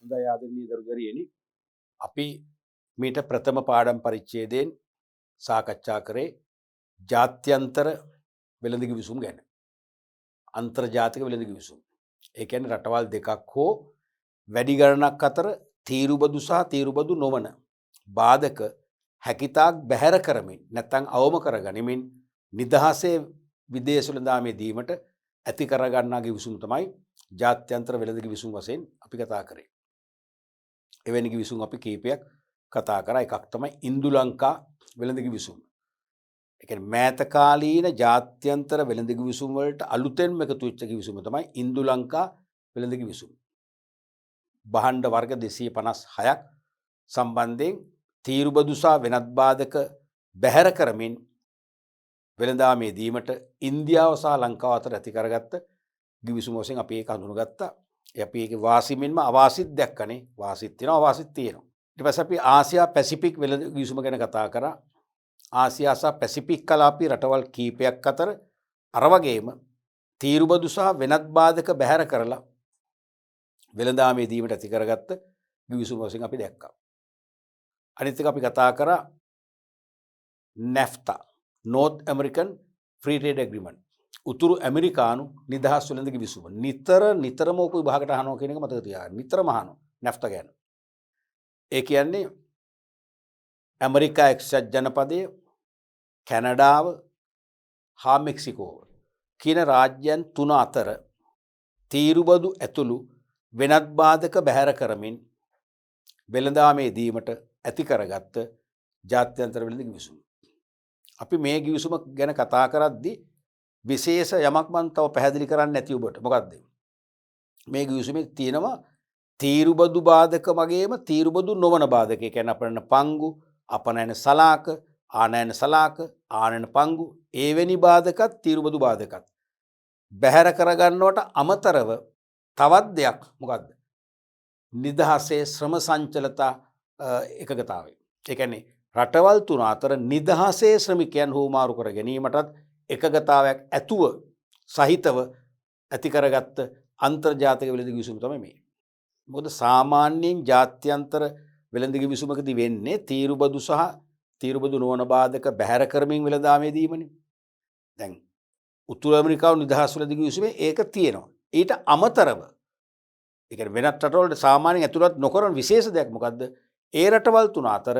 හොඳයි ආදරණීය දරුදරියනි අපි මීට ප්‍රථම පාඩම් පරිච්ඡේදයෙන් සාකච්ඡා කරේ ජාත්‍යන්තර වෙළඳ කිවිසුම් ගැන. අන්තර්ජාතික වෙළඳ කිවිසුම්. ඒ කියන්නේ රටවල් දෙකක් හෝ වැඩි ගණනක් අතර තීරුබදු සහ තීරුබදු නොවන බාධක හැකිතාක් බැහැර කරමින් නැත්නම් අවම කරගනිමින් නිදහසේ විදේශ වෙළඳාමේ දීමට ඇති කරගන්නා කිවිසුම් තමයි ජාත්‍යන්තර වෙළඳ කිවිසුම් වශයෙන් අපි කතා කරේ. එවැනි කිවිසුම් අපි කීපයක් කතා කරා. එකක් තමයි ඉන්දු ලංකා වෙළඳ කිවිසුම. ඒ කියන්නේ මෑත කාලීන ජාත්‍යන්තර වෙළඳ කිවිසුම් වලට අලුතෙන්ම එකතු වෙච්ච කිවිසුම තමයි ඉන්දු ලංකා වෙළඳ කිවිසුම. භාණ්ඩ වර්ග 256ක් සම්බන්ධයෙන් තීරුබදු සහ වෙනත් බාධක බැහැර කරමින් වෙළඳාමේ දීමට ඉන්දියාව සහ ලංකාව අතර ඇති කරගත්ත කිවිසුම වශයෙන් අපි ඒක හඳුනගත්තා. අපි ඒකේ වාසිමින්ම අවාසිත් දැක්කනේ. වාසිත් තියෙනවා අවාසිත් තියෙනවා. ඊට පස්සේ අපි ආසියා පැසිෆික් වෙළඳ කිවිසුම ගැන කතා කරා. ආසියා සහ පැසිෆික් කලාපීය රටවල් කීපයක් අතර අර වගේම තීරුබදු සහ වෙනත් බාධක බැහැර කරලා වෙළඳාමේ දීමට ඇති කරගත්ත කිවිසුම වශයෙන් අපි දැක්කා. අනිත් එක අපි කතා කරා NAFTA North American Free Trade Agreement උතුරු ඇමරිකානු නිදහස් වෙළඳ කිවිසුම. නිතරම ඔක විභාගයට අහනවා කියන එක මතක තියාගන්න. නිතරම අහනවා NAFTA ගැන. ඒ කියන්නේ ඇමරිකා එක්සත් ජනපදය, කැනඩාව හා මෙක්සිකෝව කියන රාජ්‍යයන් තුන අතර තීරුබදු ඇතුළු වෙනත් බාධක බැහැර කරමින් වෙළඳාමේ දීමට ඇති කරගත්ත ජාත්‍යන්තර වෙළඳ කිවිසුම. අපි මේ කිවිසුම ගැන කතා කරද්දී විශේෂ යමක් මම තව පැහැදිලි කරන්න නැති ඔබට. මොකද්ද? මේ කිවිසුමේ තියෙනවා තීරුබදු බාධක වගේම තීරුබදු නොවන බාධක. ඒ කියන්නේ අපනයන පංගු, අපනයන සලාක, ආනයන සලාක, ආනයන පංගු, එවැනි බාධකත් තීරුබදු බාධකත් බැහැර කරගන්නවට අමතරව තවත් දෙයක් මොකද්ද? නිදහසේ ශ්‍රම සංචලතා එකගතාවය. ඒ කියන්නේ රටවල් තුන අතර නිදහසේ ශ්‍රමිකයන් හුවමාරු කර ගැනීමටත් එකගතාවයක් ඇතුව සහිතව ඇති කරගත්ත අන්තර්ජාතික වෙළඳ කිවිසුම තමයි මේ. මොකද සාමාන්‍යයෙන් ජාත්‍යන්තර වෙළඳ කිවිසුමකදී වෙන්නේ තීරුබදු සහ තීරුබදු නොවන බාධක බැහැර කරමින් වෙළඳාමේ දීමනේ. දැන් උතුරු ඇමරිකාව නිදහස් වෙළඳ කිවිසුමේ ඒක තියෙනවා. ඊට අමතරව ඒ කියන්නේ වෙනත් රටවලට සාමාන්‍යයෙන් ඇතුළත් නොකරන විශේෂ දෙයක් මොකද්ද? ඒ රටවල් තුන අතර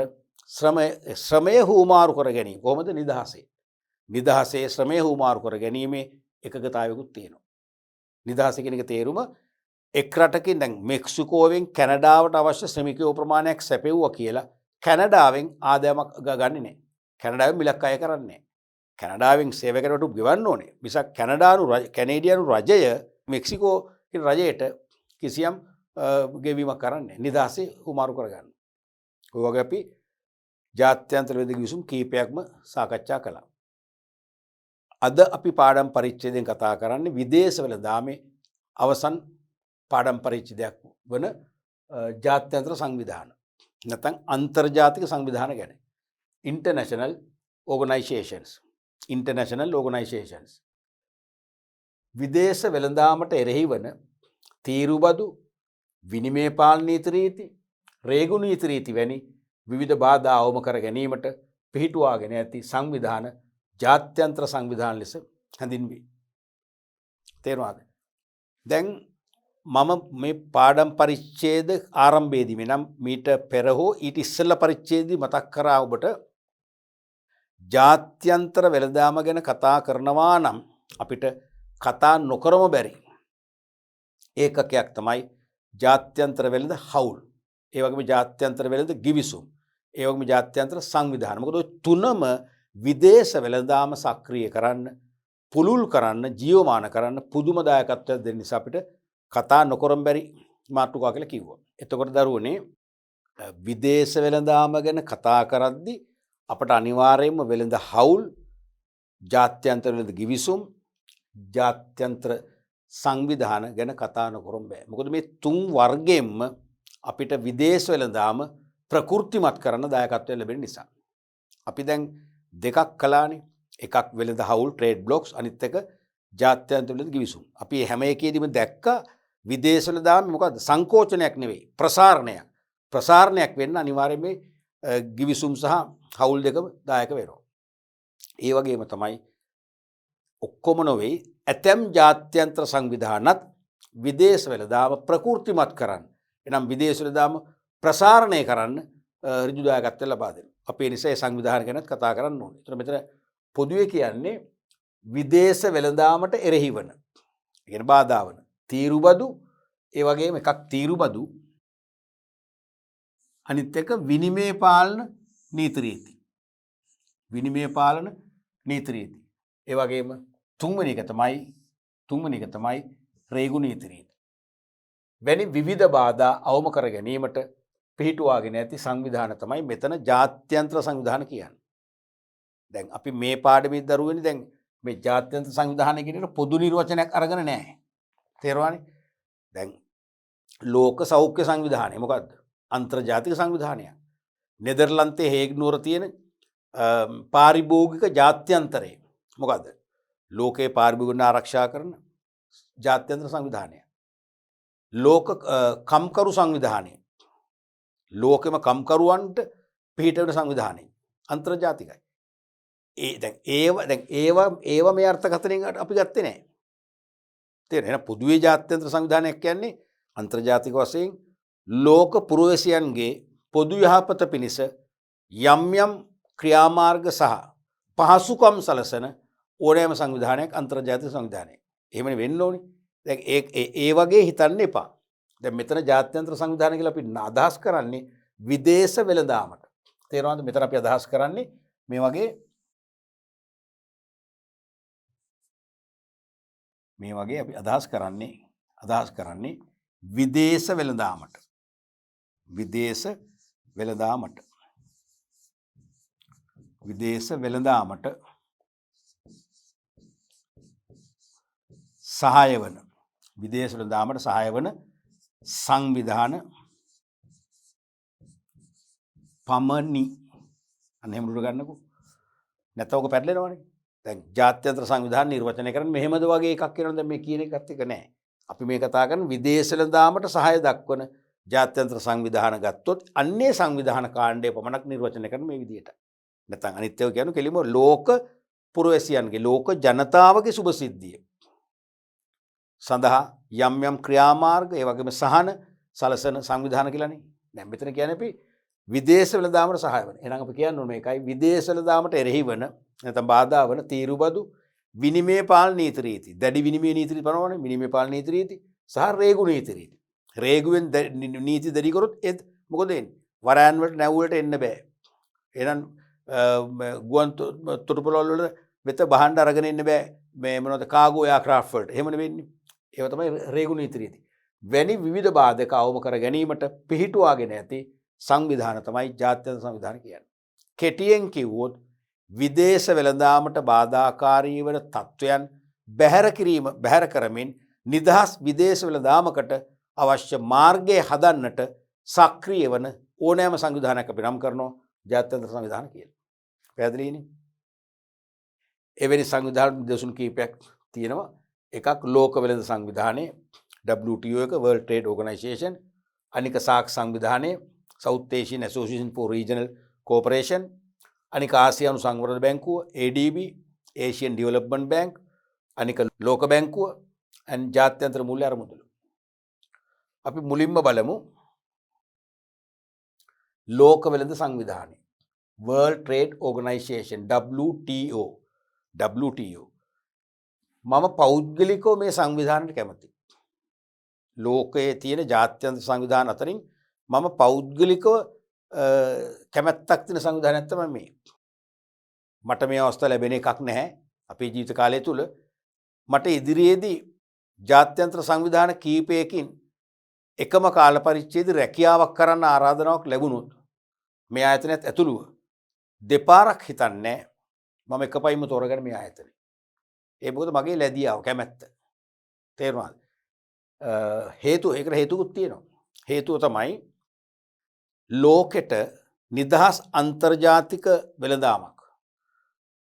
ශ්‍රමය හුවමාරු කර ගැනීම. කොහොමද? නිදහසේ ශ්‍රමය හුවමාරු කර ගැනීමේ එකගතාවයකුත් තියෙනවා. නිදහස කියන එක තේරුම එක් රටකින් දැන් මෙක්සිකෝවෙන් කැනඩාවට අවශ්‍ය ශ්‍රමිකයෝ ප්‍රමාණයක් සැපෙව්වා කියලා කැනඩාවෙන් ආදායමක් ගන්නේ නැහැ. කැනඩාවෙන් මිලක් අය කරන්නේ නැහැ. කැනඩාවෙන් සේවකයන්ට ගෙවන්න ඕනේ. මිසක් කැනේඩියානු රජය මෙක්සිකෝ කියන රජයට කිසියම් ගෙවීමක් කරන්නේ නැහැ. නිදහසේ හුවමාරු කරගන්න. ඔය වගේ අපි ජාත්‍යන්තර වෙළඳ කිවිසුම් කීපයක්ම සාකච්ඡා කළා. අද අපි පාඩම් පරිච්ඡේදයෙන් කතා කරන්නේ විදේශ වෙළඳාමේ අවසන් පාඩම් පරිච්ඡේදයක් වන ජාත්‍යන්තර සංවිධාන නැත්නම් අන්තර්ජාතික සංවිධාන ගැන. ඉන්ටර්නැෂනල් ඕගනයිසේෂන්ස් විදේශ වෙළඳාමට එරෙහි වන තීරුබදු, විනිමය පාලන නීති රීති, රේගු නීති රීති වැනි විවිධ බාධා අවම කර ගැනීමට පිහිටුවාගෙන ඇති සංවිධාන ජාත්‍යන්තර සංවිධාන ලෙස හැඳින්වේ. තේරුණාද? දැන් මම මේ පාඩම් පරිච්ඡේද ආරම්භයේදී මෙනම් මීට පෙර හෝ ඊට ඉස්සෙල්ලා පරිච්ඡේදදී මතක් කරා ඔබට ජාත්‍යන්තර වෙළඳාම ගැන කතා කරනවා නම් අපිට කතා නොකරම බැරි ඒකකයක් තමයි ජාත්‍යන්තර වෙළඳ හවුල්. ඒ වගේම ජාත්‍යන්තර වෙළඳ ගිවිසුම්. ඒ වගේම ජාත්‍යන්තර සංවිධාන. මොකද ඔය තුනම විදේශ වෙළඳාම සක්‍රිය කරන්න, පුළුල් කරන්න, ජීවමාන කරන්න පුදුම දායකත්වයක් දෙන්න නිසා අපිට කතා නොකරම බැරි මාතෘකා කියලා කිව්වා. එතකොට දරුවනේ විදේශ වෙළඳාම ගැන කතා කරද්දී අපට අනිවාර්යයෙන්ම වෙළඳ හවුල්, ජාත්‍යන්තර වෙළඳ ගිවිසුම්, ජාත්‍යන්තර සංවිධාන ගැන කතා නොකරම බෑ. මොකද මේ තුන් වර්ගයෙන්ම අපිට විදේශ වෙළඳාම ප්‍රකෘතිමත් කරන දායකත්වය ලැබෙන නිසා. අපි දැන් දෙකක් කළානේ. එකක් වෙළඳ හවුල් ට්‍රේඩ් බ්ලොක්ස්, අනිත් එක ජාත්‍යන්තර වෙළඳ ගිවිසුම්. අපි හැම එකේදීම දැක්කා විදේශ වෙළඳාම මොකද්ද? සංකෝචනයක් නෙවෙයි, ප්‍රසාරණයක්. ප්‍රසාරණයක් වෙන්න අනිවාර්යයෙන් මේ ගිවිසුම් සහ හවුල් දෙකම දායක වෙනවා. ඒ වගේම තමයි ඔක්කොම නොවේ ඇතැම් ජාත්‍යන්තර සංවිධානත් විදේශ වෙළඳාම ප්‍රකෘතිමත් කරන්න. එනම් විදේශ වෙළඳාම ප්‍රසාරණය කරන්න ඍජු දායකත්වය ලබා දෙනවා. අපි ඒ නිසා ඒ සංවිධාන ගැනත් කතා කරන්න ඕනේ. ඒතර මෙතන පොදුවේ කියන්නේ විදේශ වෙළඳාමට එරෙහි වන, ඒ කියන්නේ බාධා වන තීරුබදු, ඒ වගේම එකක් තීරුබදු, අනිත් එක විනිමය පාලන නීති රීති. විනිමය පාලන නීති රීති. ඒ වගේම තුන්වෙනි එක තමයි රේගු නීති රීති. වැනි විවිධ බාධා අවම කර ගැනීමට පිහිටුවාගෙන ඇති සංවිධාන තමයි මෙතන ජාත්‍යන්තර සංවිධාන කියන්නේ. දැන් අපි මේ පාඩමේ දරුවනේ දැන් මේ ජාත්‍යන්තර සංවිධානය කියන එක පොදු නිර්වචනයක් අරගෙන නැහැ. තේරුණානේ? දැන් ලෝක සෞඛ්‍ය සංවිධානය මොකද්ද? අන්තර්ජාතික සංවිධානයක්. නෙදර්ලන්තයේ හේග් නුවර තියෙන පාරිභෝගික ජාත්‍යන්තරය මොකද්ද? ලෝකයේ පාරිභෝගිකයන් ආරක්ෂා කරන ජාත්‍යන්තර සංවිධානය. ලෝක කම්කරු සංවිධානය. ලෝකෙම කම්කරුවන්ට පිහිට වෙන සංවිධානය. අන්තර්ජාතිකයි. ඒව මේ අර්ථකථනයෙන් අපි ගත්තේ නැහැ. තේරෙනවද? එහෙනම් පොදුවේ ජාත්‍යන්තර සංවිධානයක් කියන්නේ අන්තර්ජාතික වශයෙන් ලෝක පුරවැසියන්ගේ පොදු යහපත පිණිස යම් යම් ක්‍රියාමාර්ග සහ පහසුකම් සලසන ඕනෑම සංවිධානයක් අන්තර්ජාතික සංවිධානයක්. එහෙමනේ වෙන්න ඕනේ. දැන් ඒ වගේ හිතන්න එපා. දැන් මෙතන ජාත්‍යන්තර සංවිධානය කියලා අපි අදහස් කරන්නේ විදේශ වෙළඳාමට. තේරෙනවද? මෙතන අපි අදහස් කරන්නේ මේ වගේ අපි අදහස් කරන්නේ විදේශ වෙළඳාමට. විදේශ වෙළඳාමට සහාය වන සංවිධාන පමණි. අන්න එහෙම උඩ ගන්නකෝ. නැත්නම් ඔක පැටලෙනවනේ. දැන් ජාත්‍යන්තර සංවිධාන නිර්වචනය කරන්නේ මෙහෙමද වගේ එකක් කියනවා. දැන් මේ කියන එකත් එක නෑ. අපි මේ කතා කරන්නේ විදේශ වෙළඳාමට සහාය දක්වන ජාත්‍යන්තර සංවිධාන ගත්තොත් අන්නේ සංවිධාන කාණ්ඩය පමණක් නිර්වචනය කරන මේ විදිහට. නැත්නම් අනිත් ඒවා කියන්නේ කෙලිම ලෝක පුරවැසියන්ගේ ලෝක ජනතාවගේ සුභ සිද්ධිය සඳහා යම් ක්‍රියාමාර්ග ඒ වගේම සහන සලසන සංවිධාන කියලානේ. දැන් මෙතන කියන්නේ අපි විදේශ වෙළඳාමට සහාය වෙන. එහෙනම් අපි කියන්න ඕනේ මේකයි විදේශ වෙළඳාමට එරෙහි වන නැත්නම් බාධා වන තීරුබදු, විනිමය පාලන නීති රීති, දැඩි විනිමය නීති රීති පනවන්නේ විනිමය පාලන නීති රීති සහ රේගු නීති රීති. රේගුවෙන් නීති දැඩි කරොත් මොකද වෙන්නේ? වරයන් වලට නැව් වලට එන්න බෑ. එහෙනම් ගුවන් තොටුපළවල් වල වෙත බහන්න අරගෙන ඉන්න බෑ. මේ මොනවද කාගෝ එයාක්‍රාෆ්ට් වලට. එහෙමනේ වෙන්නේ. ඒව තමයි රේගු නීති රීති. වැනි විවිධ බාධක අවම කර ගැනීමට පිහිටුවාගෙන ඇති සංවිධාන තමයි ජාත්‍යන්තර සංවිධාන කියන්නේ. කෙටියෙන් කිව්වොත් විදේශ වෙළඳාමට බාධාකාරී වන තත්ත්වයන් බැහැර කරමින් නිදහස් විදේශ වෙළඳාමකට අවශ්‍ය මාර්ගය හදන්නට සක්‍රිය වන ඕනෑම සංවිධානයක් අපි නම් කරනවා ජාත්‍යන්තර සංවිධාන කියලා. පැහැදිලිනේ? එවැනි සංවිධාන දෙසුන් කීපයක් තියෙනවා. එකක් ලෝක වෙළඳ සංවිධානය WTO එක World Trade Organization, අනික SAARC සංවිධානය South Asian Association for Regional Cooperation, අනික ආසියානු සංවර්ධන බැංකුව ADB, Asian Development Bank, අනික ලෝක බැංකුව and ජාත්‍යන්තර මූල්‍ය අරමුදල. අපි මුලින්ම බලමු ලෝක වෙළඳ සංවිධානය World Trade Organization WTO. මම පෞද්ගලිකව මේ සංවිධානයට කැමතියි. ලෝකයේ තියෙන ජාත්‍යන්තර සංවිධාන අතරින් මම පෞද්ගලිකව කැමැත්තක් තියෙන සංවිධානයක් තමයි මේ. මට මේ අවස්ථාව ලැබෙන එකක් නැහැ අපේ ජීවිත කාලය තුල. මට ඉදිරියේදී ජාත්‍යන්තර සංවිධාන කීපයකින් එකම කාල පරිච්ඡේදයේ රැකියාවක් කරන්න ආරාධනාවක් ලැබුණොත් මේ ආයතනයත් ඇතුළුව දෙපාරක් හිතන්නේ මම එකපයින්ම තෝරගෙන මේ ආයතනේ. ඒ මොකද මගේ ලැබියාව කැමැත්ත. තේරුණාද? ඒකට හේතුකුත් තියෙනවා. හේතුව තමයි ලෝකෙට නිදහස් අන්තර්ජාතික වෙළඳාමක්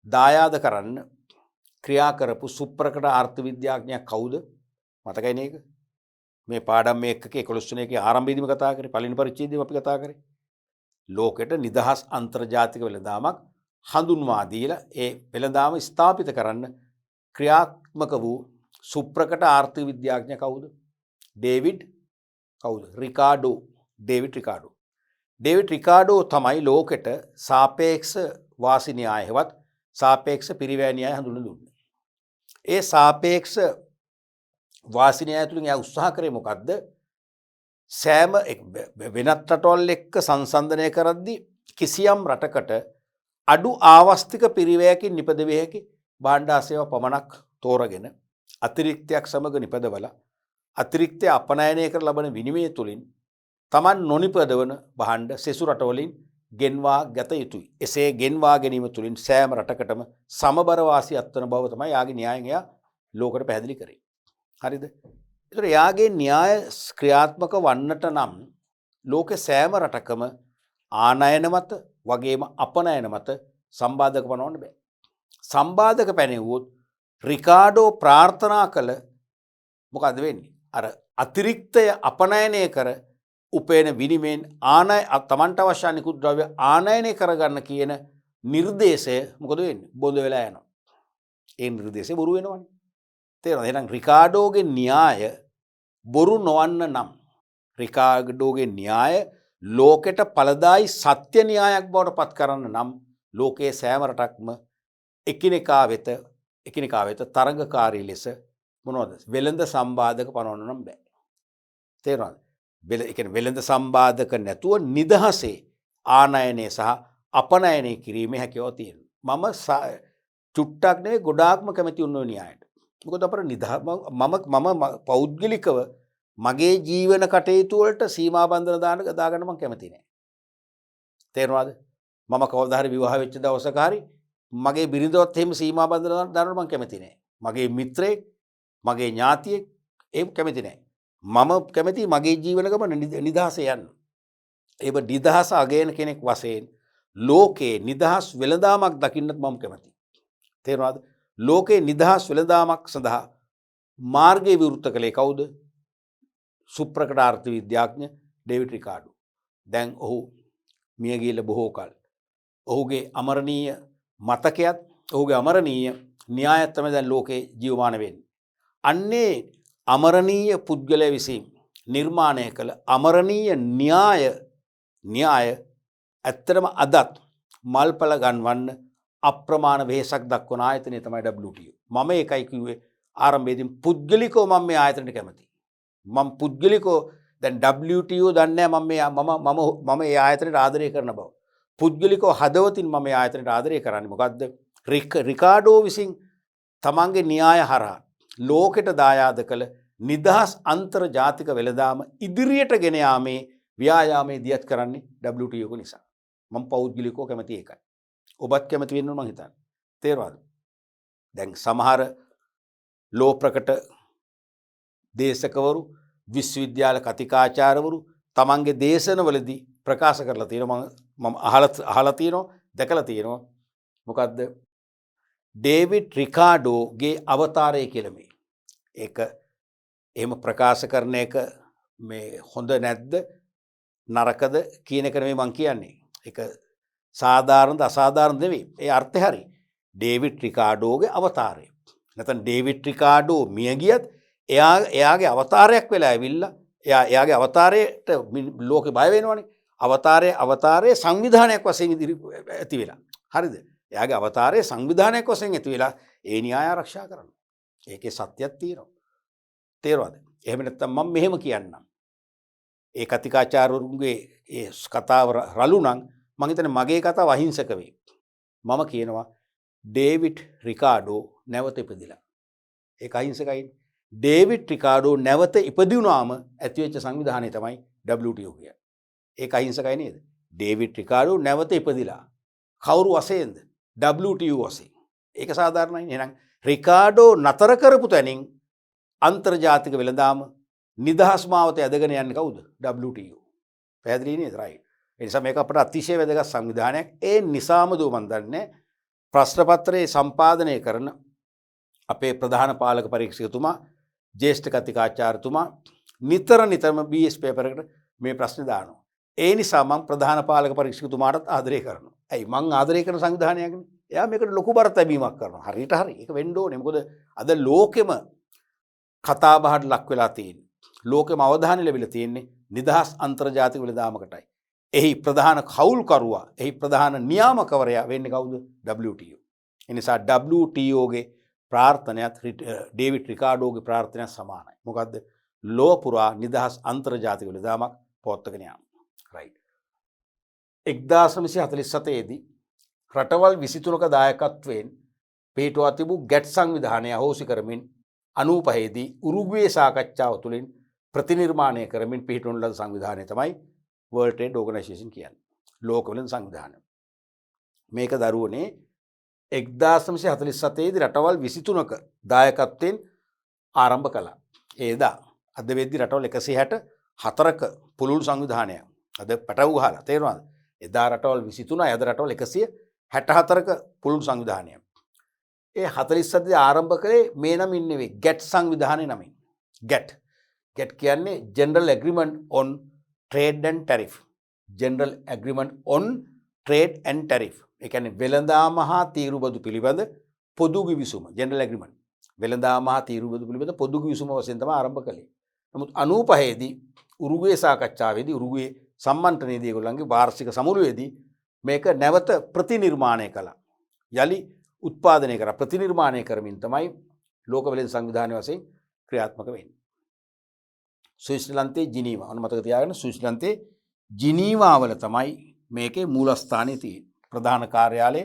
දායාද කරන්න ක්‍රියා කරපු සුප්‍රකට ආර්ථ විද්‍යාඥයා කවුද? මතකයි නේද? මේ පාඩම් එකකේ 11 වෙනි එකේ ආරම්භයේදීම කතා කරේ පළවෙනි පරිච්ඡේදයේදී අපි කතා කරේ. ලෝකෙට නිදහස් අන්තර්ජාතික වෙළඳාමක් හඳුන්වා දීලා ඒ වෙළඳාම ස්ථාපිත කරන්න ක්‍රියාත්මක වූ සුප්‍රකට ආර්ථික විද්‍යාඥයා කවුද? ඩේවිඩ් කවුද? Ricardo. David Ricardo. David Ricardo තමයි ලෝකෙට සාපේක්ෂ වාසි න්‍යාය හෙවත් සාපේක්ෂ පිරිවැය න්‍යාය හඳුන්වලා දුන්නේ. ඒ සාපේක්ෂ වාසි න්‍යාය තුලින් එයා උත්සාහ කරේ මොකද්ද? සෑම වෙනත් රටවල් එක්ක සංසන්දනය කරද්දී කිසියම් රටකට අඩු ආවස්තික පිරිවැයකින් නිපදවිය හැකි භාණ්ඩ සේවා පමණක් තෝරගෙන අතිරික්තයක් සමග නිපදවලා අතිරික්තය අපනයනය කර ලබන විනිමය තුලින් Taman නොනිපදවන භාණ්ඩ සෙසු රටවලින් ගෙන්වා ගත යුතුයි. එසේ ගෙන්වා ගැනීම තුලින් සෑම රටකටම සමබර වාසිය අත්වන බව තමයි යාගේ න්‍යායෙන් එයා ලෝකෙට පැහැදිලි කරේ. හරිද? ඒතර යාගේ න්‍යාය ක්‍රියාත්මක වන්නට නම් ලෝකේ සෑම රටකම ආනයන මත වගේම අපනයන මත සම්බාධක පනවන්න බෑ. සම්බාධක පැනෙව්වොත් රිකාඩෝ ප්‍රාර්ථනා කළ මොකද වෙන්නේ? අර අතිරික්තය අපනයනය කර උපේන විනිමයෙන් ආනය තමන්ට අවශ්‍ය නිකුත් ද්‍රව්‍ය ආනයනය කරගන්න කියන නිර්දේශය මොකද වෙන්නේ? බොඳ වෙලා යනවා. ඒ නිර්දේශය බොරු වෙනවනේ. තේරෙනවද? එහෙනම් රිකාඩෝගේ න්‍යාය බොරු නොවන්න නම් රිකාඩෝගේ න්‍යාය ලෝකෙට ඵලදායි සත්‍ය න්‍යායක් බවට පත් කරන්න නම් ලෝකයේ සෑම රටක්ම එකිනෙකා වෙත තරඟකාරී ලෙස මොනවද? වෙළඳ සම්බාධක පනවන්න නම් බෑ. තේරෙනවද? ඒ කියන්නේ වෙළඳ සම්බාධක නැතුව නිදහසේ ආනයනය සහ අපනයනය කිරීමේ හැකියාව තියෙනවා. මම චුට්ටක් නෙවෙයි ගොඩාක්ම කැමති උන්නෝ න්‍යායට. මොකද අපර මම පෞද්ගලිකව මගේ ජීවන කටයුතු වලට සීමා බන්ධන දාගන්න මම කැමති නෑ. තේරෙනවද? මම කවදා හරි විවාහ වෙච්ච දවසක හරි මගේ බිරිඳවත් එහෙම සීමා බන්ධන දාන්න මම කැමති නෑ. මගේ මිත්‍රයෙක්, මගේ ඥාතියෙක් එහෙම කැමති නෑ. මම කැමති මගේ ජීවන ගමන නිදහසේ යන්න. ඒක නිදහස අගයන කෙනෙක් වශයෙන් ලෝකේ නිදහස් වෙළඳාමක් දකින්නත් මම කැමතියි. තේරෙනවද? ලෝකේ නිදහස් වෙළඳාමක් සඳහා මාර්ගය විවෘත කළේ කවුද? සුප්‍රකට ආර්ථික විද්‍යාඥ ඩේවිඩ් රිකාඩෝ. දැන් ඔහු මිය ගිහිල්ලා බොහෝ කල. ඔහුගේ අමරණීය මතකයත් ඔහුගේ අමරණීය න්‍යායත් තමයි දැන් ලෝකේ ජීවමාන වෙන්නේ. අන්නේ අමරණීය පුද්ගලයා විසින් නිර්මාණය කළ අමරණීය න්‍යාය ඇත්තටම අදත් මල්පල ගන්වන්න අප්‍රමාණ වෙහෙසක් දක්වන ආයතනය තමයි WTO. මම ඒකයි කිව්වේ ආරම්භයේදී පුද්ගලිකව මම මේ ආයතනයට කැමතියි. මම පුද්ගලිකව දැන් WTO දන්නේ මම මේ ආයතනයට ආදරය කරන බව. පුද්ගලිකව හදවතින් මම මේ ආයතනයට ආදරය කරන්නේ මොකද්ද? රිකාඩෝ විසින් තමන්ගේ න්‍යාය හරහා ලෝකෙට දායාද කළ නිදහස් අන්තර්ජාතික වෙළඳාම ඉදිරියට ගෙන යාමේ ව්‍යායාමයේ දියත් කරන්නේ WTO නිසා. මම පෞද්ගලිකව කැමති ඒකයි. ඔබත් කැමති වෙන්න මම හිතන්නේ. තේරෙනවද? දැන් සමහර ලෝ ප්‍රකට දේශකවරු විශ්වවිද්‍යාල කතිකාචාර්යවරු තමන්ගේ දේශනවලදී ප්‍රකාශ කරලා තියෙනවා. මම අහලා තියෙනවා, දැකලා තියෙනවා. මොකද්ද? ඩේවිඩ් රිකාඩෝගේ අවතාරය කියලා මේ. ඒක එහෙම ප්‍රකාශ කරන එක මේ හොඳ නැද්ද නරකද කියන එක නෙමෙයි මම කියන්නේ. ඒක සාධාරණද අසාධාරණද නෙවෙයි. ඒ අර්ථය හරි. ඩේවිඩ් රිකාඩෝගේ අවතාරය. නැත්නම් ඩේවිඩ් රිකාඩෝ මිය ගියත් එයාගේ අවතාරයක් වෙලා ඇවිල්ලා එයාගේ අවතාරයට ලෝකෙ බය වෙනවනේ. අවතාරයේ සංවිධානයක් වශයෙන් ඇති වෙලා. හරිද? එයාගේ අවතාරයේ සංවිධානයක් වශයෙන් ඇති වෙලා ඒ න්‍යාය ආරක්ෂා කරනවා. ඒකේ සත්‍යයක් තියෙනවා. තේරෙනවද? එහෙම නැත්නම් මම මෙහෙම කියන්නම්. ඒ කතිකාචාර්යවරුන්ගේ ඒ කතාව රළු නම් මම හිතන්නේ මගේ කතාව අහිංසක වේ. මම කියනවා ඩේවිඩ් රිකාඩෝ නැවත ඉපදිලා. ඒක අහිංසකයි. ඩේවිඩ් රිකාඩෝ නැවත ඉපදුනාම ඇතිවෙච්ච සංවිධානය තමයි WTO කියන්නේ. ඒක අහිංසකයි නේද? ඩේවිඩ් රිකාඩෝ නැවත ඉපදිලා. කවුරු වශයෙන්ද? WTO වශයෙන්. ඒක සාධාරණයි. එහෙනම් රිකාඩෝ නතර කරපු තැනින් අන්තර්ජාතික වෙළඳාම නිදහස් මාවත ඇදගෙන යන්නේ කවුද? WTO. පැහැදිලි නේද? රයිට්. ඒ නිසා මේක අපට අතිශය වැදගත් සංවිධානයක්. ඒ නිසාම දෝ මන් දන්නේ ප්‍රශ්න පත්‍රයේ සම්පාදනය කරන අපේ ප්‍රධාන පාලක පරීක්ෂකතුමා, ජ්‍යෙෂ්ඨ කතිකාචාර්යතුමා නිතරම BS පේපර් එකට මේ ප්‍රශ්නේ දානවා. ඒ නිසා මම ප්‍රධාන පාලක පරීක්ෂකතුමාටත් ආදරය කරනවා. ඇයි මං ආදරය කරන සංවිධානයක්නේ. එයා මේකට ලොකු බර තැබීමක් කරනවා. හරියට හරි. ඒක වෙන්න ඕනේ. මොකද අද ලෝකෙම කතා බහට ලක් වෙලා තියෙන්නේ. ලෝකෙම අවධානය ලැබිලා තියෙන්නේ නිදහස් අන්තර්ජාතික වෙළඳාමකටයි. එහි ප්‍රධාන කවුල්කරුවා, එහි ප්‍රධාන නියාමකවරයා වෙන්නේ කවුද? WTO. ඒ නිසා WTOගේ ප්‍රාර්ථනයත් ඩේවිඩ් රිකාඩෝගේ ප්‍රාර්ථනයත් සමානයි. මොකද්ද? ලෝක පුරා නිදහස් අන්තර්ජාතික වෙළඳාමක් පවත්වාගෙන යාම. රයිට්. 1947 දී රටවල් 23ක දායකත්වයෙන් පිටුවා තිබූ ගැට් සංවිධානය අහෝසි කරමින් 95 දී උරුග්වේ සාකච්ඡාව තුළින් ප්‍රතිනිර්මාණය කරමින් පිහිටුවන ලද සංවිධානය තමයි World Trade Organization කියන්නේ. ලෝක වෙළඳ සංවිධානය. මේක දරුවනේ 1947 දී රටවල් 23ක දායකත්වයෙන් ආරම්භ කළා. ඒදා අද වෙද්දි රටවල් 164ක පුළුල් සංවිධානයක්. අද පැටවු ගහලා තේරෙනවද? එදා රටවල් 23යි අද රටවල් 164ක පුළුල් සංවිධානයක්. ඒ 47 දී ආරම්භ කළේ මේ නමින් නෙවෙයි ගැට් සංවිධානයේ නමින්. ගැට් කියන්නේ General Agreement on Trade and Tariff. General Agreement on Trade and Tariff. ඒ කියන්නේ වෙළඳාම හා තීරුබදු පිළිබඳ පොදු ගිවිසුම. General Agreement. වෙළඳාම හා තීරුබදු පිළිබඳ පොදු ගිවිසුම වශයෙන් තමයි ආරම්භ කළේ. නමුත් 95 දී උරුග්වේ සාකච්ඡාවේදී උරුග්වේ සම්මන්ත්‍රණයේදී ඒගොල්ලන්ගේ වාර්ෂික සමුළුවේදී මේක නැවත ප්‍රතිනිර්මාණය කළා. යලි උත්පාදනය කරා. ප්‍රතිනිර්මාණය කරමින් තමයි ලෝක වෙළඳ සංවිධානය වශයෙන් ක්‍රියාත්මක වෙන්නේ. ස්විට්සර්ලන්තයේ ජිනීවා. අන්න මතක තියාගන්න ස්විට්සර්ලන්තයේ ජිනීවාවල තමයි මේකේ මූලස්ථානය තියෙන්නේ. ප්‍රධාන කාර්යාලය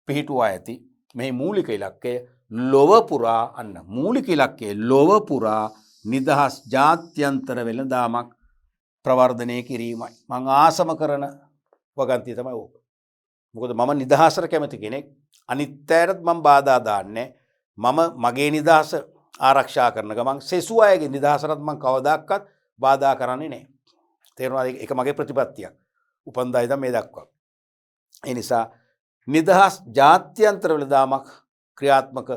පිහිටුවා ඇති. මේ මූලික ඉලක්කය ලොව පුරා මූලික ඉලක්කය ලොව පුරා නිදහස් ජාත්‍යන්තර වෙළඳාමක් ප්‍රවර්ධනය කිරීමයි. මං ආසම කරන වගන්තිය තමයි ඕක. මොකද මම නිදහසට කැමති කෙනෙක්. අනිත් අයටත් මම බාධා දාන්නේ. මම මගේ නිදහස ආරක්ෂා කරන ගමන් සෙසු අයගේ නිදහසටත් මම කවදාවත් බාධා කරන්නේ නැහැ. තේරුණාද? ඒක මගේ ප්‍රතිපත්තියක්. උපන්දා ඉඳන් මේ දක්වා. ඒ නිසා නිදහස් ජාත්‍යන්තර වෙළඳාමක් ක්‍රියාත්මක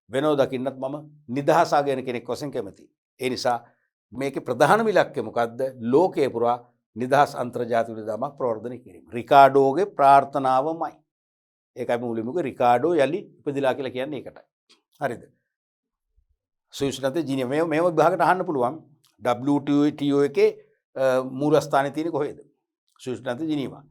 වෙනව දකින්නත් මම නිදහස ආගෙන කෙනෙක් වශයෙන් කැමතියි. ඒ නිසා මේකේ ප්‍රධානම ඉලක්කය මොකද්ද? ලෝකයේ පුරා නිදහස් අන්තර්ජාතික වෙළඳාමක් ප්‍රවර්ධනය කිරීම. රිකාඩෝගේ ප්‍රාර්ථනාවමයි. ඒකයි මූලිකව රිකාඩෝ යලි ඉපදිලා කියලා කියන්නේ ඒකටයි. හරිද? ස්විට්සර්ලන්තයේ ජිනීවා මේව විභාගයට අහන්න පුළුවන්. WTO එකේ මූලස්ථානයේ තියෙන්නේ කොහෙද? ස්විට්සර්ලන්තයේ ජිනීවා.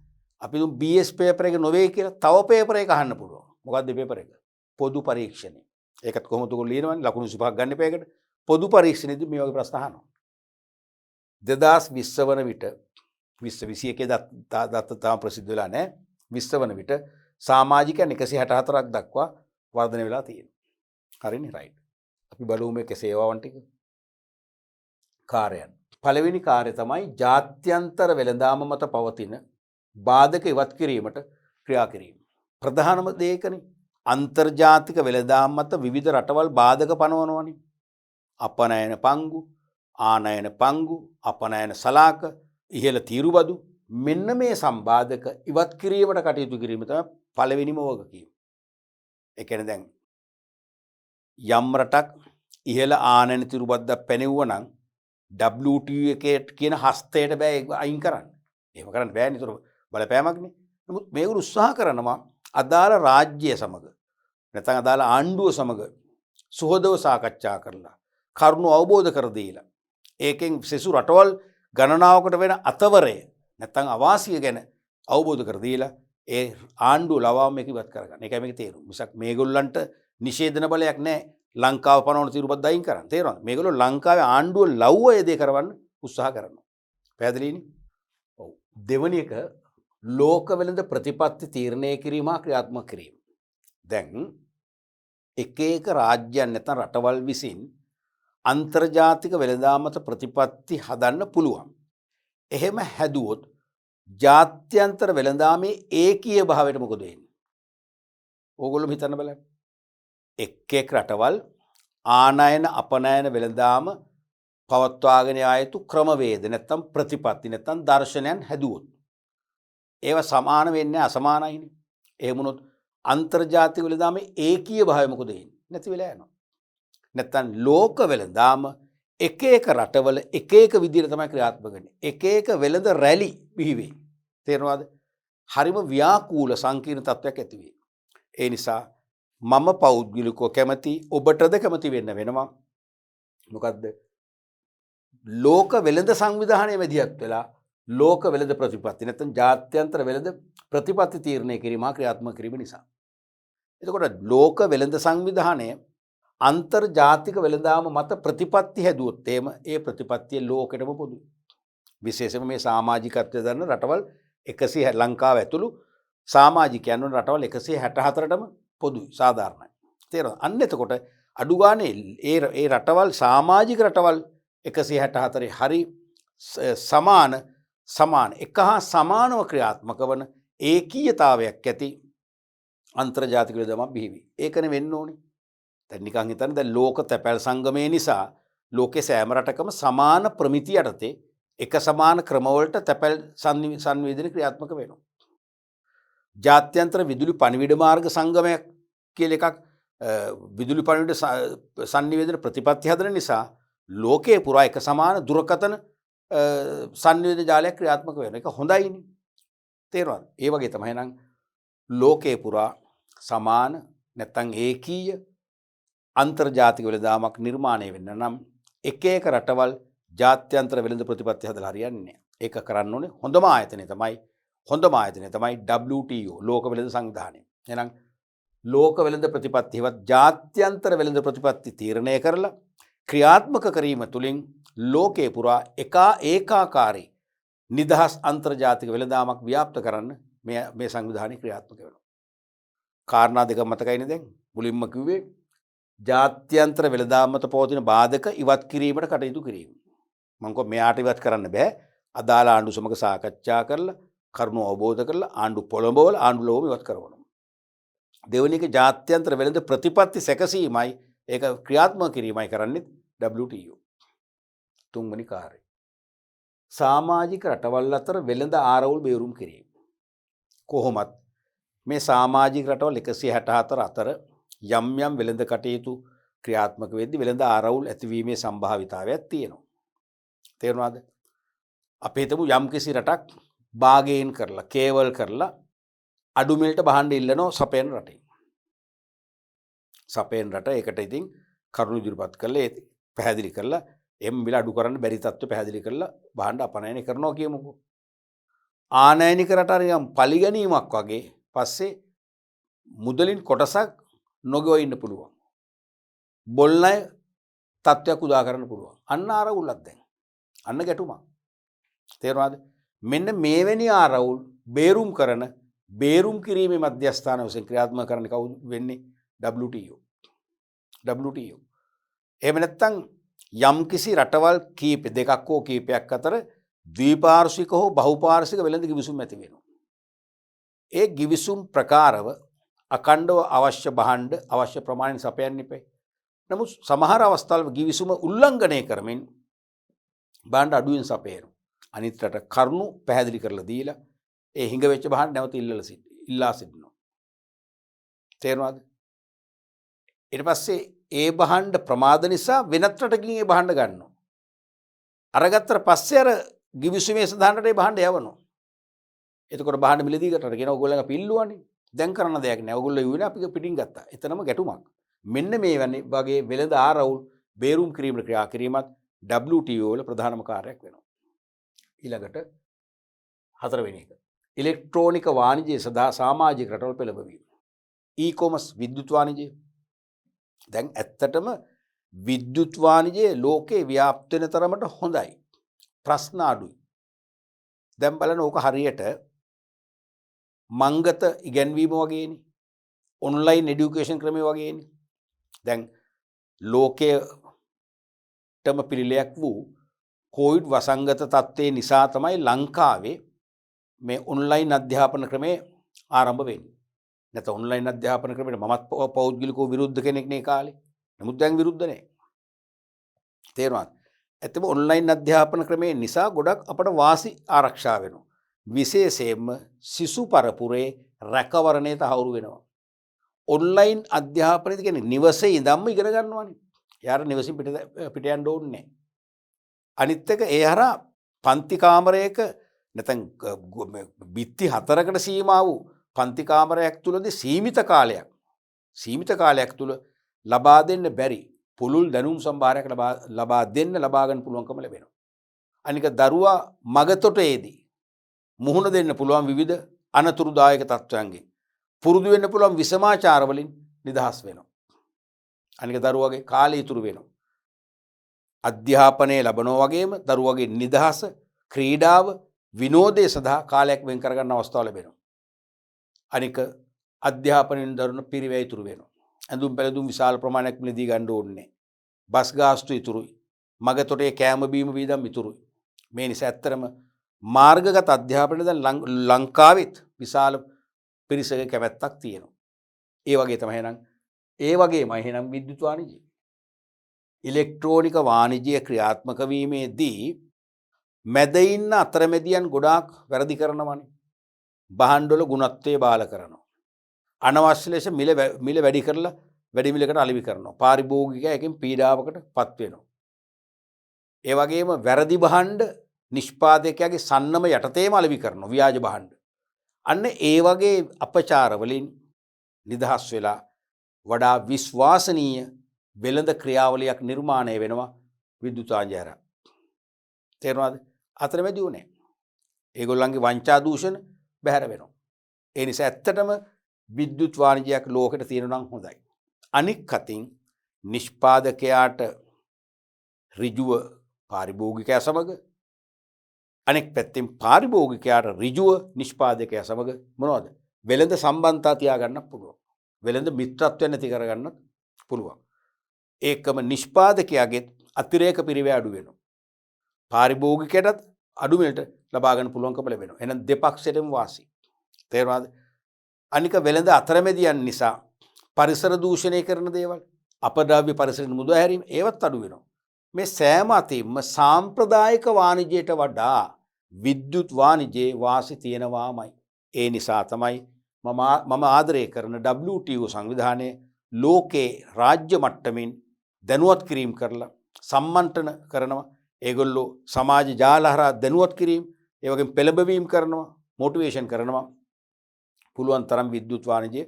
අපි දුම් BS පේපර් එක නොවේ කියලා තව පේපර් එක අහන්න පුළුවන්. මොකද්ද පේපර් එක? පොදු පරීක්ෂණය. ඒකත් කොහොමද ඔයගොල්ලෝ ලියනවනේ ලකුණු 25ක් ගන්න එපා. පොදු පරීක්ෂණයේදී මේ වගේ ප්‍රශ්න අහනවා. 2020 වන විට 2021 දත්ත තාම ප්‍රසිද්ධ වෙලා නැහැ. 20 වන විට සමාජිකයන් 164ක් දක්වා වර්ධනය වෙලා තියෙනවා. හරිනේ රයිට්. අපි බලමු මේකේ සේවාවන් ටික. කාර්යයන්. පළවෙනි කාර්යය තමයි ජාත්‍යන්තර වෙළඳාම මත පවතින බාධක ඉවත් කිරීමට ක්‍රියා කිරීම. ප්‍රධානම දේ ඒකනේ. අන්තර්ජාතික වෙළඳාම් මත විවිධ රටවල් බාධක පනවනවනේ. අපනයන පංගු, ආනයන පංගු, අපනයන සලාක, ඉහළ තීරුබදු මෙන්න මේ සම්බාධක ඉවත් කිරීමට කටයුතු කිරීම තමයි පළවෙනිම වගකීම. ඒ කියන්නේ දැන් යම් රටක් ඉහළ ආනයන තීරුබද්දක් පැනෙවුවා නම් WTO එකේ කියන හස්තයට බෑ ඒක අයින් කරන්න. එහෙම කරන්න බෑනේ. ඒතර බලපෑමක්නේ. නමුත් මේක උත්සාහ කරනවා අදාළ රාජ්‍ය සමග නැත්නම් අදාළ ආණ්ඩුව සමග සුහදව සාකච්ඡා කරලා කරුණු අවබෝධ කර දීලා ඒකෙන් සෙසු රටවල් ගණනාවකට වෙන අතවරය නැත්නම් අවාසිය ගැන අවබෝධ කර දීලා ඒ ආණ්ඩුව ලවාම මේක ඉවත් කරගන්න. ඒකයි මේකේ තේරුම. මිසක් මේගොල්ලන්ට නිෂේධන බලයක් නැහැ ලංකාව පනවන තීරුපත් අයින් කරන්න. තේරෙනවද? මේගොල්ලෝ ලංකාවේ ආණ්ඩුව ලව්ව ඒ දේ කරවන්න උත්සාහ කරනවා. පැහැදිලිනේ? ඔව්. දෙවැනි එක ලෝක වෙළඳ ප්‍රතිපත්ති තීරණය කිරීම හා ක්‍රියාත්මක කිරීම. දැන් එක එක රාජ්‍යයන් නැත්නම් රටවල් විසින් අන්තර්ජාතික වෙළඳාම මත ප්‍රතිපත්ති හදන්න පුළුවන්. එහෙම හැදුවොත් ජාත්‍යන්තර වෙළඳාමේ ඒකීය භාවයට මොකද වෙන්නේ? ඕගොල්ලෝ හිතන්න බලන්න. එක් එක් රටවල් ආනයන අපනයන වෙළඳාම පවත්වාගෙන යා යුතු ක්‍රමවේද නැත්නම් ප්‍රතිපත්ති නැත්නම් දර්ශනයන් හැදුවොත් ඒවා සමාන වෙන්නේ අසමානයිනේ. එහෙම වුණොත් අන්තර්ජාතික වෙළඳාමේ ඒකීය භාවය මොකද වෙන්නේ? නැති වෙලා යනවා. නැත්නම් ලෝක වෙළඳාම එක එක රටවල එක එක විදිහට තමයි ක්‍රියාත්මක වෙන්නේ. එක එක වෙළඳ රැලි බිහි වෙයි. තේරෙනවද? හරිම ව්‍යාකූල සංකීර්ණ තත්ත්වයක් ඇති වෙයි. ඒ නිසා මම පෞද්ගලිකව කැමති ඔබටද කැමති වෙන්න වෙනවා. මොකද්ද? ලෝක වෙළඳ සංවිධානයේ මැදිහත් වෙලා ලෝක වෙළඳ ප්‍රතිපත්ති නැත්නම් ජාත්‍යන්තර වෙළඳ ප්‍රතිපත්ති තීරණය කිරීම ක්‍රියාත්මක කිරීම නිසා. එතකොට ලෝක වෙළඳ සංවිධානය අන්තර්ජාතික වෙළඳාම මත ප්‍රතිපත්ති හැදුවොත් එහෙම ඒ ප්‍රතිපත්තිය ලෝකෙටම පොදුයි. විශේෂයෙන්ම මේ සමාජිකත්වය දරන රටවල් 100 ලංකාව ඇතුළු සමාජිකයන් වන රටවල් 164ටම පොදුයි සාධාරණයි. තේරෙනවද? අන්න එතකොට අඩු ගානේ ඒ රටවල් සමාජික රටවල් 164 හරි සමාන එක හා සමානව ක්‍රියාත්මක වන ඒකීයතාවයක් ඇති අන්තර්ජාතික වෙළඳාමක් බිහි වෙයි. ඒකනේ වෙන්න ඕනේ. දැන් නිකන් හිතන්න දැන් ලෝක තැපැල් සංගමය නිසා ලෝකේ සෑම රටකම සමාන ප්‍රමිති යටතේ එක සමාන ක්‍රමවලට තැපැල් සංවේදනය ක්‍රියාත්මක වෙනවා. ජාත්‍යන්තර විදුලි පණිවිඩ මාර්ග සංගමයක් කියලා එකක් විදුලි පණිවිඩ සංනිවේදන ප්‍රතිපත්ති හදන නිසා ලෝකයේ පුරා එක සමාන දුරකථන සංනිවේදන ජාලයක් ක්‍රියාත්මක වෙනවා. ඒක හොඳයිනේ. තේරුණාද? ඒ වගේ තමයි නම් ලෝකයේ පුරා සමාන නැත්නම් ඒකීය අන්තර්ජාතික වෙළඳාමක් නිර්මාණය වෙන්න නම් එක එක රටවල් ජාත්‍යන්තර වෙළඳ ප්‍රතිපත්ති හදලා හරියන්නේ නැහැ. ඒක කරන්න ඕනේ හොඳම ආයතනය තමයි WTO ලෝක වෙළඳ සංවිධානය. එහෙනම් ලෝක වෙළඳ ප්‍රතිපත්තිවත් ජාත්‍යන්තර වෙළඳ ප්‍රතිපත්ති තීරණය කරලා ක්‍රියාත්මක කිරීම තුළින් ලෝකේ පුරා ඒකාකාරී නිදහස් අන්තර්ජාතික වෙළඳාමක් ව්‍යාප්ත කරන්න මේ සංවිධානය ක්‍රියාත්මක වෙනවා. කාරණා දෙක මතකයිනේ දැන්. මුලින්ම කිව්වේ ජාත්‍යන්තර වෙළඳාම මත පවතින බාධක ඉවත් කිරීමට කටයුතු කිරීම. මම කිව්වා මෙයාට ඉවත් කරන්න බෑ. අදාළ ආණ්ඩු සමග සාකච්ඡා කරලා කරුණු අවබෝධ කරලා ආණ්ඩු පොළඹවල ආණ්ඩු ලෝම ඉවත් කරනවා. දෙවෙනි එක ජාත්‍යන්තර වෙළඳ ප්‍රතිපත්ති සැකසීමයි ඒක ක්‍රියාත්මක කිරීමයි කරන්නේ WTO. තුන්වෙනි කාර්යය සමාජික රටවල් අතර වෙළඳ ආරවුල් බේරුම් කිරීම. කොහොමත් මේ සමාජික රටවල් 164 අතර යම් යම් වෙළඳ කටයුතු ක්‍රියාත්මක වෙද්දී වෙළඳ ආරවුල් ඇතිවීමේ සම්භාවිතාවයක් තියෙනවා. තේරුණාද? අපි හිතමු යම් කිසි රටක් බාගේන් කරලා කේවල් කරලා අඩු මිලට බහන්න ඉල්ලනවා සපයන රටේ. සපයන රට ඒකට ඉතින් කරුණු ඉදිරිපත් කරලා ඒ පැහැදිලි කරලා එම් මිල අඩු කරන්න බැරි තත්ත්ව පැහැදිලි කරලා බහන්න අපනයනය කරනවා කියමුකෝ. ආනයනික රට අරියම් පරිගැනීමක් වගේ පස්සේ මුදලින් කොටසක් නොගොව ඉන්න පුළුවන්. බොල්නය තත්ත්වයක් උදා කරන්න පුළුවන්. අන්න ආරවුල්ලක් දැන්. අන්න ගැටුමක්. තේරුණාද? මෙන්න මේවැනි ආරවුල් බේරුම් කරන බේරුම් කිරීමේ මධ්‍යස්ථාන වශයෙන් ක්‍රියාත්මක කරන්න කවුද වෙන්නේ? WTO. එහෙම නැත්නම් යම් කිසි රටවල් දෙකක් හෝ කීපයක් අතර ද්විපාර්ශ්වික හෝ බහුපාර්ශ්වික වෙළඳ ගිවිසුම් ඇති වෙනවා. ඒ ගිවිසුම් ප්‍රකාරව අකණ්ඩව අවශ්‍ය භාණ්ඩ අවශ්‍ය ප්‍රමාණයෙන් සපයන්න ඉපේ. නමුත් සමහර අවස්ථාවල ගිවිසුම උල්ලංඝනය කරමින් භාණ්ඩ අඩුවෙන් සපයනවා. අනිත් රට කරුණු පැහැදිලි කරලා දීලා ඒ හිඟ වෙච්ච භාණ්ඩ නැවත ඉල්ලා සිටිනවා. තේරුණාද? ඊට පස්සේ ඒ භාණ්ඩ ප්‍රමාද නිසා වෙනත් රටකින් ඒ භාණ්ඩ ගන්නවා. අරගත්තට පස්සේ අර ගිවිසුමේ සඳහන් ඒ භාණ්ඩ යවනවා. එතකොට භාණ්ඩ මිලදීකට කියන ඕගොල්ලෝ අපි ඉල්ලුවානේ. දැන් කරන්න දෙයක් නෑ. ඕගොල්ලෝ ඉුවනේ අපි පිටින් ගත්තා. එතනම ගැටුමක්. මෙන්න මේ වගේ වෙළඳ ආරවුල් බේරුම් කිරීමට ක්‍රියා කිරීමත් WTO වල ප්‍රධානම කාර්යයක් වෙනවා. ඊළඟට හතරවෙනි එක. ඉලෙක්ට්‍රෝනික වාණිජය සඳහා සමාජික රටවල් පෙළඹවීම. ඊ-කොමර්ස් විද්‍යුත් වාණිජය. දැන් ඇත්තටම විද්‍යුත් වාණිජය ලෝකේ ව්‍යාප්ත වෙන තරමට හොඳයි. ප්‍රශ්න අඩුයි. දැන් බලන්න ඕක හරියට මංගත ඉගැන්වීම වගේනේ. ඔන්ලයින් එඩියුකේෂන් ක්‍රමය වගේනේ. දැන් ලෝකයටම පිළිලයක් වූ කොවිඩ් වසංගත තත්ත්වය නිසා තමයි ලංකාවේ මේ ඔන්ලයින් අධ්‍යාපන ක්‍රමය ආරම්භ වෙන්නේ. නැත්නම් ඔන්ලයින් අධ්‍යාපන ක්‍රමයට මමත් පෞද්ගලිකව විරුද්ධ කෙනෙක් නේ කාලේ. නමුත් දැන් විරුද්ධ නැහැ. තේරුණාද? ඇත්තම ඔන්ලයින් අධ්‍යාපන ක්‍රමය නිසා ගොඩක් අපට වාසි ආරක්ෂා වෙනවා. විශේෂයෙන්ම සිසු පරපුරේ රැකවරණය තහවුරු වෙනවා. ඔන්ලයින් අධ්‍යාපනයේදී කියන්නේ නිවසේ ඉඳන්ම ඉගෙන ගන්නවානේ. යාර නිවසින් පිට යන්න ඕනේ නැහැ. අනිත් එක ඒ හරහා පන්ති කාමරයක නැත්නම් බිත්ති 4කට සීමා වූ පන්ති කාමරයක් තුලදී සීමිත කාලයක් තුල ලබා දෙන්න බැරි පුළුල් දැනුම් සම්භාරයක් ලබා ගන්න පුළුවන්කම ලැබෙනවා. අනික දරුවා මගතොටේදී මුහුණ දෙන්න පුළුවන් විවිධ අනතුරුදායක තත්ත්වයන්ගෙන් පුරුදු වෙන්න පුළුවන් විසමාචාර වලින් නිදහස් වෙනවා. අනික දරුවගේ කාලය ඉතුරු වෙනවා. අධ්‍යාපනය ලැබනවා වගේම දරුවගේ නිදහස, ක්‍රීඩාව, විනෝදය සඳහා කාලයක් වෙන් කරගන්න අවස්ථාව ලැබෙනවා. අනික අධ්‍යාපනයෙන් දරුණ පිරිවැය ඉතුරු වෙනවා. ඇඳුම් පැළඳුම් විශාල ප්‍රමාණයක් මිලදී ගන්න ඕනේ. බස් ගාස්තු ඉතුරුයි. මගතොටේ කෑම බීම වීදම් ඉතුරුයි. මේ නිසා ඇත්තරම මාර්ගගත අධ්‍යාපනය දැන් ලංකාවෙත් විශාල පිරිසක කැමැත්තක් තියෙනවා. ඒ වගේ තමයි එහෙනම් විද්‍යුත් වාණිජය. ඉලෙක්ට්‍රෝනික වාණිජය ක්‍රියාත්මක වීමේදී මැද ඉන්න අතරමැදියන් ගොඩාක් වැරදි කරනවනේ. බහන්ඩොල ගුණත්වයේ බාල කරනවා. අනවශ්‍ය ලෙස මිල වැඩි කරලා වැඩි මිලකට අලෙවි කරනවා. පාරිභෝගිකයෙක්ගෙන් පීඩාවකට පත් වෙනවා. ඒ වගේම වැරදි භාණ්ඩ නිෂ්පාදකයාගේ සන්නම යටතේම අලෙවි කරනවා. ව්‍යාජ භාණ්ඩ. අන්න ඒ වගේ අපචාර වලින් නිදහස් වෙලා වඩා විශ්වාසනීය වෙළඳ ක්‍රියාවලියක් නිර්මාණය වෙනවා විද්‍යුතාංජය හරහා. තේරුණාද? අතරමැදි උනේ. ඒගොල්ලන්ගේ වංචා දූෂණ බැහැර වෙනවා. ඒ නිසා ඇත්තටම විද්‍යුත් වාණිජයක් ලෝකෙට තියෙනවා නම් හොඳයි. අනික් අතින් නිෂ්පාදකයාට ඍජුව පාරිභෝගිකයා සමග අනෙක් පැත්තෙන් පාරිභෝගිකයාට ඍජුව නිෂ්පාදකයා සමග මොනවද? වෙළඳ සම්බන්ධතා තියාගන්න පුළුවන්. වෙළඳ මිත්‍රත්වය නැති කරගන්නත් පුළුවන්. ඒකම නිෂ්පාදකයාගේ අතිරේක පිරිවැය අඩු වෙනවා. පාරිභෝගිකයටත් අඩු මිලට ලබා ගන්න පුළුවන්කම ලැබෙනවා. එහෙනම් දෙපක්ෂයටම වාසි. තේරුණාද? අනික වෙළඳ අතරමැදියන් නිසා පරිසර දූෂණය කරන දේවල්, අපද්‍රව්‍ය පරිසරයෙන් මුදවා හැරීම ඒවත් අඩු වෙනවා. මේ සෑම අතින්ම සාම්ප්‍රදායික වාණිජයට වඩා විද්‍යුත් වාණිජයේ වාසි තියෙනවාමයි. ඒ නිසා තමයි මම ආදරය කරන WTO සංවිධානය ලෝකේ රාජ්‍ය මට්ටමින් දැනුවත් කිරීම කරලා සම්මන්ත්‍රණ කරනවා. ඒගොල්ලෝ සමාජ ජාල හරහා දැනුවත් කිරීම, ඒ වගේම පෙළඹවීම කරනවා, මොටිවේෂන් කරනවා. පුළුවන් තරම් විද්‍යුත් වාණිජය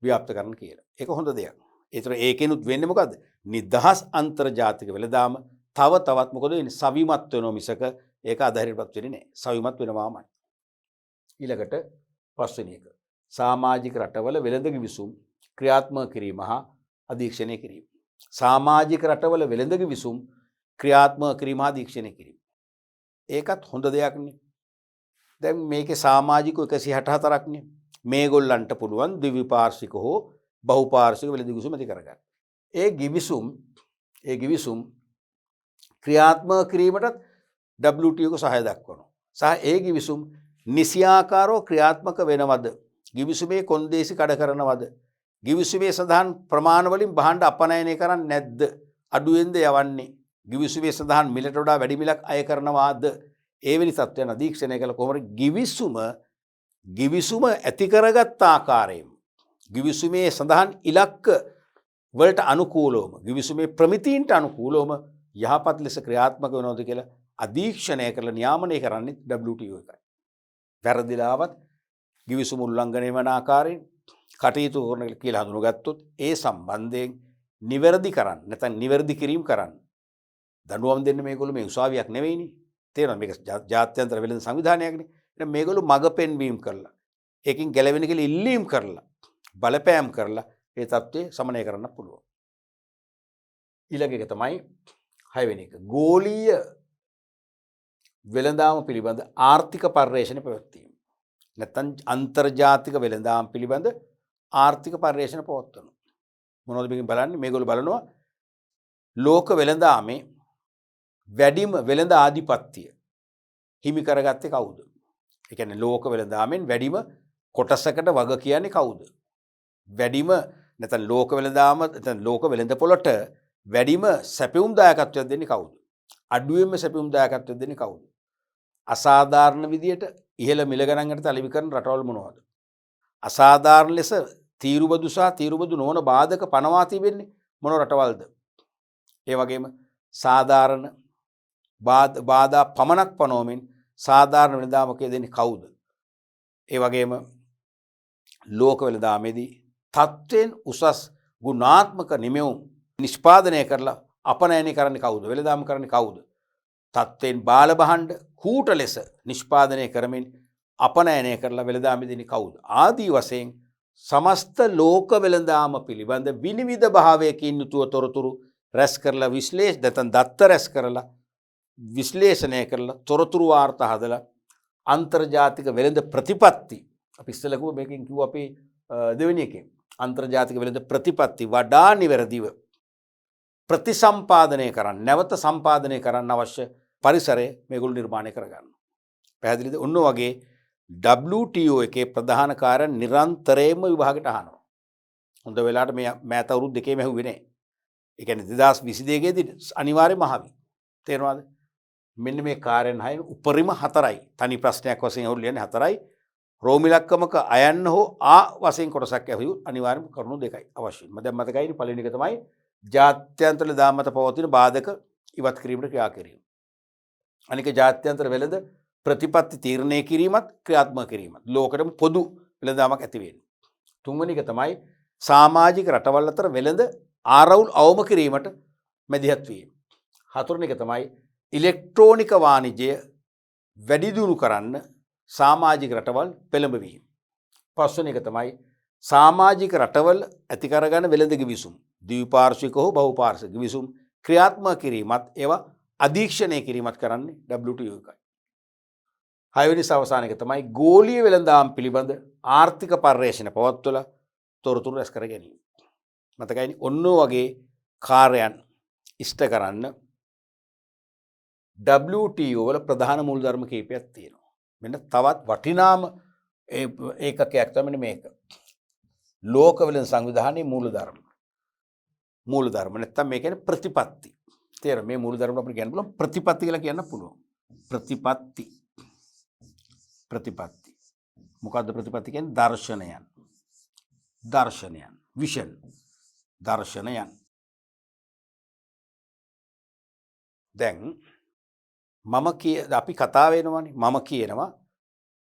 ව්‍යාප්ත කරන්න කියලා. ඒක හොඳ දෙයක්. ඒතර ඒකෙනුත් වෙන්නේ මොකද්ද? නිදහස් අන්තර්ජාතික වෙළඳාම තවත් මොකද වෙන්නේ? සවිමත් වෙනවා මිසක ඒක අධෛර්යපත් වෙන්නේ නැහැ. සවිමත් වෙනවාමයි. ඊළඟට පස්වෙනි එක. සමාජික රටවල වෙළඳ කිවිසුම් ක්‍රියාත්මක කිරීම හා අධීක්ෂණය කිරීම. සමාජික රටවල වෙළඳ කිවිසුම් ක්‍රියාත්මක කිරීම හා අධීක්ෂණය කිරීම. ඒකත් හොඳ දෙයක් නේ. දැන් මේකේ සමාජිකව 164ක් නේ. මේගොල්ලන්ට පුළුවන් ද්විපාර්ශ්වික හෝ බහුපාර්ශ්වික වෙළඳ කිවිසුම් ඇති කරගන්න. ඒ කිවිසුම් ක්‍රියාත්මක කිරීමටත් WTO සහාය දක්වනවා. සහ ඒ කිවිසුම් නිසියාකාරව ක්‍රියාත්මක වෙනවද? කිවිසුමේ කොන්දේසි කඩ කරනවද? කිවිසුමේ සඳහන් ප්‍රමාණ වලින් භාණ්ඩ අපනයනය කරන්නේ නැද්ද? අඩුවෙන්ද යවන්නේ? කිවිසුමේ සඳහන් මිලට වඩා වැඩි මිලක් අය කරනවාද? එවැනි තත්ත්වයන් අධීක්ෂණය කළ කොහොමද කිවිසුම ඇති කරගත් ආකාරයෙන් කිවිසුමේ සඳහන් ඉලක්ක වලට අනුකූලවම කිවිසුමේ ප්‍රමිතීන්ට අනුකූලවම යහපත් ලෙස ක්‍රියාත්මක වෙනවද කියලා අධීක්ෂණය කරලා නියාමනය කරන්නේ WTO එකයි. වැරදිලාවත් කිවිසුම උල්ලංඝනය වන ආකාරයෙන් කටයුතු කරන කියලා හඳුනගත්තොත් ඒ සම්බන්ධයෙන් නිවැරදි කරන්න නැත්නම් නිවැරදි කිරීම කරන්න දඬුවම් දෙන්න මේගොල්ලෝ මේ උසාවියක් නෙවෙයිනේ. තේරෙනවද? මේක ජාත්‍යන්තර වෙළඳ සංවිධානයක්නේ. එහෙනම් මේගොල්ලෝ මඟ පෙන්වීම කරලා ඒකින් ගැලවෙන කියලා ඉල්ලීම් කරලා බලපෑම් කරලා ඒ தත්ත්වය සමනය කරන්න පුළුවන්. ඊළඟ එක තමයි 6 වෙනි එක. ගෝලීය වෙළඳාම පිළිබඳ ආර්ථික පර්යේෂණ පැවැත්වීම. නැත්නම් අන්තර්ජාතික වෙළඳාම පිළිබඳ ආර්ථික පර්යේෂණ පවත්වනවා. මොනවද මේකෙන් බලන්නේ? මේගොල්ලෝ බලනවා ලෝක වෙළඳාමේ වැඩිම වෙළඳ ආධිපත්‍ය හිමි කරගත්තේ කවුද? ඒ කියන්නේ ලෝක වෙළඳාමෙන් වැඩිම කොටසකට වග කියන්නේ කවුද? වැඩිම නැත්නම් ලෝක වෙළඳාම නැත්නම් ලෝක වෙළඳ පොළට වැඩිම සැපියුම් දායකත්වයක් දෙන්නේ කවුද? අඩුවෙන්ම සැපියුම් දායකත්වයක් දෙන්නේ කවුද? අසාධාරණ විදියට ඉහළ මිල ගණන්කට අලෙවි කරන රටවල් මොනවද? අසාධාරණ ලෙස තීරුබදු සහ තීරුබදු නොවන බාධක පනවා තිබෙන්නේ මොන රටවල්ද? ඒ වගේම සාධාරණ බාධා පමණක් පනෝමින් සාධාරණ වෙළඳාමක යෙදෙන්නේ කවුද? ඒ වගේම ලෝක වෙළඳාමේදී තත්ත්වයෙන් උසස් ගුණාත්මක නිමෙවුම් නිෂ්පාදනය කරලා අපනයනය කරන්නේ කවුද? වෙළඳාම කරන්නේ කවුද? තත්ත්වයෙන් බාල භාණ්ඩ කූට ලෙස නිෂ්පාදනය කරමින් අපනයනය කරලා වෙළඳාමේදී කවුද? ආදී වශයෙන් සමස්ත ලෝක වෙළඳාම පිළිබඳ විනිවිද භාවයකින් යුතුව තොරතුරු රැස් කරලා දත්ත රැස් කරලා විශ්ලේෂණය කරලා තොරතුරු වාර්තා හදලා අන්තර්ජාතික වෙළඳ ප්‍රතිපත්ති අපි ඉස්සෙල්ලා කිව්වා මේකෙන් කිව්වා අපි දෙවෙනි එකෙන් අන්තර්ජාතික වෙළඳ ප්‍රතිපත්ති වඩා නිවැරදිව ප්‍රතිසම්පාදනය කරන්න නැවත සම්පාදනය කරන්න අවශ්‍ය පරිසරය මේගොල්ලෝ නිර්මාණය කරගන්න. පැහැදිලිද? ඔන්න වගේ WTO එකේ ප්‍රධාන කාර්යයන් නිරන්තරයෙන්ම විභාගයට අහනවා. හොඳ වෙලාවට මේ මෑත අවුරුදු දෙකේම ඇහුවේ නැහැ. ඒ කියන්නේ 2022 දී අනිවාර්යයෙන්ම අහවි. තේරෙනවද? මෙන්න මේ කාර්යයන් හයින් උපරිම 4යි. තනි ප්‍රශ්නයක් වශයෙන් අහුල් ලියන්නේ 4යි. රෝමිලක්කමක අයන්න හෝ වශයෙන් කොටසක් ඇහුවොත් අනිවාර්යයෙන්ම කරුණු දෙකයි අවශ්‍යයි. මම දැන් මතකයිනේ පළවෙනි එක තමයි ජාත්‍යන්තර දාමත පවතින බාධක ඉවත් කිරීමට ක්‍රියා කිරීම. අනික ජාත්‍යන්තර වෙළඳ ප්‍රතිපත්ති තීරණය කිරීමත් ක්‍රියාත්මක කිරීමත් ලෝකෙටම පොදු වෙළඳාමක් ඇති වෙන්නේ. තුන්වෙනි එක තමයි සමාජික රටවල් අතර වෙළඳ ආරවුල් අවම කිරීමට මැදිහත් වීම. හතරවෙනි එක තමයි ඉලෙක්ට්‍රෝනික වාණිජය වැඩි දියුණු කරන්න සමාජික රටවල් පෙළඹවීම. පස්වෙනි එක තමයි සමාජික රටවල් ඇති කරගන්න වෙළඳ ගිවිසුම් ද්විපාර්ශ්වික හෝ බහුපාර්ශ්වික ගිවිසුම් ක්‍රියාත්මක කිරීමත් ඒවා අධීක්ෂණය කිරීමත් කරන්නේ WTO එකයි. හයවෙනි අවසාන එක තමයි ගෝලීය වෙළඳාම් පිළිබඳ ආර්ථික පර්යේෂණ පවත්වලා තොරතුරු රැස් කර ගැනීම. මතකයිනේ ඔන්න වගේ කාර්යයන් ඉෂ්ට කරන්න WTO වල ප්‍රධාන මූලධර්ම කීපයක් තියෙනවා. මෙන්න තවත් වටිනාම ඒකකයක් තමයි මේක. ලෝක වෙළඳ සංවිධානයේ මූලධර්ම. මූලධර්ම නැත්තම් මේ කියන්නේ ප්‍රතිපත්ති. තේරෙනවද? මේ මූලධර්ම අපිට කියන්න පුළුවන් ප්‍රතිපත්ති කියලා කියන්න පුළුවන්. ප්‍රතිපත්ති. මොකද්ද ප්‍රතිපත්ති කියන්නේ? දර්ශනයන්. විෂන්. දර්ශනයන්. දැන් අපි කතා වෙනවානේ. මම කියනවා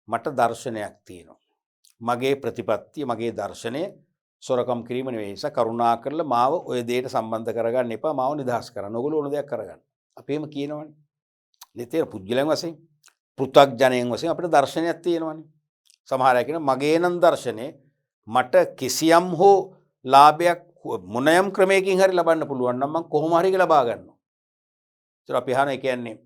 මට දර්ශනයක් තියෙනවා. මගේ ප්‍රතිපත්තිය, මගේ දර්ශනය සොරකම් කිරීම නෙවෙයි. ඒක කරුණා කරලා මාව ওই දෙයට සම්බන්ධ කරගන්න එපා. මාව නිදහස් කරන්න. ඕගොල්ලෝ ඕන දෙයක් කරගන්න. අපි එහෙම කියනවනේ. නිතර පුද්ගලයන් වශයෙන්, පෘථග්ජනයන් වශයෙන් අපිට දර්ශනයක් තියෙනවනේ. සමහර අය කියනවා මගේ නම් දර්ශනය මට කිසියම් හෝ ලාභයක් මොනයම් ක්‍රමයකින් හරි ලබන්න පුළුවන් නම් මම කොහොම හරි ඒක ලබා ගන්නවා. ඒතර අපි අහන ඒ කියන්නේ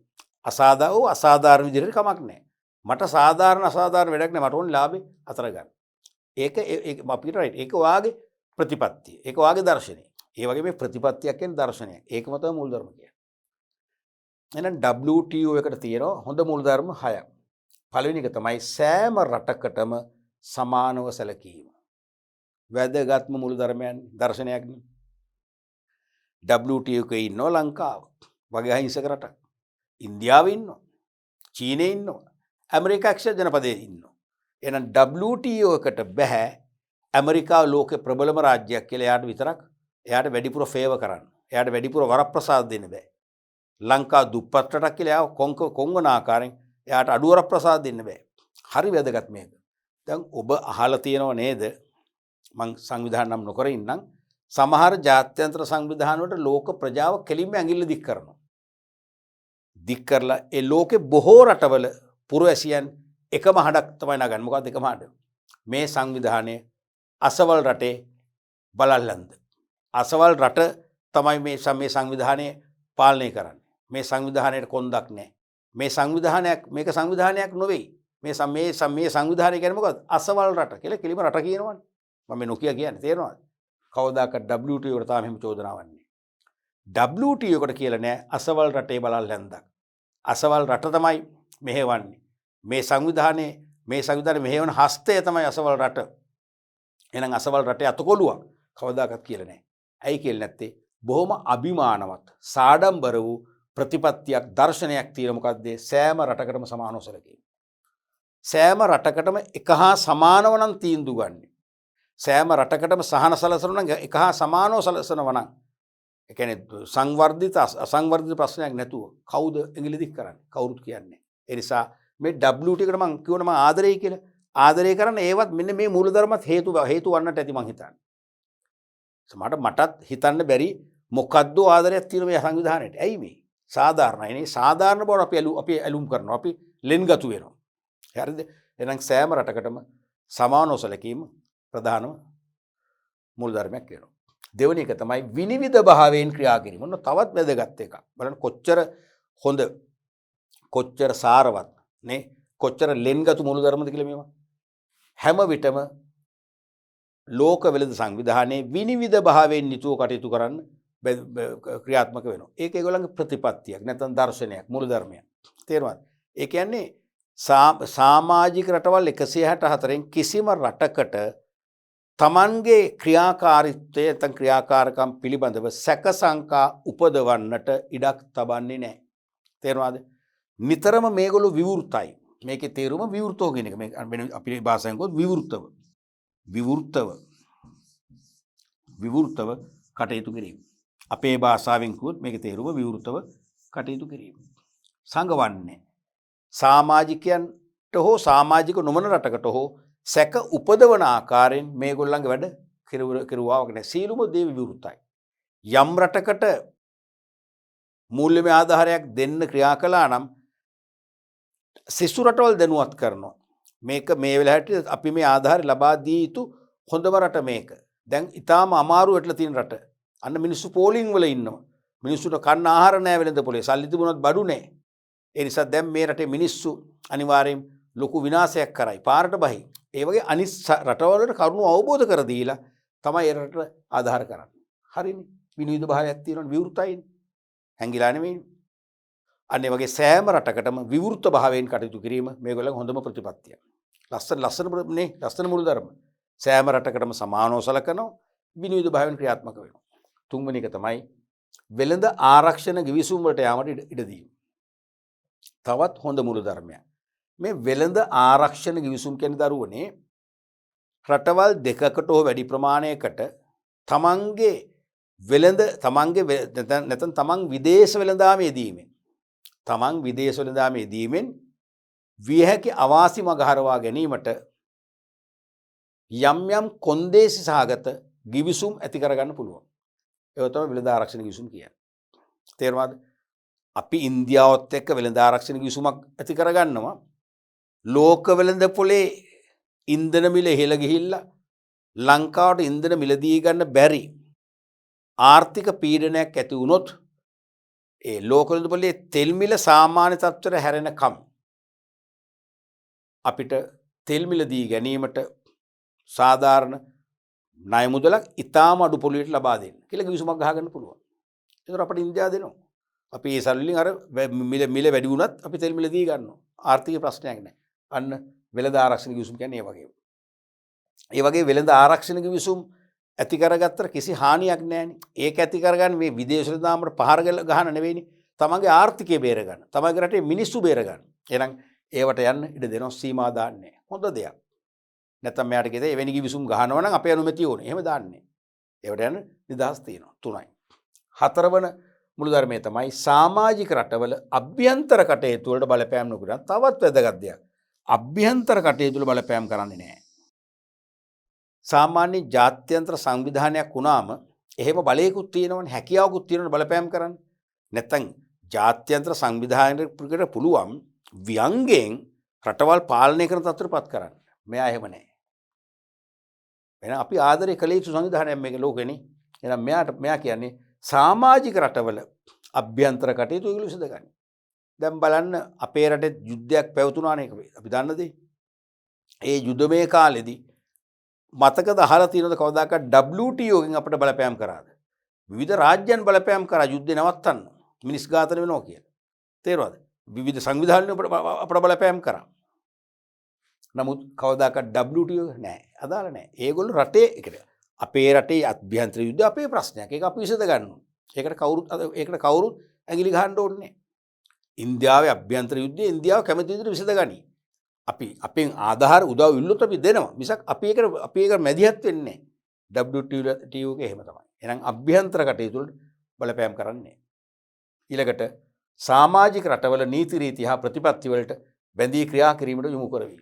අසාධාරණ විදිහට කමක් නැහැ. මට සාධාරණ අසාධාරණ වැඩක් නැහැ. මට ඕනේ ලාභේ අතර ගන්න. ඒක අපිට රයිට්. ඒක වාගේ ප්‍රතිපත්තිය. ඒක වාගේ දර්ශනය. ඒ වගේ මේ ප්‍රතිපත්තියක් කියන්නේ දර්ශනයක්. ඒකම තමයි මූලධර්ම කියන්නේ. එහෙනම් WTO එකට තියෙනවා හොඳ මූලධර්ම 6ක්. පළවෙනි එක තමයි සෑම රටකටම සමානව සැලකීම. වැදගත්ම මූලධර්මයන් දර්ශනයක් නේ. WTO එකේ ඉන්නවා ලංකාව. වගේ අහිංසක රටක්. ඉන්දියාව ඉන්නවා. චීනය ඉන්නවා. ඇමරිකා එක්ෂ ජනපදයේ ඉන්නවා. එහෙනම් WTO එකට බෑ ඇමරිකාව ලෝකේ ප්‍රබලම රාජ්‍යයක් කියලා එයාට විතරක් එයාට වැඩිපුර ෆේවර් කරන්න. එයාට වැඩිපුර වරප්‍රසාද දෙන්න බෑ. ලංකා දුප්පත් රටක් කියලා එයාව කොංගන ආකාරයෙන් එයාට අඩු වරප්‍රසාද දෙන්න බෑ. හරි වැදගත් මේක. දැන් ඔබ අහලා තියෙනව නේද? මං සංවිධාන නම් නොකර ඉන්නම් සමහර ජාත්‍යන්තර සංවිධාන වලට ලෝක ප්‍රජාව කෙලින්ම ඇඟිල්ල දික් කරනවා. දික් කරලා ඒ ලෝකේ බොහෝ රටවල පුරවැසියන් එකම හඬක් තමයි නගන්නේ. මොකක්ද එකම හඬ? මේ සංවිධානයේ අසවල් රටේ බලල්ලන්ද. අසවල් රට තමයි මේ සංවිධානය පාලනය කරන්නේ. මේ සංවිධානයට කොන්දක් නැහැ. මේක සංවිධානයක් නෙවෙයි. මේ සංවිධානය කියන්නේ මොකද්ද? අසවල් රට කියලා කෙලිම රට කියනවනේ. මම මේ නොකිය කියන්නේ තේරෙනවද? කවදාකවත් WTO එකට තාම එහෙම චෝදනාවක් නැහැ. WTO එකට කියලා නෑ අසවල් රටේ බලල්ලන්දක්. අසවල් රට තමයි මෙහෙවන්නේ. මේ සංවිධානයේ මෙහෙවන හස්තය තමයි අසවල් රට. එහෙනම් අසවල් රටේ අතකොළුවක් කවදාකවත් කියලා නැහැ. ඇයි කියලා නැත්තේ? බොහොම අභිමානවත් සාඩම්බර වූ ප්‍රතිපත්තියක් දර්ශනයක් තියෙන මොකද්ද? සෑම රටකටම සමානව සැලකීම. සෑම රටකටම එක හා සමානව නම් තීන්දුව ගන්න. සෑම රටකටම සහන සලසන නම් එක හා සමානව සලසනවා නම් ඒ කියන්නේ සංවර්ධිත අසංවර්ධිත ප්‍රශ්නයක් නැතුව කවුද ඇඟිලි දික් කරන්නේ? කවුරුත් කියන්නේ. ඒ නිසා මේ WT එකට මම කියවන මම ආදරෙයි කියලා. ආදරය කරන්න ඒවත් මෙන්න මේ මූලධර්මත් හේතු වන්නට ඇති මං හිතන්නේ. මටත් හිතන්න බැරි මොකද්ද ආදරයක් තියෙන මේ සංවිධානයට. ඇයි මේ? සාධාරණයි නේ. සාධාරණ බව අපි ඇලුම් කරනවා. අපි ලෙන්ගතු වෙනවා. හරිද? එහෙනම් සෑම රටකටම සමාන නොසලකීම ප්‍රධානම මූලධර්මයක් වෙනවා. දෙවෙනි එක තමයි විනිවිද භාවයෙන් ක්‍රියා කිරීම. ඔන්න තවත් වැදගත් එකක්. බලන්න කොච්චර හොඳ කොච්චර සාරවත් නේ කොච්චර ලෙන්ගතු මූලධර්මද කියලා මේවා. හැම විටම ලෝක වෙළඳ සංවිධානයේ විනිවිද භාවයෙන් නිතුව කටයුතු කරන්න ක්‍රියාත්මක වෙනවා. ඒක ඒගොල්ලන්ගේ ප්‍රතිපත්තියක් නැත්නම් දර්ශනයක් මූලධර්මයක්. තේරුණාද? ඒ කියන්නේ සමාජික රටවල් 164න් කිසිම රටකට තමන්ගේ ක්‍රියාකාරීත්වය නැත්නම් ක්‍රියාකාරකම් පිළිබඳව සැක සංකා උපදවන්නට ඉඩක් තබන්නේ නැහැ. තේරුණාද? නිතරම මේගොල්ලෝ විවෘතයි. මේකේ තේරුම විවෘතව කියන එක. මේ අපේ භාෂාවෙන් කිව්වොත් විවෘතව කටයුතු කිරීම. අපේ භාෂාවෙන් කිව්වොත් මේකේ තේරුම විවෘතව කටයුතු කිරීම. සංගවන්නේ සමාජිකයන්ට හෝ සමාජික නොවන රටකට හෝ සැක උපදවන ආකාරයෙන් මේගොල්ලන්ගේ වැඩ කෙරුවා වගේ නැහැ. සීලුම දේ විවෘතයි. යම් රටකට මූල්‍යමය ආධාරයක් දෙන්න ක්‍රියා කළා නම් සිසු රටවල් දැනුවත් කරනවා. මේක මේ වෙලාවට අපි මේ ආධාරය ලබා දී යුතු හොඳම රට මේක. දැන් ඊටාම අමාරු වෙట్లా තියෙන රට. අන්න මිනිස්සු පෝලිං වල ඉන්නවා. මිනිස්සුන්ට කන්න ආහාර නැහැ වෙළඳ පොලේ. සල්ලි තිබුණත් බඩු නැහැ. ඒ නිසා දැන් මේ රටේ මිනිස්සු අනිවාර්යෙන් ලොකු විනාශයක් කරයි. පාරට බහයි. ඒ වගේ අනිත් රටවලට කරුණු අවබෝධ කර දීලා තමයි ඒ රටට ආධාර කරන්නේ. හරිනේ. විනිවිද භාවයක් තියෙනවනේ විවෘතයිනේ. හැංගිලා නෙමෙයි. අන්න ඒ වගේ සෑම රටකටම විවෘත භාවයෙන් කටයුතු කිරීම මේගොල්ලන් හොඳම ප්‍රතිපත්තිය. ලස්සන මූලධර්ම. සෑම රටකටම සමානව සලකනවා විනිවිද භාවයෙන් ක්‍රියාත්මක වෙනවා. තුන්වෙනි එක තමයි වෙළඳ ආරක්ෂණ ගිවිසුම් වලට යාමට ඉඩ දීම. තවත් හොඳ මූලධර්මයක්. මේ වෙළඳ ආරක්ෂණ ගිවිසුම් කියන දරුවනේ රටවල් දෙකකට හෝ වැඩි ප්‍රමාණයකට තමන්ගේ නැත්නම් තමන් විදේශ වෙළඳාමේ දීමෙන් විය හැකි අවාසි මඟ හරවා ගැනීමට යම් යම් කොන්දේසි සහගත ගිවිසුම් ඇති කරගන්න පුළුවන්. ඒක තමයි වෙළඳ ආරක්ෂණ ගිවිසුම් කියන්නේ. තේරුණාද? අපි ඉන්දියාවත් එක්ක වෙළඳ ආරක්ෂණ ගිවිසුමක් ඇති කරගන්නවා. ලෝක වෙළඳ පොලේ ඉන්ධන මිල ඉහළ ගිහිල්ලා ලංකාවට ඉන්ධන මිලදී ගන්න බැරි ආර්ථික පීඩනයක් ඇති වුණොත් ඒ ලෝක වෙළඳ පොලේ තෙල් මිල සාමාන්‍ය තත්ත්වයට හැරෙනකම් අපිට තෙල් මිල දී ගැනීමට සාධාරණ ණය මුදලක් ඉතාම අඩු පොලියට ලබා දෙන්න කියලා කිවිසුමක් ගහගන්න පුළුවන්. ඒතර අපිට ඉන්දියාව දෙනවා. අපි ඒ සල්ලින් අර මිල වැඩි වුණත් අපි තෙල් මිල දී ගන්නවා. ආර්ථික ප්‍රශ්නයක් නැහැ. අන්න වෙළඳ ආරක්ෂණ ගිවිසුම් කියන්නේ ඒ වගේ. ඒ වගේ වෙළඳ ආරක්ෂණ ගිවිසුම් ඇති කරගත්තට කිසි හානියක් නැහැනේ. ඒක ඇති කරගන්න මේ විදේශ වෙළඳාමට පහර ගහන නෙවෙයිනේ. තමන්ගේ ආර්ථිකය බේර ගන්න. තමන්ගේ රටේ මිනිස්සු බේර ගන්න. එහෙනම් ඒවට යන්න ඉඩ දෙනවා සීමා දාන්නේ. හොඳ දෙයක්. නැත්නම් මෙයාට කියද එවැනි ගිවිසුම් ගහනවා නම් අපේ අනුමැතිය ඕනේ. එහෙම දාන්නේ. ඒවට යන නිදහස් තියෙනවා. 3යි. 4වන මුලධර්මය තමයි සමාජික රටවල අභ්‍යන්තර කටයුතු වලට බලපෑම් නොකරන තවත් වැදගත් දෙයක්. අභ්‍යන්තර කටයුතු වල බලපෑම් කරන්නේ නැහැ. සාමාන්‍ය ජාත්‍යන්තර සංවිධානයක් වුණාම එහෙම බලයකුත් තියෙනවනේ හැකියාවකුත් තියෙනවනේ බලපෑම් කරන්න. නැත්නම් ජාත්‍යන්තර සංවිධානයකට පුළුවන් ව්‍යංගයෙන් රටවල් පාලනය කරන තත්ත්වයටපත් කරන්න. මෙයා එහෙම නැහැ. එහෙනම් අපි ආදරය කළ යුතු සංවිධානයක් මේක ලෝකෙනේ. එහෙනම් මෙයා කියන්නේ සමාජික රටවල අභ්‍යන්තර කටයුතු ඒගොල්ලෝ විසඳගන්න. දැන් බලන්න අපේ රටේ යුද්ධයක් පැවතුනානේ අපි දන්න දේ. ඒ යුද්ධමය කාලෙදී මතකද අහලා තියෙනවද කවදාකවත් WTO ගෙන් අපිට බලපෑම් කරාද? විවිධ රාජ්‍යයන් බලපෑම් කරා යුද්ධේ නවත්තන්න. මිනිස් ඝාතන වෙනවා කියලා. තේරුණාද? විවිධ සංවිධාන අපිට බලපෑම් කරා. නමුත් කවදාකවත් WTO නෑ. අදාළ නෑ. ඒගොල්ලෝ රටේ අපේ රටේ අභ්‍යන්තර යුද්ධ අපේ ප්‍රශ්නයක්. ඒක අපි විසඳ ගන්නවා. ඒකට කවුරුත් ඇඟිලි ගහන්න ඕනේ නෑ. ඉන්දියාවේ අභ්‍යන්තර යුද්ධය ඉන්දියාව කැමති විදිහට විසඳගනි. අපි අපෙන් ආධාර උදව් ඉල්ලුවොත් අපි දෙනවා. මිසක් අපි ඒකට මැදිහත් වෙන්නේ නැහැ. WTO එක එහෙම තමයි. එහෙනම් අභ්‍යන්තර කටයුතු වලට බලපෑම් කරන්නේ. ඊළඟට සමාජික රටවල නීති රීති හා ප්‍රතිපත්ති වලට බැඳී ක්‍රියා කිරීමට යොමු කරවි.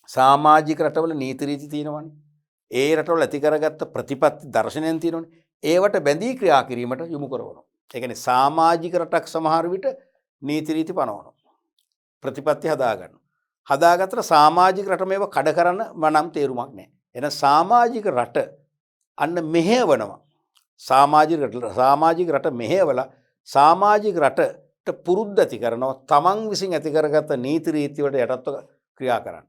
සමාජික රටවල නීති රීති තියෙනවනේ. ඒ රටවල ඇති කරගත්ත ප්‍රතිපත්ති දර්ශනයන් තියෙනවනේ. ඒවට බැඳී ක්‍රියා කිරීමට යොමු කරනවා. ඒ කියන්නේ සමාජික රටක් සමහර විට නීති රීති පනවනවා. ප්‍රතිපත්ති හදාගන්නවා. හදාගත්තට සමාජික රට මේව කඩ කරන්න මනම් තේරුමක් නැහැ. එහෙනම් සමාජික රට අන්න මෙහෙවනවා. සමාජික රට මෙහෙवला සමාජික රටට පුරුද්ද ඇති කරනවා තමන් විසින් ඇති කරගත්ත නීති රීති වලට යටත්ව ක්‍රියා කරන්න.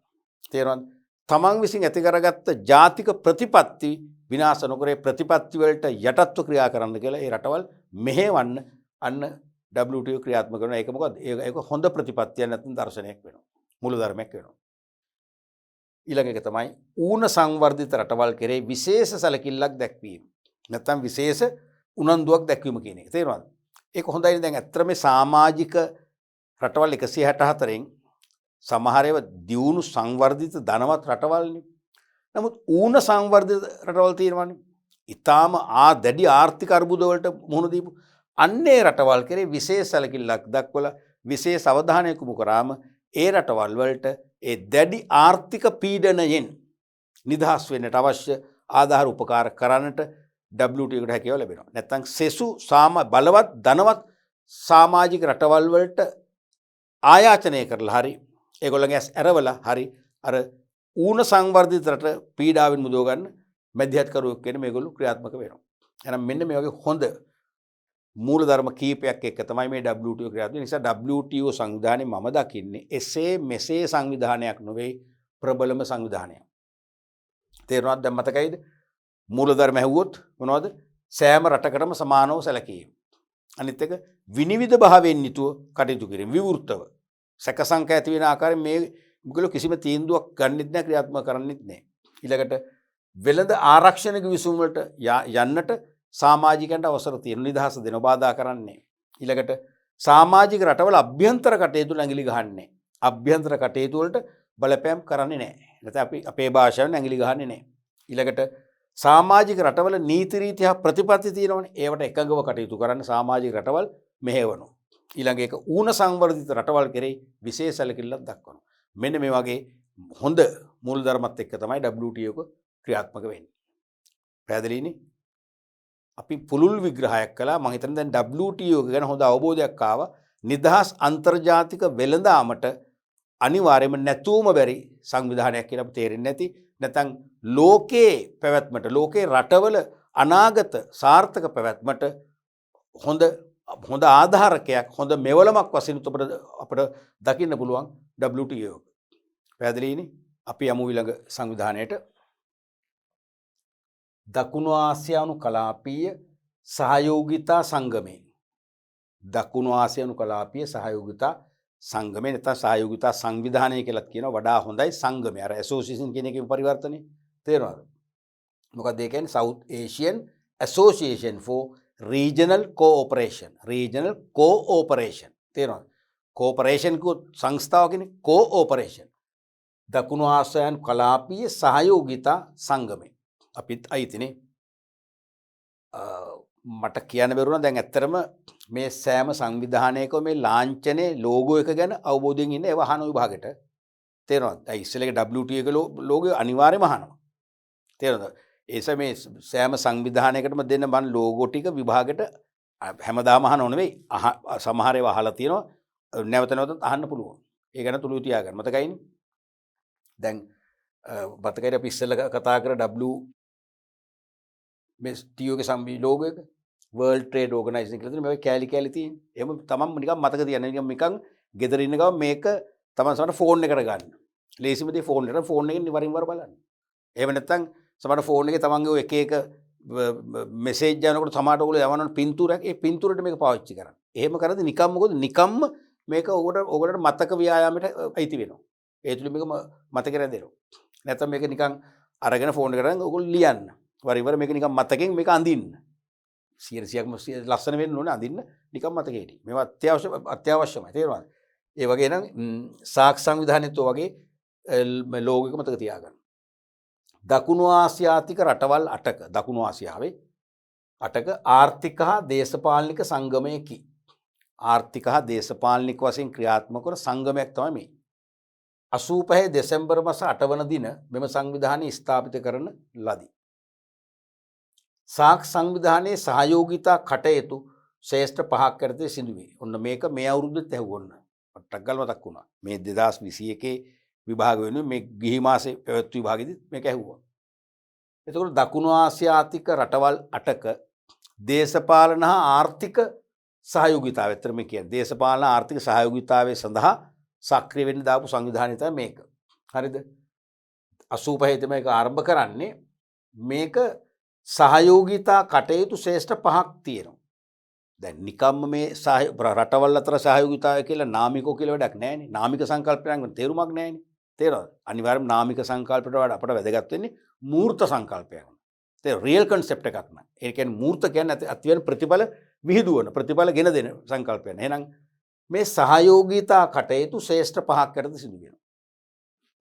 තේරෙනවද? තමන් විසින් ඇති කරගත්ත ජාතික ප්‍රතිපත්ති විනාශ නොකරේ ප්‍රතිපත්ති වලට යටත්ව ක්‍රියා කරන්න කියලා ඒ රටවල් මෙහෙවන්න අන්න WTO ක්‍රියාත්මක කරනවා. ඒක මොකද? ඒක හොඳ ප්‍රතිපත්තියක් නැත්නම් දර්ශනයක් වෙනවා. මූලධර්මයක් වෙනවා. ඊළඟ එක තමයි ඌන සංවර්ධිත රටවල් කෙරේ විශේෂ සැලකිල්ලක් දැක්වීම. නැත්නම් විශේෂ උනන්දුවක් දැක්වීම කියන එක. තේරුණාද? ඒක හොඳයිනේ. දැන් ඇත්තට මේ සමාජික රටවල් 164න් සමහර ඒවා දියුණු සංවර්ධිත ධනවත් රටවල්නේ. නමුත් ඌන සංවර්ධිත රටවල් තියෙනවානේ. ඊටාම දැඩි ආර්ථික අර්බුද වලට මුහුණ දීපු අන්නේ රටවල් කෙරේ විශේෂ සැලකිල්ලක් දක්වලා විශේෂ අවධානයක් යොමු කරාම ඒ රටවල් වලට ඒ දැඩි ආර්ථික පීඩනයෙන් නිදහස් වෙන්නට අවශ්‍ය ආධාර උපකාර කරන්නට WTO එකට හැකියාව ලැබෙනවා. නැත්නම් සෙසු බලවත් ධනවත් සමාජික රටවල් වලට ආයාචනය කරලා හරි ඒගොල්ලන්ගේ ඇස් ඇරවලා හරි අර ඌන සංවර්ධිත රට පීඩාවෙන් මුදව ගන්න මැදිහත්කරුවෙක් වෙන මේගොල්ලෝ ක්‍රියාත්මක වෙනවා. එහෙනම් මෙන්න මේ වගේ හොඳ මූලධර්ම කීපයක් එක්ක තමයි මේ WTO ක්‍රියාත්මක. නිසා WTO සංවිධානය මම දකින්නේ එසේ මෙසේ සංවිධානයක් නෙවෙයි ප්‍රබලම සංවිධානයක්. තේරුණාද? දැන් මතකයිද? මූලධර්ම ඇහුවොත් මොනවද? සෑම රටකටම සමානව සැලකීම. අනිත් එක විනිවිද භාවයෙන් යුතුව කටයුතු කිරීම විවෘතව. සැකසංක ඇති වෙන ආකාරයෙන් මේ මුගලෝ කිසිම තීන්දුවක් ගන්නෙත් නැහැ ක්‍රියාත්මක කරන්නෙත් නැහැ. ඊළඟට වෙළඳ ආරක්ෂණ කිවිසුම් වලට යන්නට සමාජිකයන්ට අවසර තියෙන නිදහස දෙන බාධා කරන්නේ. ඊළඟට සමාජික රටවල අභ්‍යන්තර කටයුතු ඇඟිලි ගහන්නේ. අභ්‍යන්තර කටයුතු වලට බලපෑම් කරන්නේ නැහැ. නැත්නම් අපි අපේ භාෂාවෙන් ඇඟිලි ගහන්නේ නැහැ. ඊළඟට සමාජික රටවල නීති රීති හා ප්‍රතිපත්ති තියෙනවනේ. ඒවට එකඟව කටයුතු කරන්න සමාජික රටවල් මෙහෙවනවා. ඊළඟ එක ඌන සංවර්ධිත රටවල් කෙරෙහි විශේෂ සැලකිල්ලක් දක්වනවා. මෙන්න මේ වගේ හොඳ මූලධර්මත් එක්ක තමයි WTO ක්‍රියාත්මක වෙන්නේ. පැහැදිලිනේ? අපි පුළුල් විග්‍රහයක් කළා. මම හිතන්නේ දැන් WTO ගැන හොඳ අවබෝධයක් ආවා. නිදහස් අන්තර්ජාතික වෙළඳාමට අනිවාර්යයෙන්ම නැතුවම බැරි සංවිධානයක් කියලා අපිට තේරෙන්නේ නැති. නැත්නම් ලෝකේ පැවැත්මට ලෝකේ රටවල අනාගත සාර්ථක පැවැත්මට හොඳ ආධාරකයක් හොඳ මෙවලමක් වශයෙන් අපිට දකින්න පුළුවන් WTO. පැහැදිලිනේ? අපි යමු ඊළඟ සංවිධානයට. දකුණු ආසියානු කලාපීය සහයෝගිතා සංගමය. දකුණු ආසියානු කලාපීය සහයෝගිතා සංගමය නැත්නම් සහයෝගිතා සංවිධානය කියලා කියනවා. වඩා හොඳයි සංගමය. අර ඇසෝසියේෂන් කියන එකේ පරිවර්තනය. තේරෙනවද? මොකක්ද ඒ කියන්නේ? South Asian Association for Regional Cooperation. Regional Cooperation. තේරෙනවද? කෝපරේෂන් කෝ සංස්ථාව කියන්නේ කෝऑපරේෂන්. දකුණු ආසියානු කලාපීය සහයෝගිතා සංගමය. අපිත් අයිතිනේ. මට කියන්න බැරුණා දැන් ඇත්තටම මේ සෑම සංවිධානයකම මේ ලාංඡනයේ ලෝගෝ එක ගැන අවබෝධයෙන් ඉන්න ඒව අහන විභාගෙට. තේරෙනවද? දැන් ඉස්සෙල්ලේ WTO එක ලෝගෝ අනිවාර්යයෙන්ම අහනවා. තේරෙනවද? ඒ මේ සෑම සංවිධානයකටම දෙන්න බන් ලෝගෝ ටික විභාගෙට හැමදාම අහනව නෙවෙයි. සමහර ඒවා අහලා තියෙනවා. නැවත නැවතත් අහන්න පුළුවන්. ඒ ගැන තුලු තියාගන්න. මතකයිනේ? දැන් මතකයිද අපි ඉස්සෙල්ලා කතා කර මේ TO ගේ ලෝගෝ එක World Trade Organization කියලා තියෙන මේ කෑලි තියෙන්නේ. එහෙම තමන් නිකන් මතක තියන්න. නිකන් ගෙදර ඉන්න ගමන් මේක තමන් සමහර ෆෝන් එකකට ගන්න. ලේසිම දේ ෆෝන් එකෙන් වරින් වර බලන්න. එහෙම නැත්නම් සමහර ෆෝන් එකේ තමන්ගේ ඔය එක මෙසේජ් යනකොට සමහරට ඔයගොල්ලෝ යවන පින්තූරයක් ඒ පින්තූරෙට මේක පාවිච්චි කරන්න. එහෙම කරද්දී නිකම් මොකද නිකම්ම මේක ඔයගොල්ලන්ට මතක ව්‍යායාමයට අයිති වෙනවා. ඒ තුලින් මේක මතක රැඳෙනවා. නැත්නම් මේක නිකන් අරගෙන ෆෝන් එකට ඔයගොල්ලෝ ලියන්න. වරින් වර මේක නිකන් මතකෙන් මේක අඳින්න. 100%ක්ම ලස්සන වෙන්න ඕනේ අඳින්න නිකන් මතකෙටි. මේවා අත්‍යවශ්‍යමයි. තේරුණාද? ඒ වගේ නම් සාක්ෂි සංවිධානයේත් වගේ ලෝගෝ එක මතක තියාගන්න. දකුණු ආසියාතික රටවල් 8ක දකුණු ආසියාවේ අටක ආර්ථික හා දේශපාලනික සංගමයකි. ආර්ථික හා දේශපාලනික වශයෙන් ක්‍රියාත්මක වන සංගමයක් තමයි මේ. 85 දෙසැම්බර් මාස 8 වන දින මෙම සංවිධානය ස්ථාපිත කරන ලදී. සාක් සංවිධානයේ සහයෝගිතා කටයුතු ශ්‍රේෂ්ඨ 5ක් යටතේ සිදුවේ. ඔන්න මේක මේ අවුරුද්දෙත් ඇහුවොන්න. පට්ටක් ගාලා මතක් වුණා. මේ 2021 විභාග වෙනුවෙන් මේ ගිහි මාසේ පැවැත් විභාගෙදි මේක ඇහුවා. එතකොට දකුණු ආසියාතික රටවල් 8ක දේශපාලන හා ආර්ථික සහයෝගිතාවය. ඇත්තට මේ කියන්නේ දේශපාලන ආර්ථික සහයෝගිතාවය සඳහා සක්‍රිය වෙන්න දාපු සංවිධානය තමයි මේක. හරිද? 85 තමයි මේක ආරම්භ කරන්නේ. මේක සහයෝගිතා කටයුතු ශ්‍රේෂ්ඨ 5ක් තියෙනවා. දැන් නිකම්ම මේ රටවල් අතර සහයෝගිතාවය කියලා නාමිකෝ කියලා වැඩක් නැහැනේ. නාමික සංකල්පයක් තේරුමක් නැහැනේ. තේරෙනවද? අනිවාර්යයෙන්ම නාමික සංකල්පයට වඩා අපට වැදගත් වෙන්නේ මූර්ත සංකල්පයක්. ඒ රියල් කන්සෙප්ට් එකක් නෑ. ඒ කියන්නේ මූර්ත කියන්නේ අතිවෙන ප්‍රතිඵල විහිදුවන ප්‍රතිඵල ගෙන දෙන සංකල්පයක්. එහෙනම් මේ සහයෝගිතා කටයුතු ශ්‍රේෂ්ඨ 5ක් යටතේ සිදු වෙනවා.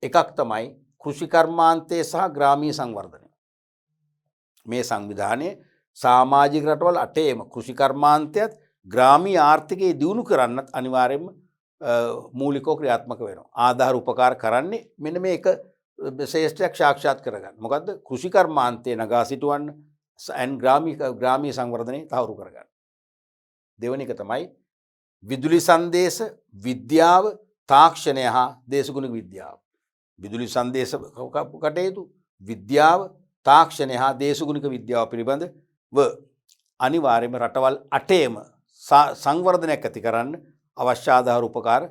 එකක් තමයි කෘෂි කර්මාන්තය සහ ග්‍රාමීය සංවර්ධනය. මේ සංවිධානයේ සමාජික රටවල් 8ේම කෘෂි කර්මාන්තයත් ග්‍රාමීය ආර්ථිකය දියුණු කරන්නත් අනිවාර්යයෙන්ම මූලිකව ක්‍රියාත්මක වෙනවා. ආධාර උපකාර කරන්නේ මෙන්න මේ එක ශ්‍රේෂ්ඨයක් සාක්ෂාත් කරගන්න. මොකද්ද? කෘෂි කර්මාන්තය නගා සිටවන්න and ග්‍රාමීය සංවර්ධනය තහවුරු කරගන්න. දෙවෙනි එක තමයි විදුලි සංදේශ විද්‍යාව තාක්ෂණය හා දේශගුණික විද්‍යාව. විදුලි සංදේශ කටයුතු විද්‍යාව තාක්ෂණය හා දේශගුණික විද්‍යාව පිළිබඳව අනිවාර්යයෙන්ම රටවල් 8ේම සංවර්ධනයක් ඇති කරන්න අවශ්‍ය ආධාර උපකාර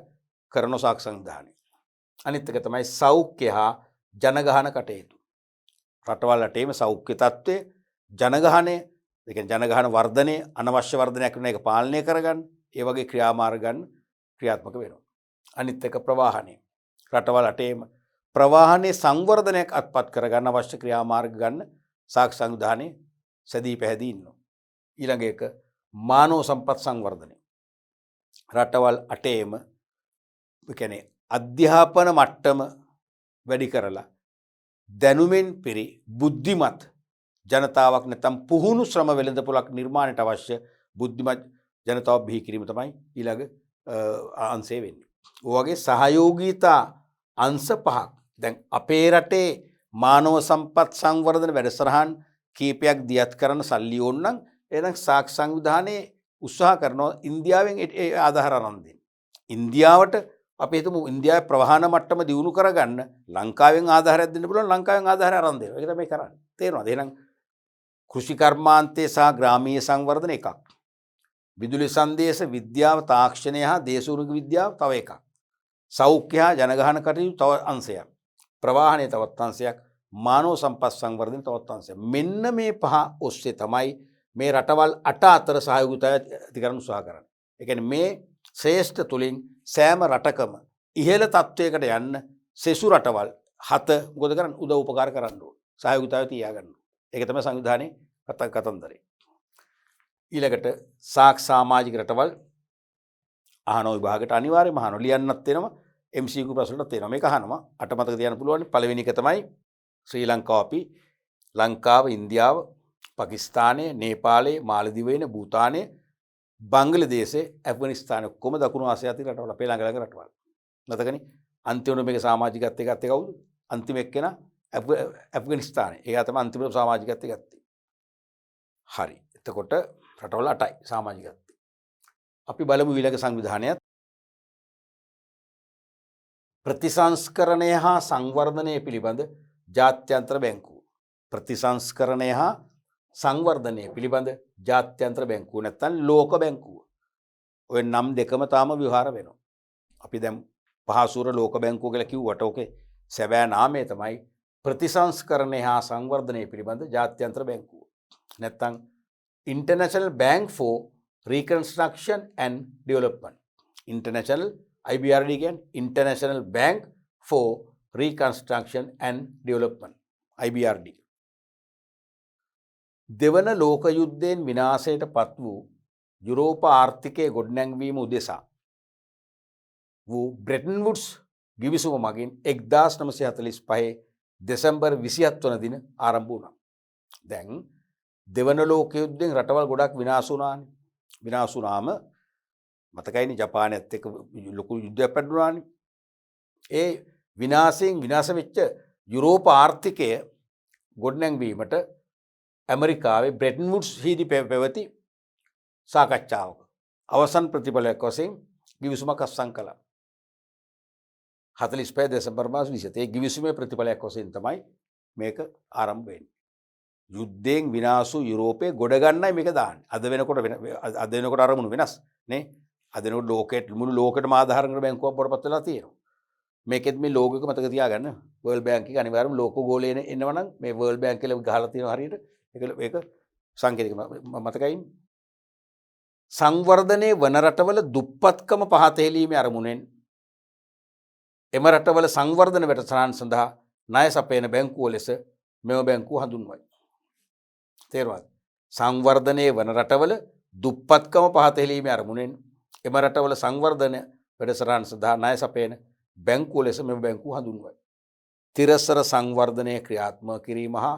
කරන සාක් සංවිධානය. අනිත් එක තමයි සෞඛ්‍ය හා ජනගහන කටයුතු. රටවල් 8ේම සෞඛ්‍ය තත්ත්වය ජනගහනය, ඒ කියන්නේ ජනගහන වර්ධනය, අනවශ්‍ය වර්ධනයක් වෙන එක පාලනය කරගන්න, ඒ වගේ ක්‍රියාමාර්ග ගන්න ක්‍රියාත්මක වෙනවා. අනිත් එක ප්‍රවාහනය. රටවල් 8ේම ප්‍රවාහනයේ සංවර්ධනයක් අත්පත් කරගන්න අවශ්‍ය ක්‍රියාමාර්ග ගන්න සාක් සංවිධානයේ සැදී පැහැදී ඉන්නවා. ඊළඟ එක මානව සම්පත් සංවර්ධනය. රටවල් 8ේම කියන්නේ අධ්‍යාපන මට්ටම වැඩි කරලා දැනුමෙන් පිරි බුද්ධිමත් ජනතාවක් නැත්නම් පුහුණු ශ්‍රම වෙළඳපොළක් නිර්මාණයට අවශ්‍ය බුද්ධිමත් ජනතාවක් බිහි කිරීම තමයි ඊළඟ අංශය වෙන්නේ. ඔය වගේ සහයෝගීතා අංශ 5ක් දැන් අපේ රටේ මානව සම්පත් සංවර්ධන වැඩසටහන් කීපයක් දියත් කරන සල්ලි ඕන නම් එහෙනම් සාක් සංවිධානයේ උත්සාහ කරනවා ඉන්දියාවෙන් ඒ ආධාර අරන් දෙන්න. ඉන්දියාවට අපි හිතමු ඉන්දියාවේ ප්‍රවාහන මට්ටම දියුණු කරගන්න ලංකාවෙන් ආධාරයක් දෙන්න පුළුවන් ලංකාවෙන් ආධාරය අරන් දෙනවා. ඒක තමයි කරන්නේ. තේරෙනවද? එහෙනම් කෘෂි කර්මාන්තයේ සහ ග්‍රාමීය සංවර්ධන එකක්. විදුලි සංදේශ විද්‍යාව තාක්ෂණය හා දේශගුණික විද්‍යාව තව එකක්. සෞඛ්‍ය හා ජනගහන කටයුතු තව අංශයක්. ප්‍රවාහනය තවත් අංශයක්. මානව සම්පත් සංවර්ධන තවත් අංශයක්. මෙන්න මේ පහ ඔස්සේ තමයි මේ රටවල් 8 අතර සහයෝගිතාවය ඇති කරන්න උත්සාහ කරන්නේ. ඒ කියන්නේ මේ ශ්‍රේෂ්ඨ තුලින් සෑම රටකම ඉහළ තත්වයකට යන්න සෙසු රටවල් 7 මොකද කරන්නේ? උදව් උපකාර කරන්න ඕන. සහයෝගිතාවය තියාගන්න ඕන. ඒක තමයි සංවිධානයේ කතන්දරේ. ඊළඟට සාක් සමාජික රටවල් අහන විභාගයට අනිවාර්යයෙන්ම අහනවා. ලියන්නත් වෙනවා. MCQ ප්‍රශ්නටත් වෙනවා. මේක අහනවා. අට මතක තියාගන්න පුළුවන්. පළවෙනි එක තමයි ශ්‍රී ලංකාව අපි ලංකාව, ඉන්දියාව, පාකිස්තානය, නේපාලය, මාලදිවයින, භූතානය, බංග්ලාදේශය, ඇෆ්ගනිස්තානය කොහොම දකුණු ආසියාතික රටවල් අපේ ළඟ රටවල්. මතකනේ? අන්තිමට මේක සමාජිකත්වයේ ගත්තේ කවුද? අන්තිම එක්කෙනා ඇෆ්ගනිස්තානය. ඒක තමයි අන්තිම සමාජිකත්වයේ ගත්තේ. හරි. එතකොට රටවල් 8යි සමාජිකත්වය. අපි බලමු ඊළඟ සංවිධානයත් ප්‍රතිසංස්කරණය හා සංවර්ධනය පිළිබඳ ජාත්‍යන්තර බැංකුව. ප්‍රතිසංස්කරණය හා සංවර්ධනය පිළිබඳ ජාත්‍යන්තර බැංකුව නැත්නම් ලෝක බැංකුව. ඔය නම් දෙකම තාම ව්‍යවහාර වෙනවා. අපි දැන් පහසුර ලෝක බැංකුව කියලා කිව්වට ඕකේ සැබෑ නාමය තමයි ප්‍රතිසංස්කරණය හා සංවර්ධනය පිළිබඳ ජාත්‍යන්තර බැංකුව. නැත්නම් International Bank for Reconstruction and Development. International IBRD කියන්නේ International Bank for Reconstruction and Development. IBRD. දෙවන ලෝක යුද්ධයෙන් විනාශයට පත් වූ යුරෝප ආර්ථිකයේ ගොඩනැංවීම උදෙසා වූ බ්‍රෙටන් වුඩ්ස් ගිවිසුම මගින් 1945 දෙසැම්බර් 27 වන දින ආරම්භ වුණා. දැන් දෙවන ලෝක යුද්ධයෙන් රටවල් ගොඩක් විනාශ වුණානේ. විනාශ වුණාම මතකයිනේ ජපානයත් එක්ක ලොකු යුද්ධයක් පැටලුණානේ. ඒ විනාශයෙන් විනාශ වෙච්ච යුරෝප ආර්ථිකය ගොඩනැංවීමට ඇමරිකාවේ බ්‍රෙටන් වුඩ්ස් හිදී පැවති සාකච්ඡාවක අවසන් ප්‍රතිඵලයක් වශයෙන් ගිවිසුමක් අත්සන් කළා. 45 දෙසැම්බර් මාස 20. ඒ ගිවිසුමේ ප්‍රතිඵලයක් වශයෙන් තමයි මේක ආරම්භ වෙන්නේ. යුද්ධයෙන් විනාශ වූ යුරෝපයේ ගොඩ ගන්නයි මේක දාන්නේ. අද වෙනකොට අරමුණු වෙනස් නේ. අද වෙනකොට ලෝකෙට මුළු ලෝකෙටම ආධාර කරන බැංකුවක් බොරපත් වෙලා තියෙනවා. මේකෙත් මේ ලෝගෝක මතක තියාගන්න. වර්ල්ඩ් බැංක් එක අනිවාර්යයෙන්ම ලෝකෝ ගෝලයේ එනවනම් මේ වර්ල්ඩ් බැංක් කියලා ගහලා තියෙනවා හරියට. ඒක සංකේතික මතකයි. සංවර්ධනයේ වන රටවල දුප්පත්කම පහත හෙලීමේ අරමුණෙන් එම රටවල සංවර්ධන වැඩසටහන් සඳහා ණය සපයන බැංකුව ලෙස මෙම බැංකුව හඳුන්වයි. තේරුණාද? සංවර්ධනයේ වන රටවල දුප්පත්කම පහත හෙලීමේ අරමුණෙන් එම රටවල සංවර්ධන වැඩසටහන් සඳහා ණය සපයන බැංකුව ලෙස මෙම බැංකුව හඳුන්වයි. තිරසර සංවර්ධනය ක්‍රියාත්මක කිරීම හා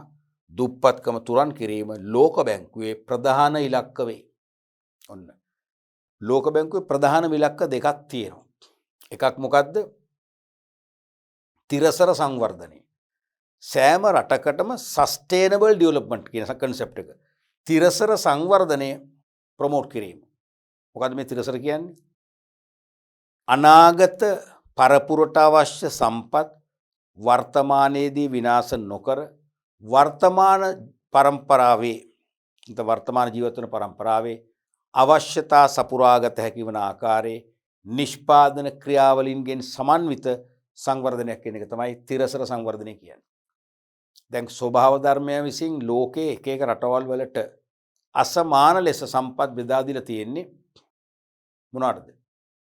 දුප්පත්කම තුරන් කිරීම ලෝක බැංකුවේ ප්‍රධාන ඉලක්ක වේ. ඔන්න. ලෝක බැංකුවේ ප්‍රධාන ඉලක්ක දෙකක් තියෙනවා. එකක් මොකද්ද? තිරසර සංවර්ධනය. සෑම රටකටම සස්ටේනබල් ඩෙවලොප්මන්ට් කියන කන්සෙප්ට් එක. තිරසර සංවර්ධනය ප්‍රොමෝට් කිරීම. මොකද්ද මේ තිරසර කියන්නේ? අනාගත පරපුරට අවශ්‍ය සම්පත් වර්තමානයේදී විනාශ නොකර වර්තමාන පරම්පරාවේ වර්තමාන ජීවත්වන පරම්පරාවේ අවශ්‍යතා සපුරාගත හැකි වන ආකාරයේ නිෂ්පාදන ක්‍රියාවලින්ගෙන් සමන්විත සංවර්ධනයක් කියන එක තමයි තිරසර සංවර්ධනය කියන්නේ. දැන් ස්වභාව ධර්මය විසින් ලෝකයේ එක එක රටවල් වලට අසමාන ලෙස සම්පත් බෙදා දීලා තියෙන්නේ මොනවටද?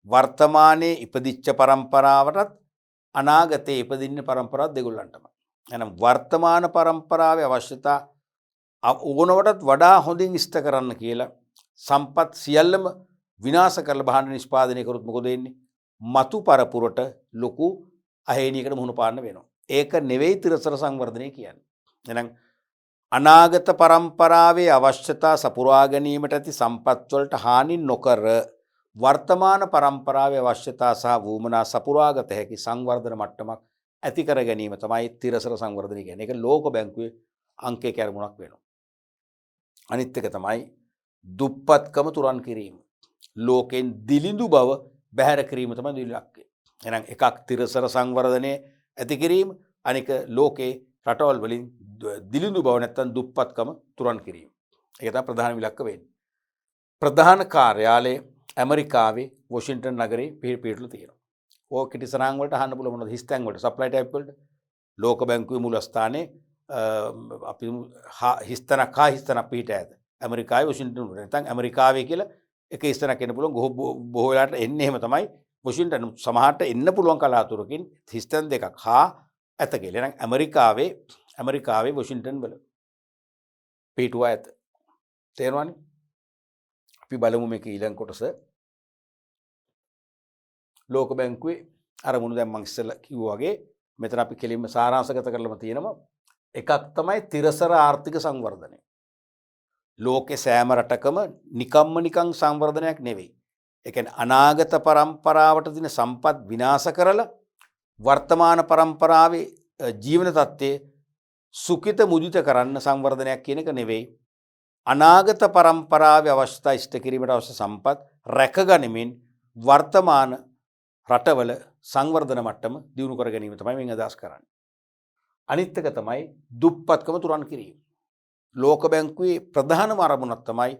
වර්තමානයේ ඉපදිච්ච පරම්පරාවටත් අනාගතයේ ඉපදින්න පරම්පරාව දෙගොල්ලන්ටම. එහෙනම් වර්තමාන පරම්පරාවේ අවශ්‍යතා ඕනවටත් වඩා හොඳින් ඉෂ්ට කරන්න කියලා සම්පත් සියල්ලම විනාශ කරලා භාණ්ඩ නිෂ්පාදනය කරොත් මොකද වෙන්නේ? මතු පරපුරට ලොකු අහේනියකට මුහුණ පාන්න වෙනවා. ඒක නෙවෙයි තිරසර සංවර්ධනය කියන්නේ. එහෙනම් අනාගත පරම්පරාවේ අවශ්‍යතා සපුරා ගැනීමට ඇති සම්පත් වලට හානි නොකර වර්තමාන පරම්පරාවේ අවශ්‍යතා සහ වුමනා සපුරාගත හැකි සංවර්ධන මට්ටමක් ඇති කර ගැනීම තමයි තිරසර සංවර්ධනය කියන්නේ. ඒක ලෝක බැංකුවේ අංක 1 අරමුණක් වෙනවා. අනිත් එක තමයි දුප්පත්කම තුරන් කිරීම. ලෝකෙන් දිලිඳු බව බැහැර කිරීම තමයි ඉලක්කය. එහෙනම් එකක් තිරසර සංවර්ධනය ඇති කිරීම, අනික ලෝකේ රටවල් වලින් දිලිඳු බව නැත්තම් දුප්පත්කම තුරන් කිරීම. ඒක තමයි ප්‍රධාන ඉලක්ක වෙන්නේ. ප්‍රධාන කාර්යාලය ඇමරිකාවේ වොෂින්ටන් නගරේ පිහිටලා තියෙනවා. ඕක කිටිසරාංග වලට අහන්න පුළුවන් මොනවද? හිස්තැන් වලට, සප්ලයි ටයිප් වලට. ලෝක බැංකුවේ මූලස්ථානයේ අපි හිස්තැනක් පිහිට ඇත. ඇමරිකාවේ වොෂින්ටන් වල. නැත්නම් ඇමරිකාවේ කියලා එක හිස්තැනක් එන්න පුළුවන්. බොහෝ වෙලාවට එන්නේ එහෙම තමයි. වොෂින්ටන් සමහරට එන්න පුළුවන් කලාතුරකින් හිස්තැන් දෙකක් ඇත කියලා. එහෙනම් ඇමරිකාවේ වොෂින්ටන් වල පිහිටුවා ඇත. තේරුණානේ? අපි බලමු මේක ඊළඟ කොටස. ලෝක බැංකුවේ අරමුණු දැන් මම ඉස්සෙල්ලා කිව්වා වගේ මෙතන අපි කෙලින්ම සාරාංශගත කරලම තියෙනවා. එකක් තමයි තිරසර ආර්ථික සංවර්ධනය. ලෝකේ සෑම රටකම නිකන් සංවර්ධනයක් නෙවෙයි. ඒ කියන්නේ අනාගත පරම්පරාවට දින සම්පත් විනාශ කරලා වර්තමාන පරම්පරාවේ ජීවන තත්ත්වයේ සුඛිත මුදිත කරන්න සංවර්ධනයක් කියන එක නෙවෙයි. අනාගත පරම්පරාවේ අවශ්‍යතා ඉෂ්ට කිරීමට අවශ්‍ය සම්පත් රැකගනිමින් වර්තමාන රටවල සංවර්ධන මට්ටම දියුණු කර ගැනීම තමයි මෙන් අදහස් කරන්නේ. අනිත් එක තමයි දුප්පත්කම තුරන් කිරීම. ලෝක බැංකුවේ ප්‍රධානම අරමුණක් තමයි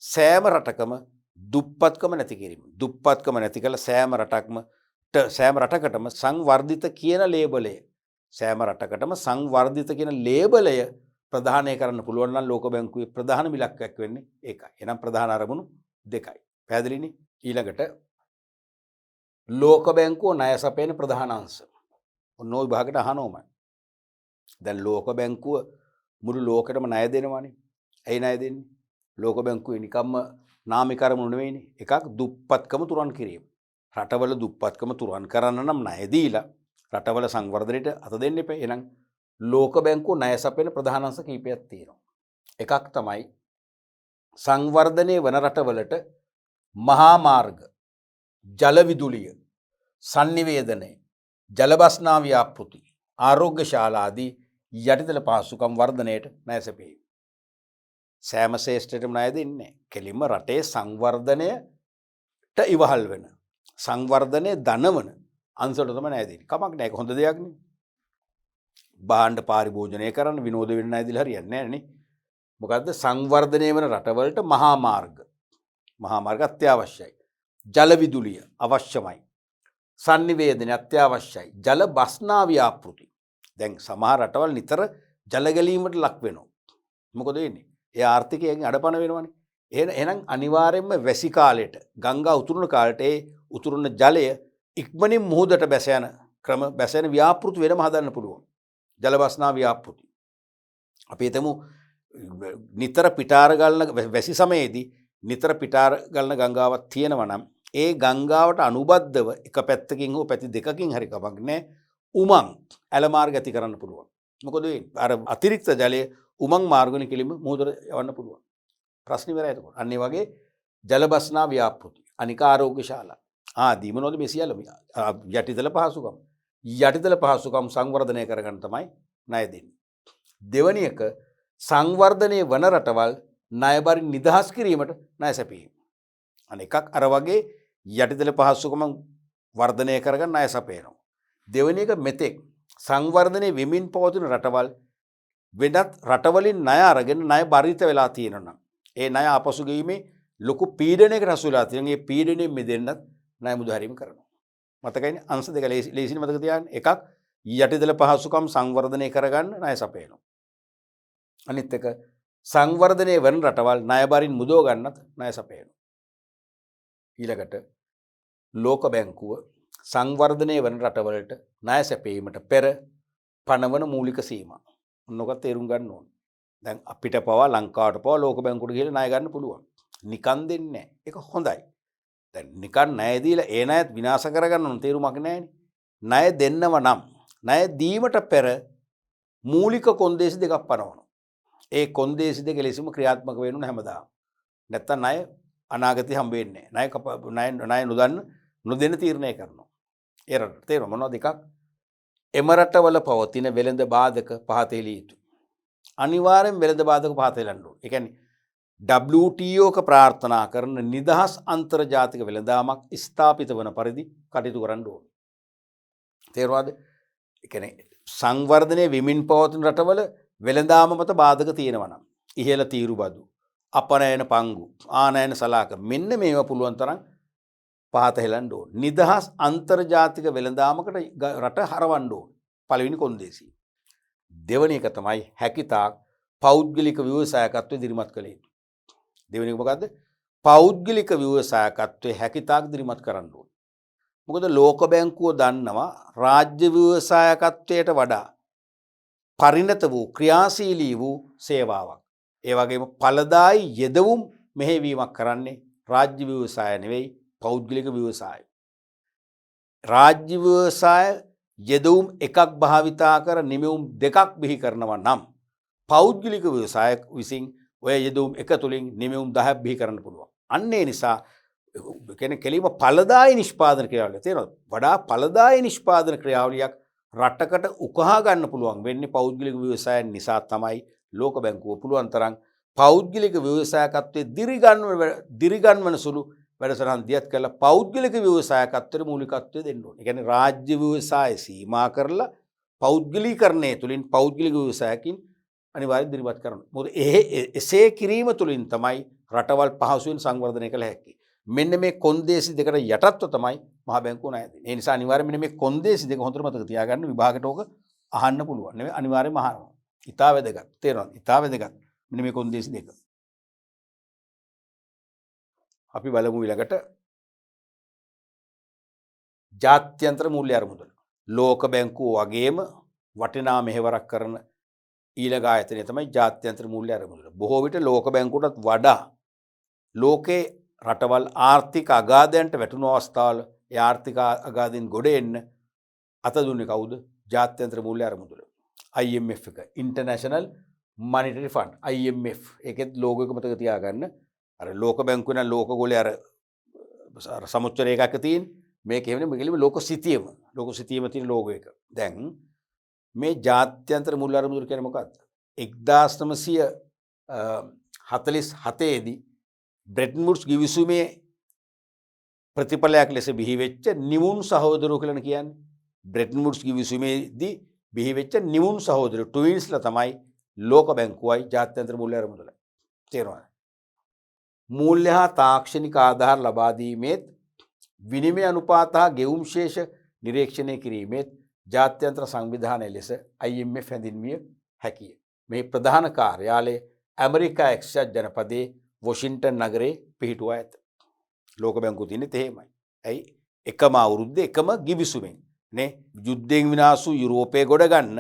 සෑම රටකම දුප්පත්කම නැති කිරීම. දුප්පත්කම නැති කළ සෑම රටකටම සංවර්ධිත කියන ලේබලය ප්‍රධානය කරන්න පුළුවන් නම් ලෝක බැංකුවේ ප්‍රධානම ඉලක්කයක් වෙන්නේ ඒකයි. එහෙනම් ප්‍රධාන අරමුණු දෙකයි. පැහැදිලිනේ? ඊළඟට ලෝක බැංකුව ණය සපයන ප්‍රධාන අංශ. ඔන්න ওই විභාගයට අහනෝම. දැන් ලෝක බැංකුව මුළු ලෝකෙටම ණය දෙනවානේ. ඇයි ණය දෙන්නේ? ලෝක බැංකුවේ නිකම්ම නාමික අරමුණු නෙවෙයිනේ. එකක් දුප්පත්කම තුරන් කිරීම. රටවල දුප්පත්කම තුරන් කරන්න නම් ණය දීලා රටවල සංවර්ධනයට අත දෙන්න එපා. එහෙනම් ලෝක බැංකුව ණය සපයන ප්‍රධාන අංශ කීපයක් තියෙනවා. එකක් තමයි සංවර්ධනය වන රටවලට මහා මාර්ග, ජල විදුලිය, sannivedana, ජලබස්නා ව්‍යාපෘති, ආරෝග්‍ය ශාලාදී යටිතල පහසුකම් වර්ධනයට ණය සැපයීම. සෑම ශේෂ්ඨයටම ණය දෙන්නේ කෙලින්ම රටේ සංවර්ධනයට ඉවහල් වෙන සංවර්ධනය දනවන අංශවලට තමයි ණය දෙන්නේ. කමක් නැහැ, ඒක හොඳ දෙයක් නේ. භාණ්ඩ පාරිභෝජනය කරන්න විනෝද වෙන්න ණය දීලා හරියන්නේ නැහැ නේ. මොකද්ද සංවර්ධනය වෙන රටවලට මහා මාර්ග අත්‍යවශ්‍යයි. ජල විදුලිය අවශ්‍යමයි. sannivedana අත්‍යවශ්‍යයි. ජල බස්නා ව්‍යාපෘති. දැන් සමහර රටවල් නිතර ජල ගැලීමට ලක් වෙනවා. මොකද වෙන්නේ? ඒ ආර්ථිකයෙන් අඩපණ වෙනවනේ. එහෙනම් අනිවාර්යයෙන්ම වැසි කාලයට, ගංගා උතුරන කාලයට ඒ උතුරන ජලය ඉක්මනින් මුහුදට බැස යන ව්‍යාපෘති වෙනම හදන්න පුළුවන්. ජල බස්නා ව්‍යාපෘති. අපි හිතමු නිතර පිටාර ගලන වැසි සමයේදී නිතර පිටාර ගලන ගංගාවක් තියෙනවා නම් ඒ ගංගාවට අනුබද්ධව එක පැත්තකින් හෝ පැති දෙකකින් හරි කමක් නැහැ උමං ඇල මාර්ග ඇති කරන්න පුළුවන්. මොකද අර අතිරික්ත ජලය උමං මාර්ගවලින් කෙලින්ම මුහුදට යවන්න පුළුවන්. ප්‍රශ්න ඉවරයි එතකොට. අන්න ඒ වගේ ජලබස්නා ව්‍යාපෘති, අනික ආරෝග්‍ය ශාලා ආදී මොනවද මේ සියල්ලම යටිතල පහසුකම් සංවර්ධනය කරගන්න තමයි ණය දෙන්නේ. දෙවැනි එක සංවර්ධනය වන රටවල් ණයබරින් නිදහස් කිරීමට ණය සැපයීම. අනෙකක් අර වගේ යටිතල පහසුකම් වර්ධනය කරගන්න ණය සපයනවා. දෙවෙනි එක මෙතෙක් සංවර්ධනය වෙමින් පවතින රටවල් වෙනත් රටවලින් ණය අරගෙන ණය බරිත වෙලා තියෙනවා. ඒ ණය ආපසු ගෙවීමේ ලොකු පීඩනයකට හසු වෙලා තියෙනවා. මේ පීඩනයෙන් මිදෙන්නත් ණය මුදහරීම කරනවා. මතකයිනේ අංශ දෙක ලේසින් මතක තියාගන්න. එකක් යටිතල පහසුකම් සංවර්ධනය කරගන්න ණය සපයනවා. අනිත් එක සංවර්ධනය වන රටවල් ණයබරින් මුදව ගන්නත් ණය සපයනවා. ඊළඟට ලෝක බැංකුව සංවර්ධනය වන රටවලට ණය සැපීමට පෙර පනවන මූලික සීමා. මොනක තේරුම් ගන්න ඕනේ. දැන් අපිට පවා ලංකාවට පවා ලෝක බැංකුවට ගිහලා ණය ගන්න පුළුවන්. නිකන් දෙන්නේ නැහැ. ඒක හොඳයි. දැන් නිකන් ණය දීලා ඒ ණයත් විනාශ කරගන්න ඕන තේරුමක් නැහැනේ. ණය දෙන්නව නම් ණය දීමට පෙර මූලික කොන්දේසි දෙකක් පනවනවා. ඒ කොන්දේසි දෙක ලෙසම ක්‍රියාත්මක වෙන්න හැමදාම. නැත්තම් ණය අනාගතේ හම්බ වෙන්නේ නැහැ. ණය නොදෙන්න තීරණය කරනවා. ඒ රට තේරෙනව මොනවද එකක්? එම රටවල පවතින වෙළඳ බාධක පහත හෙළිය යුතුයි. අනිවාර්යෙන් වෙළඳ බාධක පහත හෙලන්න ඕනේ. ඒ කියන්නේ WTO ක ප්‍රාර්ථනා කරන නිදහස් අන්තර්ජාතික වෙළඳාමක් ස්ථාපිත වන පරිදි කටයුතු කරන්න ඕනේ. තේරුණාද? ඒ කියන්නේ සංවර්ධනයේ විමින් පවතින රටවල වෙළඳාම මත බාධක තියෙනවා නම් ඉහළ තීරු බදු, අපනයන පංගු, ආනයන සලාක මෙන්න මේවා පුළුවන් තරම් පහත හෙලන්න ඕනේ. නිදහස් අන්තර්ජාතික වෙළඳාමකට රට හරවන්න ඕනේ. පළවෙනි කොන්දේසිය. දෙවෙනි එක තමයි හැකිතාක් පෞද්ගලික ව්‍යවසායකත්වය දිරිමත් කළ යුතු. දෙවෙනි එක මොකද්ද? පෞද්ගලික ව්‍යවසායකත්වය හැකිතාක් දිරිමත් කරන්න ඕනේ. මොකද ලෝක බැංකුව දන්නවා රාජ්‍ය ව්‍යවසායකත්වයට වඩා පරිණත වූ ක්‍රියාශීලී වූ සේවාවක්. ඒ වගේම ඵලදායි යෙදවුම් මෙහෙවීමක් කරන්නේ රාජ්‍ය ව්‍යවසාය නෙවෙයි පෞද්ගලික ව්‍යවසාය. රාජ්‍ය ව්‍යවසාය යෙදවුම් එකක් භාවිතා කර නිමවුම් දෙකක් බිහි කරනවා නම් පෞද්ගලික ව්‍යවසාය විසින් ඔය යෙදවුම් එක තුලින් නිමවුම් 10ක් බිහි කරන්න පුළුවන්. අන්න ඒ නිසා කියන්නේ කෙලිම ඵලදායි නිෂ්පාදන ක්‍රියාවලිය තියෙනවා. වඩා ඵලදායි නිෂ්පාදන ක්‍රියාවලියක් රටකට උකහා ගන්න පුළුවන් වෙන්නේ පෞද්ගලික ව්‍යවසායන් නිසා තමයි. ලෝක බැංකුව පුළුවන් තරම් පෞද්ගලික ව්‍යවසායකත්වයේ දිරිගන්වන සුළු වැඩසටහන් දියත් කරලා පෞද්ගලික ව්‍යවසායකත්වයට මූලිකත්වය දෙන්න ඕනේ. ඒ කියන්නේ රාජ්‍ය ව්‍යවසාය සීමා කරලා පෞද්ගලීකරණය තුලින් පෞද්ගලික ව්‍යවසායකින් අනිවාර්යෙන් දිරිමත් කරනවා. මොකද එසේ කිරීම තුලින් තමයි රටවල් පහසුවෙන් සංවර්ධනය කළ හැකි. මෙන්න මේ කොන්දේසි දෙකට යටත්ව තමයි මහ බැංකුව ණය දෙන්නේ. ඒ නිසා අනිවාර්යෙන් මෙන්න මේ කොන්දේසි දෙක හොඳට මතක තියාගන්න. විභාගයට ඕක අහන්න පුළුවන්. නෙවෙයි අනිවාර්යෙන්ම අහනවා. ඉතා වැදගත්. තේරෙනවද? ඉතා වැදගත්. මෙන්න මේ කොන්දේසි දෙක. අපි බලමු ඊළඟට ජාත්‍යන්තර මූල්‍ය අරමුදල. ලෝක බැංකුව වගේම වටිනා මෙහෙවරක් කරන ඊළඟ ආයතනය තමයි ජාත්‍යන්තර මූල්‍ය අරමුදල. බොහෝ විට ලෝක බැංකුවටත් වඩා ලෝකේ රටවල් ආර්ථික අගාධයන්ට වැටුණු අවස්ථාවල ඒ ආර්ථික අගාධයෙන් ගොඩ එන්න අත දුන්නේ කවුද? ජාත්‍යන්තර මූල්‍ය අරමුදල. IMF එක, ඉන්ටර්නැෂනල් මනිටරි ෆන්ඩ් IMF ඒකෙත් ලෝගෝ එක මතක තියාගන්න. අර ලෝක බැංකුව නම් ලෝක ගෝලයේ අර සමුච්චර එකක් තියෙන මේක එහෙම නෙමෙයි ලෝක සිතියම තියෙන ලෝගෝ එක. දැන් මේ ජාත්‍යන්තර මුල් අරමුදල කියන්නේ මොකක්ද? 1947 දී බ්‍රෙටන් වුඩ්ස් ගිවිසුමේ ප්‍රතිඵලයක් ලෙස බිහි වෙච්ච නිවුන් සහෝදරයෝ කියලා කියන්නේ. බ්‍රෙටන් වුඩ්ස් ගිවිසුමේදී බිහි වෙච්ච නිවුන් සහෝදරයෝ ට්වින්ස්ලා තමයි ලෝක බැංකුවයි ජාත්‍යන්තර මූල්‍ය අරමුදලයි. තේරුණාද? මූල්‍ය හා තාක්ෂණික ආධාර ලබා දීමේත් විනිමය අනුපාත හා ගෙවුම් ශේෂ නිරීක්ෂණය කිරීමේත් ජාත්‍යන්තර සංවිධානය ලෙස IMF හැඳින්විය හැකිය. මේ ප්‍රධාන කාර්යාලය ඇමරිකා එක්සත් ජනපදයේ වොෂින්ටන් නගරයේ පිහිටුවා ඇත. ලෝක බැංකුව තියෙන්නේ එහෙමයි. ඇයි? එකම අවුරුද්දේ එකම ගිවිසුමෙන් නේ යුද්ධයෙන් විනාශ වූ යුරෝපයේ ගොඩ ගන්න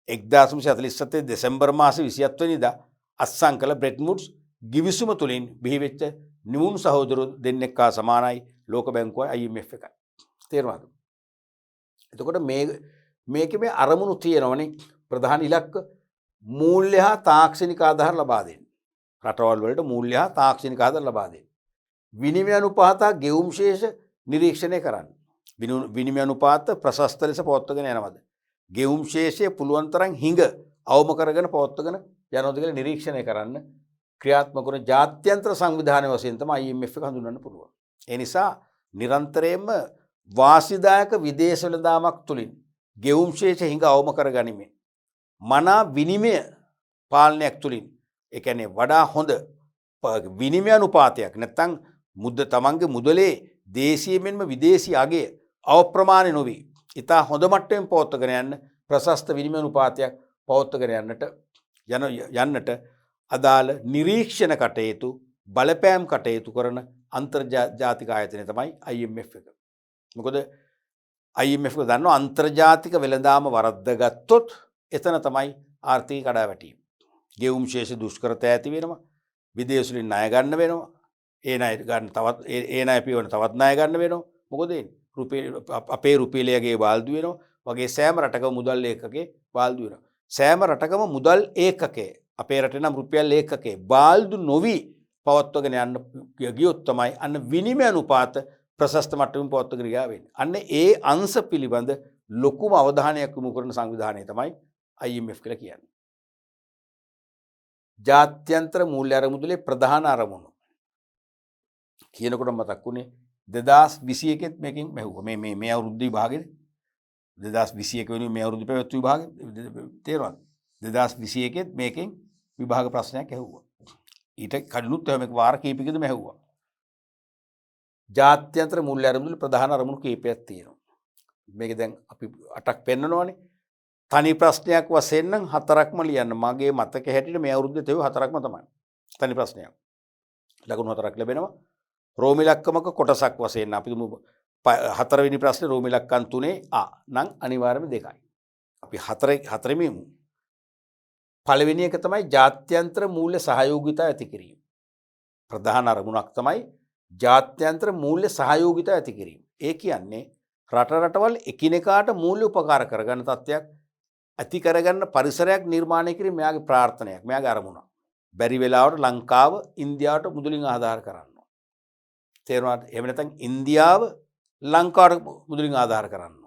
1947 දෙසැම්බර් මාසේ 27 වෙනිදා අත්සන් කළ බ්‍රෙටන් වුඩ්ස් ගිවිසුම තුලින් බිහි වෙච්ච නිවුන් සහෝදරයෝ දෙන්නෙක් හා සමානයි ලෝක බැංකුවයි IMF එකයි. තේරුණාද? එතකොට මේකේ මේ අරමුණු තියෙනවනේ ප්‍රධාන ඉලක්ක මූල්‍ය හා තාක්ෂණික ආධාර ලබා දෙන්න. රටවල් වලට මූල්‍ය හා තාක්ෂණික ආධාර ලබා දෙන්න. විනිමය අනුපාත ගෙවුම් ශේෂ නිරීක්ෂණය කරන්න. විනිමය අනුපාත ප්‍රශස්ත ලෙස පවත්වාගෙන යනවද? ගෙවුම් ශේෂය පුළුවන් තරම් හිඟ අවම කරගෙන පවත්වාගෙන යනවද කියලා නිරීක්ෂණය කරන්න ක්‍රියාත්මක වන ජාත්‍යන්තර සංවිධානය වශයෙන් තමයි IMF එක හඳුන්වන්න පුළුවන්. ඒ නිසා නිරන්තරයෙන්ම වාසිදායක විදේශ වෙළඳාමක් තුලින් ගෙවුම් ශේෂ හිඟ අවම කරගනිමින් මනා විනිමය පාලනයක් තුලින් ඒ කියන්නේ වඩා හොඳ විනිමය අනුපාතයක් නැත්නම් තමන්ගේ මුදලේ දේශීය මෙන්ම විදේශී අගය අවප්‍රමාණ නොවි ඉතා හොඳ මට්ටමින් පවත්වාගෙන යන්න ප්‍රශස්ත විනිමය අනුපාතයක් පවත්වාගෙන යන්නට අදාළ නිරීක්ෂණ කටයුතු බලපෑම් කටයුතු කරන අන්තර්ජාතික ආයතනය තමයි IMF එක. මොකද IMF එක දන්නවා අන්තර්ජාතික වෙළඳාම වරද්දගත්තොත් එතන තමයි ආර්ථික කඩාවැටීම. ගෙවුම් ශේෂ දුෂ්කරතා ඇති වෙනවා. විදේශ වලින් ණය ගන්න වෙනවා. ඒ ණය ගන්න තවත් ඒ ණය පියවන තවත් ණය ගන්න වෙනවා. මොකද අපේ රුපියලයේ බාල්දු වෙනවා. වගේ සෑම රටකම මුදල් ඒකකේ බාල්දු වෙනවා. සෑම රටකම මුදල් ඒකකේ අපේ රටේ නම් රුපියල් ඒකකේ බාල්දු නොවි පවත්වාගෙන යන්න ගියොත් තමයි අන්න විනිමය අනුපාත ප්‍රශස්ත මට්ටමින් පවත්වාගෙන ගියාවෙන්නේ. අන්න ඒ අංශ පිළිබඳ ලොකුම අවධානයක් යොමු කරන සංවිධානය තමයි IMF කියලා කියන්නේ. ජාත්‍යන්තර මූල්‍ය අරමුදලේ ප්‍රධාන අරමුණු කියනකොට මතක් වුණේ 2021 ත් මේකෙන් මැහුවා. මේ අවුරුද්ද විභාගෙද 2021 වෙනුවෙන් මේ අවුරුද්ද පැවැත්වූ විභාගෙ තේරුණාද? 2021 ත් මේකෙන් විභාග ප්‍රශ්නයක් ඇහුවා. ඊට කඩලුත් මේක වාර කීපයකදම ඇහුවා. ජාත්‍යන්තර මූල්‍ය අරමුදලේ ප්‍රධාන අරමුණු කීපයක් තියෙනවා. මේක දැන් අපි 8ක් පෙන්නනවානේ. තනි ප්‍රශ්නයක් වශයෙන් නම් 4ක්ම ලියන්න. මගේ මතක හැටියට මේ අවුරුද්දේ තෙව 4ක්ම තමයි. තනි ප්‍රශ්නයක්. ලකුණු 4ක් ලැබෙනවා. රෝම ඉලක්කමක කොටසක් වශයෙන් අපි තුමු 4 වෙනි ප්‍රශ්නේ රෝම ඉලක්කම් 3 අ නම් අනිවාර්යයෙන්ම 2යි. අපි 4 මෙමු. පළවෙනි එක තමයි ජාත්‍යන්තර මූල්‍ය සහයෝගිතාව ඇති කිරීම. ප්‍රධාන අරමුණක් තමයි ජාත්‍යන්තර මූල්‍ය සහයෝගිතාව ඇති කිරීම. ඒ කියන්නේ රටවල් එකිනෙකාට මූල්‍ය උපකාර කරගන්න තත්ත්වයක් ඇති කරගන්න පරිසරයක් නිර්මාණය කිරීම මෙයාගේ ප්‍රාර්ථනයක්, මෙයාගේ අරමුණක්. බැරි වෙලාවට ලංකාව ඉන්දියාවට මුදලින් ආධාර කරන්න. තේරුණාද? එහෙම නැත්නම් ඉන්දියාව ලංකාවට මුදලින් ආධාර කරන්න.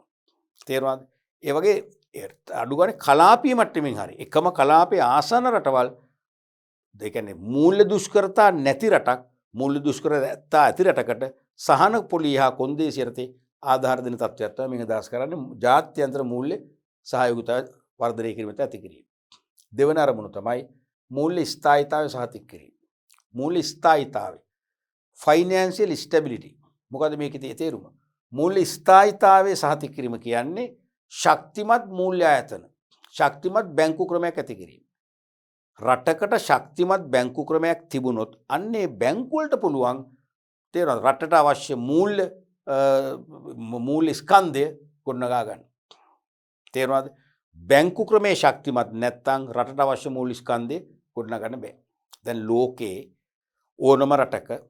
තේරුණාද? ඒ වගේ අඩු ගානේ කලාපීය මට්ටමින් හරි එකම කලාපයේ ආසන්න රටවල් ඒ කියන්නේ මූල්‍ය දුෂ්කරතා නැති රටක් මූල්‍ය දුෂ්කරතා ඇති රටකට සහන පොලිය හා කොන්දේසි යටතේ ආධාර දෙන තත්ත්වයක් තමයි මේක දාස් කරන්නේ ජාත්‍යන්තර මූල්‍ය සහයෝගිතාව වර්ධනය කිරීමට ඇති කිරීම. දෙවන අරමුණ තමයි මූල්‍ය ස්ථායීතාවය සහතික කිරීම. මූල්‍ය ස්ථායීතාවය ෆයිනෑන්ෂියල් ස්ටැබිලිටි. මොකද මේකේ තේරුම? මූල්‍ය ස්ථායීතාවය සහතික කිරීම කියන්නේ ශක්තිමත් මූල්‍ය ආයතන, ශක්තිමත් බැංකු ක්‍රමයක් ඇති කිරීම. රටකට ශක්තිමත් බැංකු ක්‍රමයක් තිබුණොත් අන්නේ බැංකු වලට පුළුවන් තේරෙනවද රටට අවශ්‍ය මූල්‍ය ස්කන්ධය ගොඩනගා ගන්න. තේරෙනවද? බැංකු ක්‍රමේ ශක්තිමත් නැත්නම් රටට අවශ්‍ය මූල්‍ය ස්කන්ධය ගොඩනගා ගන්න බෑ. දැන් ලෝකේ ඕනම රටකට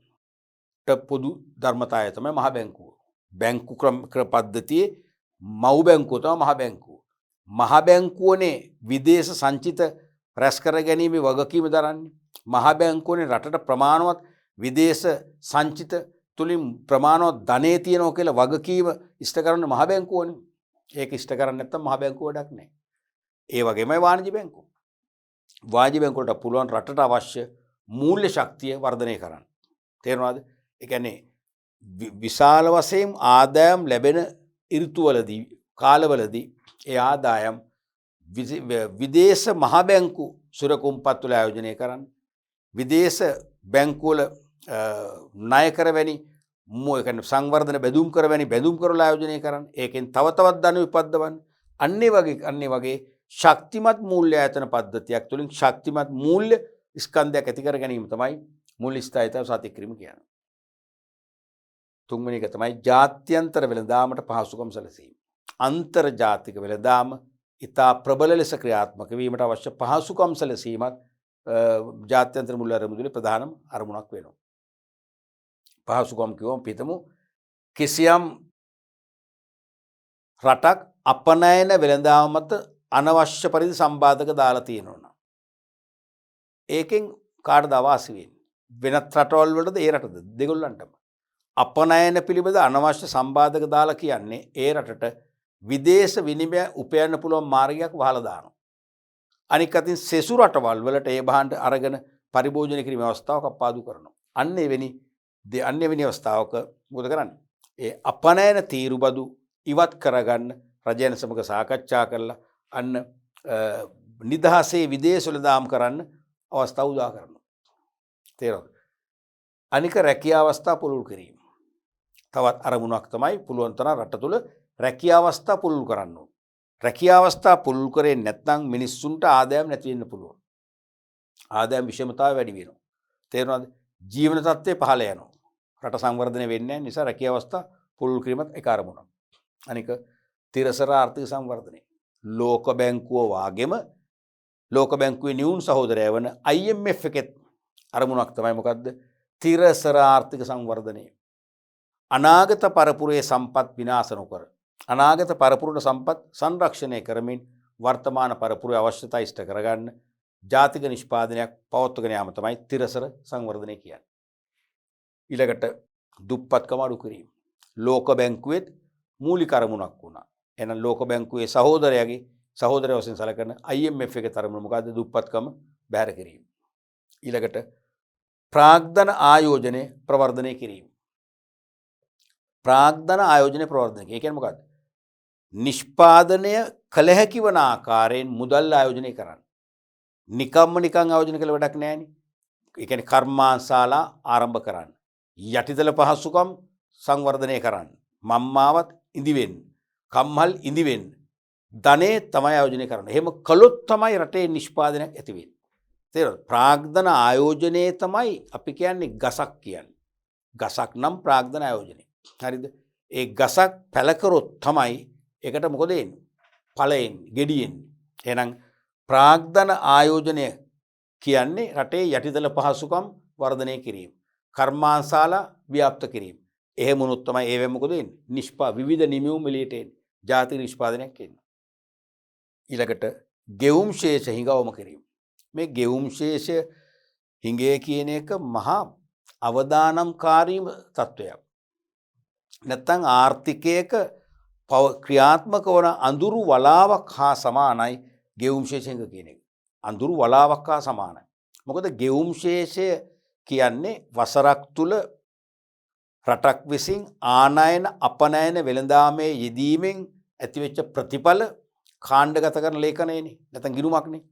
පොදු ධර්මතාවය තමයි මහ බැංකුව. බැංකු ක්‍රම පද්ධතියේ මව් බැංකුව තමයි මහ බැංකුව. මහ බැංකුවනේ විදේශ සංචිත රැස් කර ගැනීමේ වගකීම දරන්නේ. මහ බැංකුවනේ රටට ප්‍රමාණවත් විදේශ සංචිත තුලින් ප්‍රමාණවත් ධනෙ තියෙනවා කියලා වගකීම ඉෂ්ට කරන මහ බැංකුවනේ. ඒක ඉෂ්ට කරන්නේ නැත්නම් මහ බැංකුව වැඩක් නැහැ. ඒ වගේමයි වාණිජ්‍ය බැංකුව. වාණිජ්‍ය බැංකුවට පුළුවන් රටට අවශ්‍ය මූල්‍ය ශක්තිය වර්ධනය කරන්න. තේරෙනවද? ඒ කියන්නේ විශාල වශයෙන් ආදායම් ලැබෙන ඍතුවලදී කාලවලදී ඒ ආදායම් විදේශ මහ බැංකු සුරකුම්පත් වල ආයෝජනය කරන්න. විදේශ බැංකු වල ණය කරවැනි ඒ කියන්නේ සංවර්ධන බැඳුම් කරවැනි බැඳුම් කරලා ආයෝජනය කරන්න. ඒකෙන් තව තවත් ධන විපද්දවන්න. අන්නේ වගේ ශක්තිමත් මූල්‍ය ආයතන පද්ධතියක් තුළින් ශක්තිමත් මූල්‍ය ස්කන්ධයක් ඇති කර ගැනීම තමයි මූල්‍ය ස්ථායීතාව සාතික කිරීම කියන්නේ. තුන්වෙනි එක තමයි ජාත්‍යන්තර වෙළඳාමට පහසුකම් සැලසීම. අන්තර්ජාතික වෙළඳාම ඉතා ප්‍රබල ලෙස ක්‍රියාත්මක වීමට අවශ්‍ය පහසුකම් සැලසීමත් ජාත්‍යන්තර මුල්‍ය අරමුදලේ ප්‍රධානම අරමුණක් වෙනවා. පහසුකම් කියවම පිටමු කිසියම් රටක් අපනයන වෙළඳාම මත අනවශ්‍ය පරිදි සම්බාධක දාලා තියෙනවා. ඒකෙන් කාටද අවාසි වෙන්නේ? වෙනත් රටවල් වලද ඒ රටද දෙගොල්ලන්ටම. අපනයන පිළිබඳ අනවශ්‍ය සම්බාධක දාලා කියන්නේ ඒ රටට විදේශ විනිමය උපයන්න පුළුවන් මාර්ගයක් වහලා දානවා. අනික අතින් සෙසු රටවල් වලට ඒ භාණ්ඩ අරගෙන පරිභෝජනය කිරීමේ අවස්ථාවක් අප්පාදු කරනවා. අන්න එවැනි අවස්ථාවක මොකද කරන්නේ? ඒ අපනයන තීරුබදු ඉවත් කරගන්න රජයන් සමග සාකච්ඡා කරලා අන්න නිදහසේ විදේශ වෙළඳාම් කරන්න අවස්ථාව උදා කරනවා. තේරෙනවද? අනික රැකියා අවස්ථා පුළුල් කිරීම. තවත් අරමුණක් තමයි පුළුවන් තරම් රට තුළ රැකියා අවස්ථා පුළුල් කරන්න ඕන. රැකියා අවස්ථා පුළුල් කරේ නැත්නම් මිනිස්සුන්ට ආදායම් නැති වෙන්න පුළුවන්. ආදායම් විෂමතාවය වැඩි වෙනවා. තේරෙනවද? ජීවන තත්ත්වය පහළ යනවා. රට සංවර්ධනය වෙන්නේ නැහැ නිසා රැකියා අවස්ථා පුළුල් කිරීමත් එක අරමුණක්. අනික තිරසර ආර්ථික සංවර්ධනය. ලෝක බැංකුව වාගෙම ලෝක බැංකුවේ නියුන් සහෝදරය වන IMF එකෙත් අරමුණක් තමයි මොකද්ද? තිරසර ආර්ථික සංවර්ධනය. අනාගත පරපුරේ සම්පත් විනාශ නොකර අනාගත පරපුරට සම්පත් සංරක්ෂණය කරමින් වර්තමාන පරපුරේ අවශ්‍යතා ඉෂ්ට කරගන්න ජාතික නිෂ්පාදනයක් පවත්වාගෙන යාම තමයි තිරසර සංවර්ධනය කියන්නේ. ඊළඟට දුප්පත්කම අඩු කිරීම. ලෝක බැංකුවේත් මූලික අරමුණක් වුණා. එහෙනම් ලෝක බැංකුවේ සහෝදරය වශයෙන් සැලකෙන IMF එකේ තරමුණ මොකද්ද? දුප්පත්කම බැහැර කිරීම. ඊළඟට ප්‍රාග්ධන ආයෝජනය ප්‍රවර්ධනය කිරීම. ප්‍රාග්ධන ආයෝජනය ප්‍රවර්ධනය. ඒ කියන්නේ මොකද්ද? නිෂ්පාදනය කළ හැකි වන ආකාරයෙන් මුදල් ආයෝජනය කරන්න. නිකන් ආයෝජනය කළ වැඩක් නැහැනේ. ඒ කියන්නේ කර්මාන්තශාලා ආරම්භ කරන්න. යටිතල පහසුකම් සංවර්ධනය කරන්න. මම්මාවත් ඉදිවෙන්න. කම්හල් ඉදිවෙන්න. ධනෙ තමයි ආයෝජනය කරන්නේ. එහෙම කළොත් තමයි රටේ නිෂ්පාදනයක් ඇති වෙන්නේ. තේරෙනවද? ප්‍රාග්ධන ආයෝජනයේ තමයි අපි කියන්නේ ගසක් කියන්නේ. ගසක් නම් ප්‍රාග්ධන ආයෝජනය. හරිද? ඒ ගසක් පැල කරොත් තමයි ඒකට මොකද එන්නේ? ඵල එන්නේ, ගෙඩි එන්නේ. එහෙනම් ප්‍රාග්ධන ආයෝජනය කියන්නේ රටේ යටිතල පහසුකම් වර්ධනය කිරීම. කර්මාන්තශාලා ව්‍යාප්ත කිරීම. එහෙම වුණොත් තමයි ඒවෙන් මොකද වෙන්නේ? විවිධ නිමවුම් එළියට එන්නේ. ජාතික නිෂ්පාදනයක් එන්නේ. ඊළඟට ගෙවුම් ශේෂ හිඟවම කිරීම. මේ ගෙවුම් ශේෂ හිඟය කියන එක මහා අවදානම්කාරී තත්වයක්. නැත්තම් ආර්ථිකයක ක්‍රියාත්මක වන අඳුරු වලාවක් හා සමානයි ගෙවුම් ශේෂ හිඟ කියන එක. අඳුරු වලාවක් හා සමානයි. මොකද ගෙවුම් ශේෂය කියන්නේ වසරක් තුල රටක් විසින් ආනයන අපනයන වෙළඳාමේ යෙදීමෙන් ඇතිවෙච්ච ප්‍රතිඵල කාණ්ඩගත කරන ලේඛනයනේ. නැත්නම් ගිණුමක්නේ.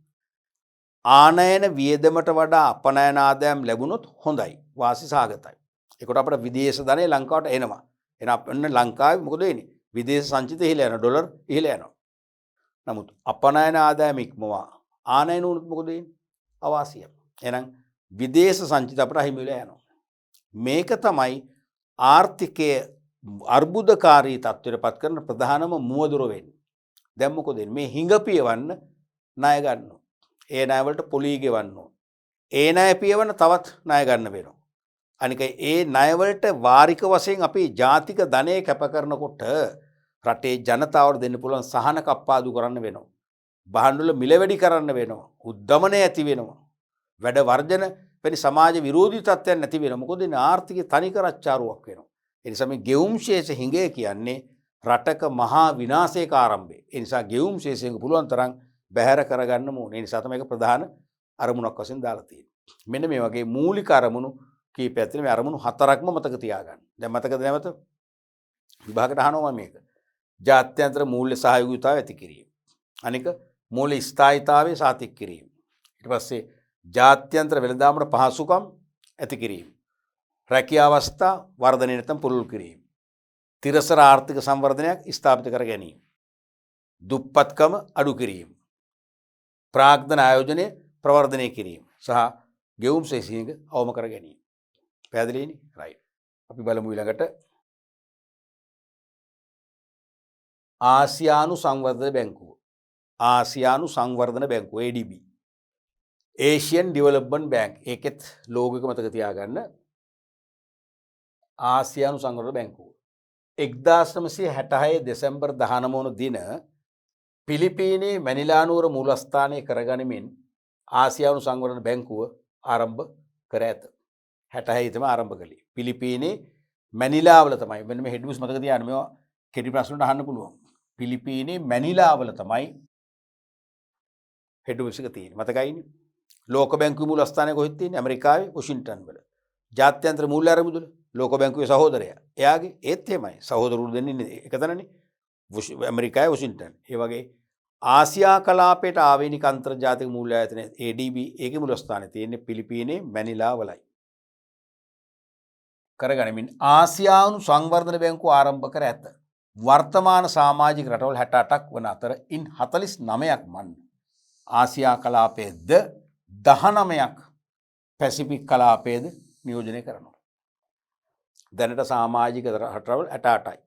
ආනයන වියදමට වඩා අපනයන ආදායම් ලැබුණොත් හොඳයි. වාසි සහගතයි. ඒකට අපිට විදේශ ධනෙ ලංකාවට එනවා. එන ලංකාවේ මොකද වෙන්නේ? විදේශ සංචිත ඉහළ යනවා. ඩොලර් ඉහළ යනවා. නමුත් අපනයන ආදායම ඉක්මවා ආනයන උනොත් මොකද වෙන්නේ? අවාසිය. එහෙනම් විදේශ සංචිත අපිට හිමි වෙලා යනවා. මේක තමයි ආර්ථිකයේ අර්බුදකාරී තත්ත්වයට පත් කරන ප්‍රධානම මුවදුර වෙන්නේ. දැන් මොකද වෙන්නේ? මේ හිඟ පියවන්න ණය ගන්නවා. ඒ ණය වලට පොලී ගෙවන්න ඕන. ඒ ණය පියවන්න තවත් ණය ගන්න වෙනවා. අනික ඒ ණය වලට වාරික වශයෙන් අපි ජාතික ධනය කැප කරනකොට රටේ ජනතාවට දෙන්න පුළුවන් සහන කප්පාදු කරන්න වෙනවා. භාණ්ඩවල මිල වැඩි කරන්න වෙනවා. උද්දමනය ඇති වෙනවා. වැඩ වර්ජන වැනි සමාජ විරෝධී තත්ත්වයන් නැති වෙනවා. මොකද මේ ආර්ථිකය තනිකර අච්චාරුවක් වෙනවා. ඒ නිසා මේ ගෙවුම් ශේෂ හිඟය කියන්නේ රටක මහා විනාශයක ආරම්භය. ඒ නිසා ගෙවුම් ශේෂයෙන් පුළුවන් තරම් බැහැර කරගන්න ඕනේ. ඒ නිසා තමයි ඒක ප්‍රධාන අරමුණක් වශයෙන් දාලා තියෙන්නේ. මෙන්න මේ වගේ මූලික අරමුණු කීපයක් තියෙනවා. මේ අරමුණු හතරක්ම මතක තියාගන්න. දැන් මතකද නැවත? විභාගයට අහනවා මේක. ජාත්‍යන්තර මූල්‍ය සහයෝගීතාවය ඇති කිරීම. අනික මූල්‍ය ස්ථායීතාවය සාතික කිරීම. ඊට පස්සේ ජාත්‍යන්තර වෙළඳාමට පහසුකම් ඇති කිරීම. රැකියා අවස්ථා වර්ධනය නැත්නම් පුළුල් කිරීම. තිරසර ආර්ථික සංවර්ධනයක් ස්ථාපිත කර ගැනීම. දුප්පත්කම අඩු කිරීම. ප්‍රාග්ධන ආයෝජනය ප්‍රවර්ධනය කිරීම සහ ගෙවුම් ශේෂියක අවම කර ගැනීම. පැහැදිලිනේ? රයිට්. අපි බලමු ඊළඟට ආසියානු සංවර්ධන බැංකුව. ආසියානු සංවර්ධන බැංකුව ADB. Asian development bank. ඒකෙත් ලෝගෝ එක මතක තියාගන්න. ආසියානු සංවර්ධන බැංකුව 1966 දෙසැම්බර් 19 වන දින පිලිපීනයේ මැනිලා නුවර මූලස්ථානය කරගනිමින් ආසියානු සංවර්ධන බැංකුව ආරම්භ කර ඇත. 66 තමයි ආරම්භ කළේ. පිලිපීනයේ මැනිලා වල තමයි. මෙන්න මේ හෙඩ්විස් මතක තියාගන්න. මේවා කෙටි ප්‍රශ්න වලට අහන්න පුළුවන්. පිලිපීනයේ මැනිලා වල තමයි හෙඩ්විස් එක තියෙන්නේ. මතකයිනේ? ලෝක බැංකුවේ මූලස්ථානය කොහෙද තියෙන්නේ? ඇමරිකාවේ වොෂින්ටන් වල. ජාත්‍යන්තර මූල්‍ය අරමුදල ලෝක බැංකුවේ සහෝදරයා. එයාගේ ඒත් එහෙමයි. සහෝදරවරු දෙන්නේ ඉන්නේ එක තැනනේ. ඇමරිකාවේ වොෂින්ටන්. ඒ වගේ ආසියා කලාපයට ආවේනික අන්තර්ජාතික මූල්‍ය ආයතනය ADB ඒකේ මූලස්ථානය තියෙන්නේ පිලිපීනයේ මැනිලා වලයි. කරගනිමින් ආසියානු සංවර්ධන බැංකුව ආරම්භ කර ඇත. වර්තමාන සමාජික රටවල් 68ක් වන අතර ඉන් 49ක් මන් ආසියා කලාපයේද 19ක් පැසිෆික් කලාපයේද නියෝජනය කරනවා. දැනට සමාජික රටවල් 68යි.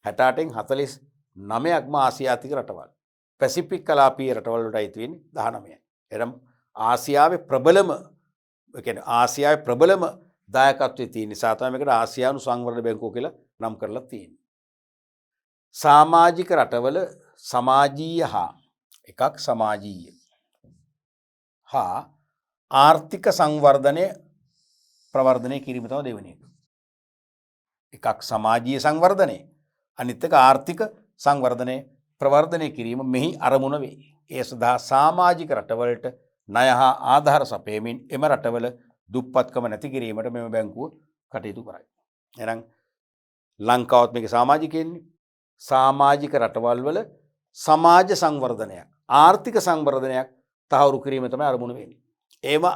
68න් 49ක්ම ආසියාතික රටවල්. පැසිෆික් කලාපීය රටවල් වලට අයිති වෙන්නේ 19යි. එනම් ආසියාවේ ප්‍රබලම දායකත්වයේ තියෙන නිසා තමයි මේකට ආසියානු සංවර්ධන බැංකුව කියලා නම් කරලා තියෙන්නේ. සමාජික රටවල සමාජීය එකක් සමාජීය ආර්ථික සංවර්ධනය ප්‍රවර්ධනය කිරීම තමයි දෙවෙනි එක. එකක් සමාජීය සංවර්ධනය අනිත් එක ආර්ථික සංවර්ධනය ප්‍රවර්ධනය කිරීම මෙහි අරමුණ වේ. ඒ සඳහා සමාජික රටවලට ණය හා ආධාර සපයමින් එම රටවල දුප්පත්කම නැති කිරීමට මෙම බැංකුව කටයුතු කරයි. එහෙනම් ලංකාවත් මේක සමාජිකයන්නේ. සමාජික රටවල් වල සමාජ සංවර්ධනයක් ආර්ථික සංවර්ධනයක් තහවුරු කිරීම තමයි අරමුණ වෙන්නේ.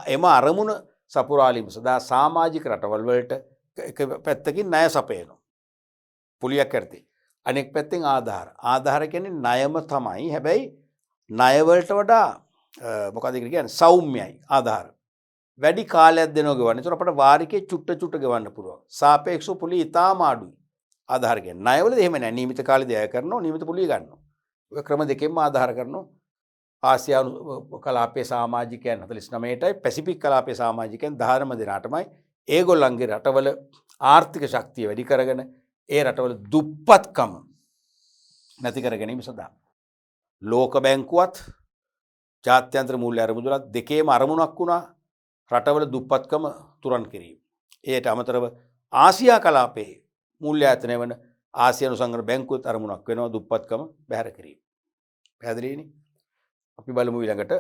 එම අරමුණ සපුරාලීම සඳහා සමාජික රටවල් වලට එක පැත්තකින් ණය සපයනවා. පුලියක් යටතේ. අනෙක් පැත්තෙන් ආධාර. ආධාර කියන්නේ ණයම තමයි. හැබැයි ණය වලට වඩා මොකද කියන්නේ සෞම්‍යයි ආධාර. වැඩි කාලයක් දෙනවා ගෙවන්න. ඒතර අපිට වාරිකේ චුට්ට ගෙවන්න පුළුවන්. සාපේක්ෂව පුලි ඉතාම අඩුයි. ආධාර කියන්නේ ණයවලද එහෙම නැහැ. නියමිත කාලෙදී අය කරනවා, නියමිත පුලිය ගන්නවා. ඔය ක්‍රම දෙකෙන්ම ආධාර කරනවා. ආසියානු කලාපයේ සමාජිකයන් 49ටයි පැසිෆික් කලාපයේ සමාජිකයන් 19 දෙනාටමයි ඒගොල්ලන්ගේ රටවල ආර්ථික ශක්තිය වැඩි කරගෙන ඒ රටවල දුප්පත්කම නැති කර ගැනීම සඳහා ලෝක බැංකුවත් ජාත්‍යන්තර මූල්‍ය අරමුදලත් දෙකේම අරමුණක් වුණා රටවල දුප්පත්කම තුරන් කිරීම. ඒට අමතරව ආසියා කලාපයේ මූල්‍ය ආයතනය වන ආසියානු සංවර්ධන බැංකුවත් අරමුණක් වෙනවා දුප්පත්කම බැහැර කිරීම. පැහැදිලිනේ? අපි බලමු ඊළඟට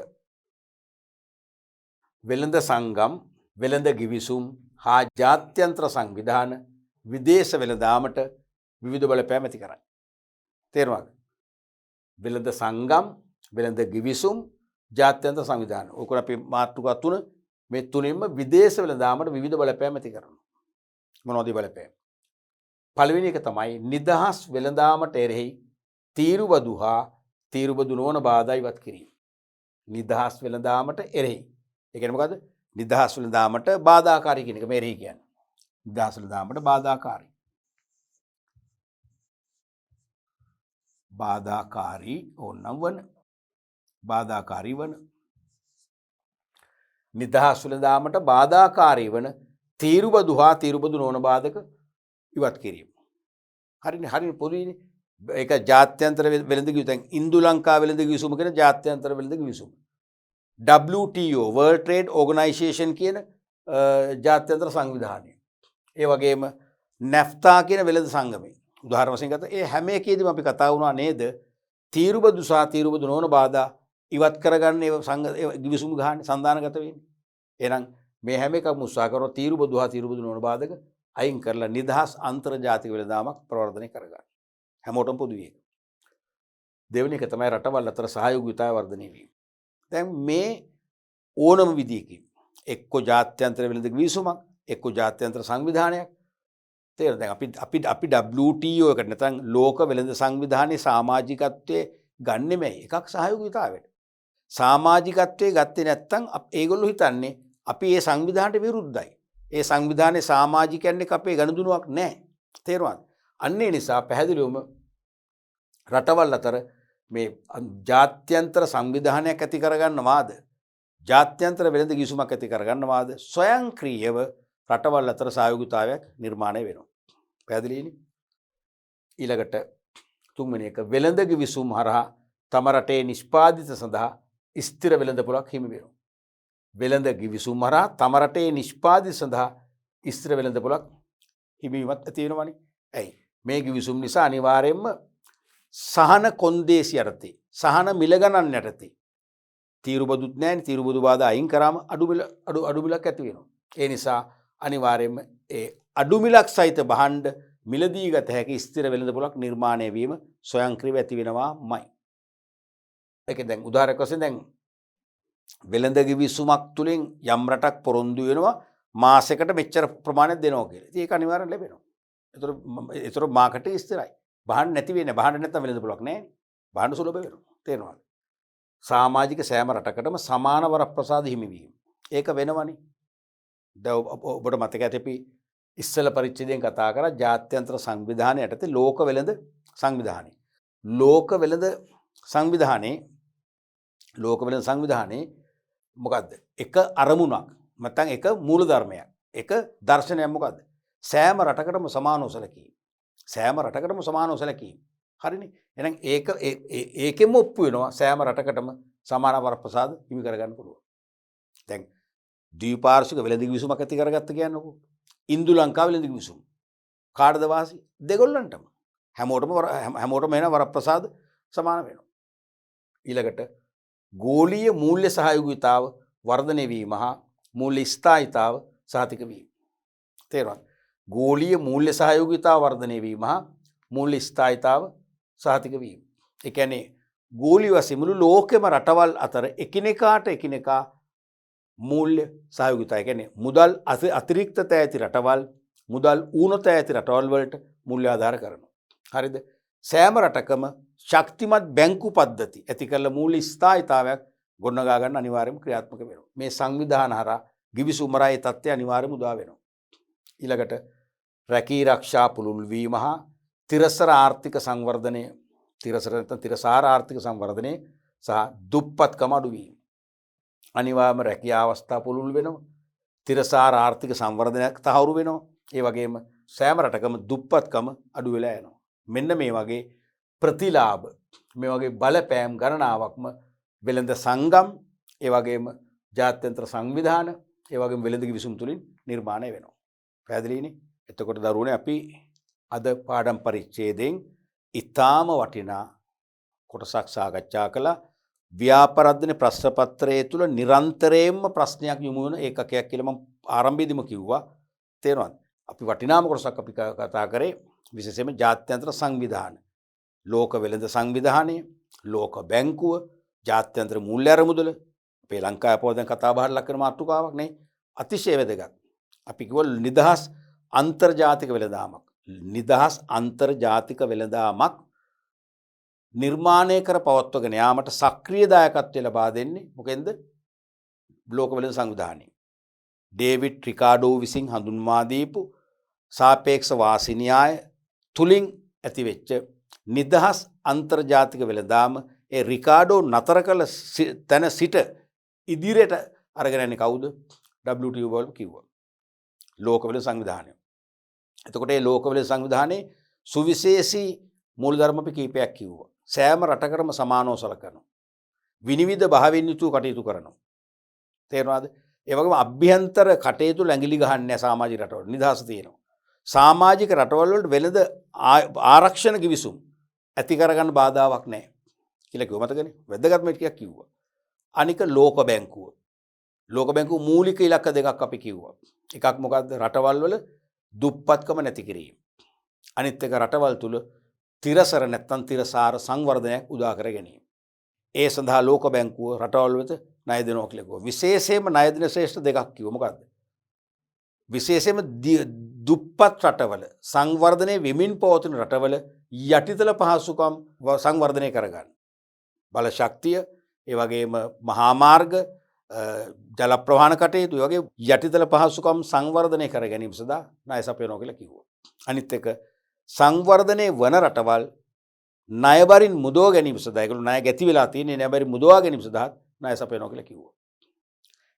වෙළඳ සංගම්, වෙළඳ ගිවිසුම් හා ජාත්‍යන්තර සංවිධාන විදේශ වෙළඳාමට විවිධ බලපෑම් ඇති කරයි. තේරුණාද? වෙළඳ සංගම්, වෙළඳ ගිවිසුම්, ජාත්‍යන්තර සංවිධාන. ඕක අපි මාතෘකා තුන මේ තුනෙන්ම විදේශ වෙළඳාමට විවිධ බලපෑම් ඇති කරනවා. මොනවද මේ බලපෑම්? පළවෙනි එක තමයි නිදහස් වෙළඳාමට එරෙහි තීරුබදු හා තීරුබදු නොවන බාධා ඉවත් කිරීම. නිදහස් වෙළඳාමට එරෙහි. ඒ කියන්නේ මොකද්ද? නිදහස් වෙළඳාමට බාධාකාරී කියන එක මේ එරෙහි කියන්නේ. නිදහස් වෙළඳාමට බාධාකාරී. බාධාකාරී ඕනනම් වන. බාධාකාරී වන. නිදහස් වෙළඳාමට බාධාකාරී වන තීරුබදු හා තීරුබදු නොවන බාධක ඉවත් කිරීම. හරිනේ පොදුයිනේ. ඒක ජාත්‍යන්තර වෙළඳ කිවිසුම. ඉන්දු ලංකා වෙළඳ කිවිසුම කියන ජාත්‍යන්තර වෙළඳ කිවිසුම. WTO World Trade Organization කියන ජාත්‍යන්තර සංවිධානය. ඒ වගේම නැෆ්තා කියන වෙළඳ සංගමය. උදාහරණ වශයෙන් ගත්තා ඒ හැම එකේදීම අපි කතා වුණා නේද? තීරුබදු සහ තීරුබදු නොවන බාධා ඉවත් කරගන්න ඒ කිවිසුම ගහන්නේ සන්දානගත වෙන්නේ. එහෙනම් මේ හැම එකක්ම උත්සාහ කරනවා තීරුබදු හා තීරුබදු නොවන බාධක අයින් කරලා නිදහස් අන්තර්ජාතික වෙළඳාමක් ප්‍රවර්ධනය කරගන්න. හැමෝටම පොදුයි ඒක. දෙවෙනි එක තමයි රටවල් අතර සහයෝගීතාවය වර්ධනය වීම. දැන් මේ ඕනම විදියකින් එක්ක ජාත්‍යන්තර වෙළඳ කිවිසුමක් එක්ක ජාත්‍යන්තර සංවිධානයක් තේරෙනවද? දැන් අපි WTO එකට නැත්නම් ලෝක වෙළඳ සංවිධානයේ සමාජිකත්වයේ ගන්නෙමයි එකක් සහයෝගීතාවයට. සමාජිකත්වයේ ගත්තේ නැත්නම් ඒගොල්ලෝ හිතන්නේ අපි ඒ සංවිධානයට විරුද්ධයි. ඒ සංවිධානයේ සමාජිකයන් එක්ක අපේ ගනුදෙනුවක් නැහැ. තේරුණාද? අන්න ඒ නිසා පැහැදිලිවම රටවල් අතර මේ ජාත්‍යන්තර සංවිධානයක් ඇති කරගන්නවාද ජාත්‍යන්තර වෙළඳ කිවිසුමක් ඇති කරගන්නවාද ස්වයංක්‍රීයව රටවල් අතර සහයෝගීතාවයක් නිර්මාණය වෙනවා. පැහැදිලිනේ? ඊළඟට තුන්වෙනි එක වෙළඳ කිවිසුම් හරහා තම රටේ නිෂ්පාදිත සඳහා ස්ථිර වෙළඳ පොළක් හිමි වෙනවා. වෙළඳ කිවිසුම් හරහා තම රටේ නිෂ්පාදිත සඳහා ස්ථිර වෙළඳ පොළක් හිමිවීමක් ඇති වෙනවනේ. ඇයි? මේ කිවිසුම් නිසා අනිවාර්යයෙන්ම සහන කොන්දේසි යටතේ සහන මිල ගණන් යටතේ තීරුබදුත් නැහැ නේ. තීරුබදු බාධා අයින් කරාම අඩු මිලක් ඇති වෙනවා. ඒ නිසා අනිවාර්යයෙන්ම ඒ අඩු මිලක් සහිත භාණ්ඩ මිලදී ගත හැකි ස්ථිර වෙළඳ පොළක් නිර්මාණය වීම ස්වයංක්‍රීයව ඇති වෙනවාමයි. ඒක දැන් උදාහරණයක් වශයෙන් දැන් වෙළඳ කිවිසුමක් තුලින් යම් රටක් පොරොන්දු වෙනවා මාසයකට මෙච්චර ප්‍රමාණයක් දෙනවා කියලා. ඉතින් ඒක අනිවාර්යෙන් ලැබෙනවා. ඒතර මාකට් එක ස්ථිරයි. භාණ්ඩ නැති වෙන්නේ. භාණ්ඩ නැත්නම් වෙළඳ පොළක් නැහැ. භාණ්ඩ සුලභ වෙනවා. තේරෙනවද? සමාජික සෑම රටකටම සමාන වරප්‍රසාද හිමිවීම. ඒක වෙනවනේ. දැන් ඔබට මතක ඇති අපි ඉස්සල පරිච්ඡේදයෙන් කතා කරා ජාත්‍යන්තර සංවිධානය යටතේ ලෝක වෙළඳ සංවිධානය. ලෝක වෙළඳ සංවිධානයේ මොකද්ද? එක අරමුණක් නැත්නම් එක මූලධර්මයක්. එක දර්ශනයක් මොකද්ද? සෑම රටකටම සමානව සැලකීම. සෑම රටකටම සමානව සැලකීම. හරිනේ? එහෙනම් ඒකෙම ඔප්පු වෙනවා සෑම රටකටම සමාන වරප්‍රසාද හිමි කරගන්න පුළුවන්. දැන් ද්විපාර්ශ්වික වෙළඳ කිවිසුමක් ඇති කරගත්ත කියන්නකෝ. ඉන්දු ලංකා වෙළඳ කිවිසුම. කාටද වාසි? දෙගොල්ලන්ටම. හැමෝටම එන වරප්‍රසාද සමාන වෙනවා. ඊළඟට ගෝලීය මූල්‍ය සහයෝගීතාව වර්ධනය වීම හා මූල්‍ය ස්ථායීතාව සහතික වීම. තේරුණාද? ගෝලීය මූල්‍ය සහයෝගීතාව වර්ධනය වීම හා මූල්‍ය ස්ථායීතාව සහතික වීම. ඒ කියන්නේ ගෝලීය වශයෙන් මුළු ලෝකෙම රටවල් අතර එකිනෙකා මූල්‍ය සහයෝගීතාවය කියන්නේ මුදල් අතිරික්තතා ඇති රටවල් මුදල් ඌනතා ඇති රටවල් වලට මූල්‍ය ආධාර කරනවා. හරිද? සෑම රටකම ශක්තිමත් බැංකු පද්ධති ඇති කරලා මූල්‍ය ස්ථායීතාවයක් ගොඩනගා ගන්න අනිවාර්යයෙන්ම ක්‍රියාත්මක වෙනවා. මේ සංවිධාන හරහා ගිවිසුම හරහා ඒ තත්ත්වය අනිවාර්යයෙන්ම උදා වෙනවා. ඊළඟට රැකී ආරක්ෂා පුළුල් වීම හා තිරසර ආර්ථික සංවර්ධනය තිරසාර ආර්ථික සංවර්ධනය සහ දුප්පත්කම අඩු වීම. අනිවාර්යයෙන්ම රැකියා අවස්ථා පුළුල් වෙනවා. තිරසාර ආර්ථික සංවර්ධනයක් තහවුරු වෙනවා. ඒ වගේම සෑම රටකම දුප්පත්කම අඩු වෙලා යනවා. මෙන්න මේ වගේ ප්‍රතිලාභ මේ වගේ බලපෑම් ගණනාවක්ම වෙළඳ සංගම් ඒ වගේම ජාත්‍යන්තර සංවිධාන ඒ වගේම වෙළඳ කිවිසුම් තුලින් නිර්මාණය වෙනවා. පැහැදිලිනේ? එතකොට දරුවනේ අපි අද පාඩම් පරිච්ඡේදයෙන් ඊටාම වටිනා කොටසක් සාකච්ඡා කළා. ව්‍යාපාරද්දනේ ප්‍රශ්න පත්‍රයේ තුල නිරන්තරයෙන්ම ප්‍රශ්නයක් යොමු වෙන ඒකකයක් කියලා මම ආරම්භයේදීම කිව්වා. තේරෙනවද? අපි වටිනාම කොටසක් අපි කතා කරේ විශේෂයෙන්ම ජාත්‍යන්තර සංවිධාන. ලෝක වෙළඳ සංවිධානය, ලෝක බැංකුව, ජාත්‍යන්තර මූල්‍ය අරමුදල අපේ ලංකාවේ පොදෙන් කතා බහට ලක් වෙන මාතෘකාවක් නේ. අතිශය වැදගත්. අපි කිව්ව නිදහස් අන්තර්ජාතික වෙළඳාමක්. නිදහස් අන්තර්ජාතික වෙළඳාමක් නිර්මාණය කර පවත්වගෙන යාමට සක්‍රීය දායකත්වය ලබා දෙන්නේ මොකෙන්ද? ලෝක වෙළඳ සංවිධානය. ඩේවිඩ් රිකාඩෝ විසින් හඳුන්වා දීපු සාපේක්ෂ වාසි න්‍යාය තුලින් ඇතිවෙච්ච නිදහස් අන්තර්ජාතික වෙළඳාම ඒ රිකාඩෝ නතර කළ තැන සිට ඉදිරියට අරගෙන යන්නේ කවුද? WTO වල කිව්වා. ලෝක වෙළඳ සංවිධානය. එතකොට මේ ලෝක වෙළඳ සංවිධානයේ සුවිශේෂී මූලධර්ම අපි කීපයක් කිව්වා. සෑම රටකටම සමානව සලකනවා. විනිවිද භාවයෙන් යුතුව කටයුතු කරනවා. තේරෙනවද? ඒ වගේම අභ්‍යන්තර කටයුතු ලැඟිලි ගහන්නේ නැහැ සමාජික රටවල. නිදහස තියෙනවා. සමාජික රටවල් වලට වෙළඳ ආරක්ෂණ කිවිසුම් ඇති කරගන්න බාධාවක් නැහැ කියලා කිව්වා. මතකනේ? වැදගත්ම ටිකක් කිව්වා. අනික ලෝක බැංකුව. ලෝක බැංකුව මූලික ඉලක්ක දෙකක් අපි කිව්වා. එකක් මොකද්ද? රටවල් වල දුප්පත්කම නැති කිරීම. අනිත් එක රටවල් තුල තිරසර නැත්තම් තිරසාර සංවර්ධනයක් උදා කර ගැනීම. ඒ සඳහා ලෝක බැංකුව රටවල් වෙත ණය දෙනවා කියලා කිව්වා. විශේෂයෙන්ම ණය දෙන ශ්‍රේෂ්ඨ දෙකක් කිව්වා. මොකද්ද? විශේෂයෙන්ම දුප්පත් රටවල සංවර්ධනයේ වෙමින් පවතින රටවල යටිතල පහසුකම් සංවර්ධනය කරගන්න. බල ශක්තිය, ඒ වගේම මහා මාර්ග, ජල ප්‍රවාහන කටයුතු වගේ යටිතල පහසුකම් සංවර්ධනය කර ගැනීම සඳහා ණය සපයනවා කියලා කිව්වා. අනිත් එක සංවර්ධනයේ වන රටවල් ණයබරින් මුදවා ගැනීම සඳහා ඒගොල්ලෝ ණය ගැති වෙලා තියෙන ණයබරින් මුදවා ගැනීම සඳහා ණය සපයනවා කියලා කිව්වා.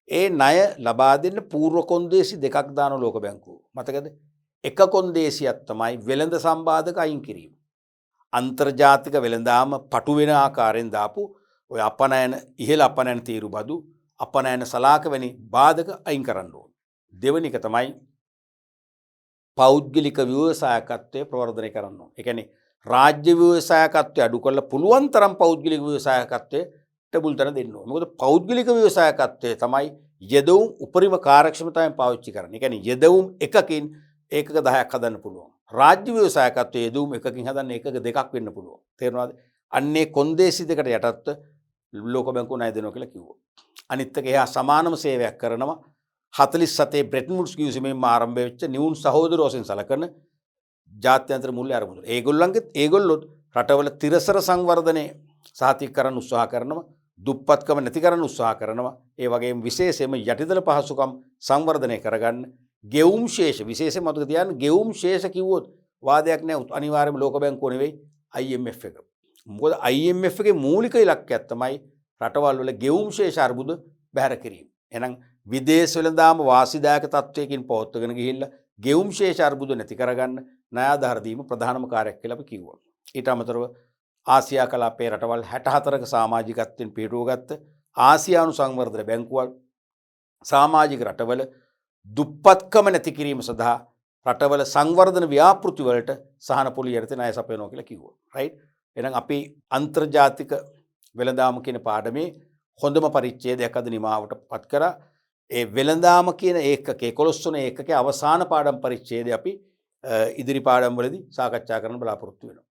ඒ ණය ලබා දෙන්න පූර්ව කොන්දේසි දෙකක් දාන ලෝක බැංකුව. මතකද? එක කොන්දේසියක් තමයි වෙළඳ සම්බාධක අයින් කිරීම. අන්තර්ජාතික වෙළඳාම පටු වෙන ආකාරයෙන් දාපු ඔය අපනයන ඉහළ අපනයන තීරු බදු අපනයන සලාක වැනි බාධක අයින් කරන්න ඕන. දෙවෙනි එක තමයි පෞද්ගලික ව්‍යවසායකත්වය ප්‍රවර්ධනය කරන්න ඕන. ඒ කියන්නේ රාජ්‍ය ව්‍යවසායකත්වය අඩු කරලා පුළුවන් තරම් පෞද්ගලික ව්‍යවසායකත්වයට මුල් තැන දෙන්න ඕන. මොකද පෞද්ගලික ව්‍යවසායකත්වය තමයි යෙදවුම් උපරිම කාර්යක්ෂමතාවයෙන් පාවිච්චි කරන්නේ. ඒ කියන්නේ යෙදවුම් එකකින් ඒකක 10ක් හදන්න පුළුවන්. රාජ්‍ය ව්‍යවසායකත්වයේ යෙදවුම් එකකින් හදන්න ඒකක දෙකක් වෙන්න පුළුවන්. තේරෙනවද? අන්නේ කොන්දේසි දෙකට යටත්ව ලෝක බැංකුව ණය දෙනවා කියලා කිව්වා. අනිත් එක එහා සමානම සේවයක් කරනවා. 47 බ්‍රෙටන් වුඩ්ස් කිවිසුමෙන් ආරම්භ වෙච්ච නිවුන් සහෝදරයෝ වශයෙන් සලකන ජාත්‍යන්තර මූල්‍ය අරමුදල. ඒගොල්ලොත් රටවල තිරසර සංවර්ධනය සහතික කරන්න උත්සාහ කරනවා. දුප්පත්කම නැති කරන්න උත්සාහ කරනවා. ඒ වගේම විශේෂයෙන්ම යටිතල පහසුකම් සංවර්ධනය කරගන්න ගෙවුම් ශේෂ විශේෂයෙන් මතක තියාගන්න ගෙවුම් ශේෂ කිව්වොත් වාදයක් නැහැ. අනිවාර්යයෙන්ම ලෝක බැංකුව නෙවෙයි IMF එක. මොකද IMF එකේ මූලික ඉලක්කයක් තමයි රටවල් වල ගෙවුම් ශේෂ අර්බුද බැහැර කිරීම. එහෙනම් විදේශ වෙළඳාම වාසිදායක තත්වයකින් පවත්වාගෙන ගිහිල්ලා ගෙවුම් ශේෂ අර්බුද නැති කරගන්න ණය ආධාර දීම ප්‍රධානම කාර්යයක් කියලා අපි කිව්වා. ඊට අමතරව ආසියා කලාපයේ රටවල් 64ක සමාජිකත්වයෙන් පිටුවගත්ත ආසියානු සංවර්ධන බැංකුවල් සමාජික රටවල දුප්පත්කම නැති කිරීම සඳහා රටවල සංවර්ධන ව්‍යාපෘති වලට සහන පොලිය යටතේ ණය සපයනවා කියලා කිව්වා. රයිට්? එහෙනම් අපි අන්තර්ජාතික වෙළඳාම කියන පාඩමේ හොඳම පරිච්ඡේදයක් අද නිමාවට පත් කරා. ඒ වෙළඳාම කියන ඒකකේ 11 වෙනි ඒකකේ අවසාන පාඩම් පරිච්ඡේදය අපි ඉදිරි පාඩම් වලදී සාකච්ඡා කරන්න බලාපොරොත්තු වෙනවා.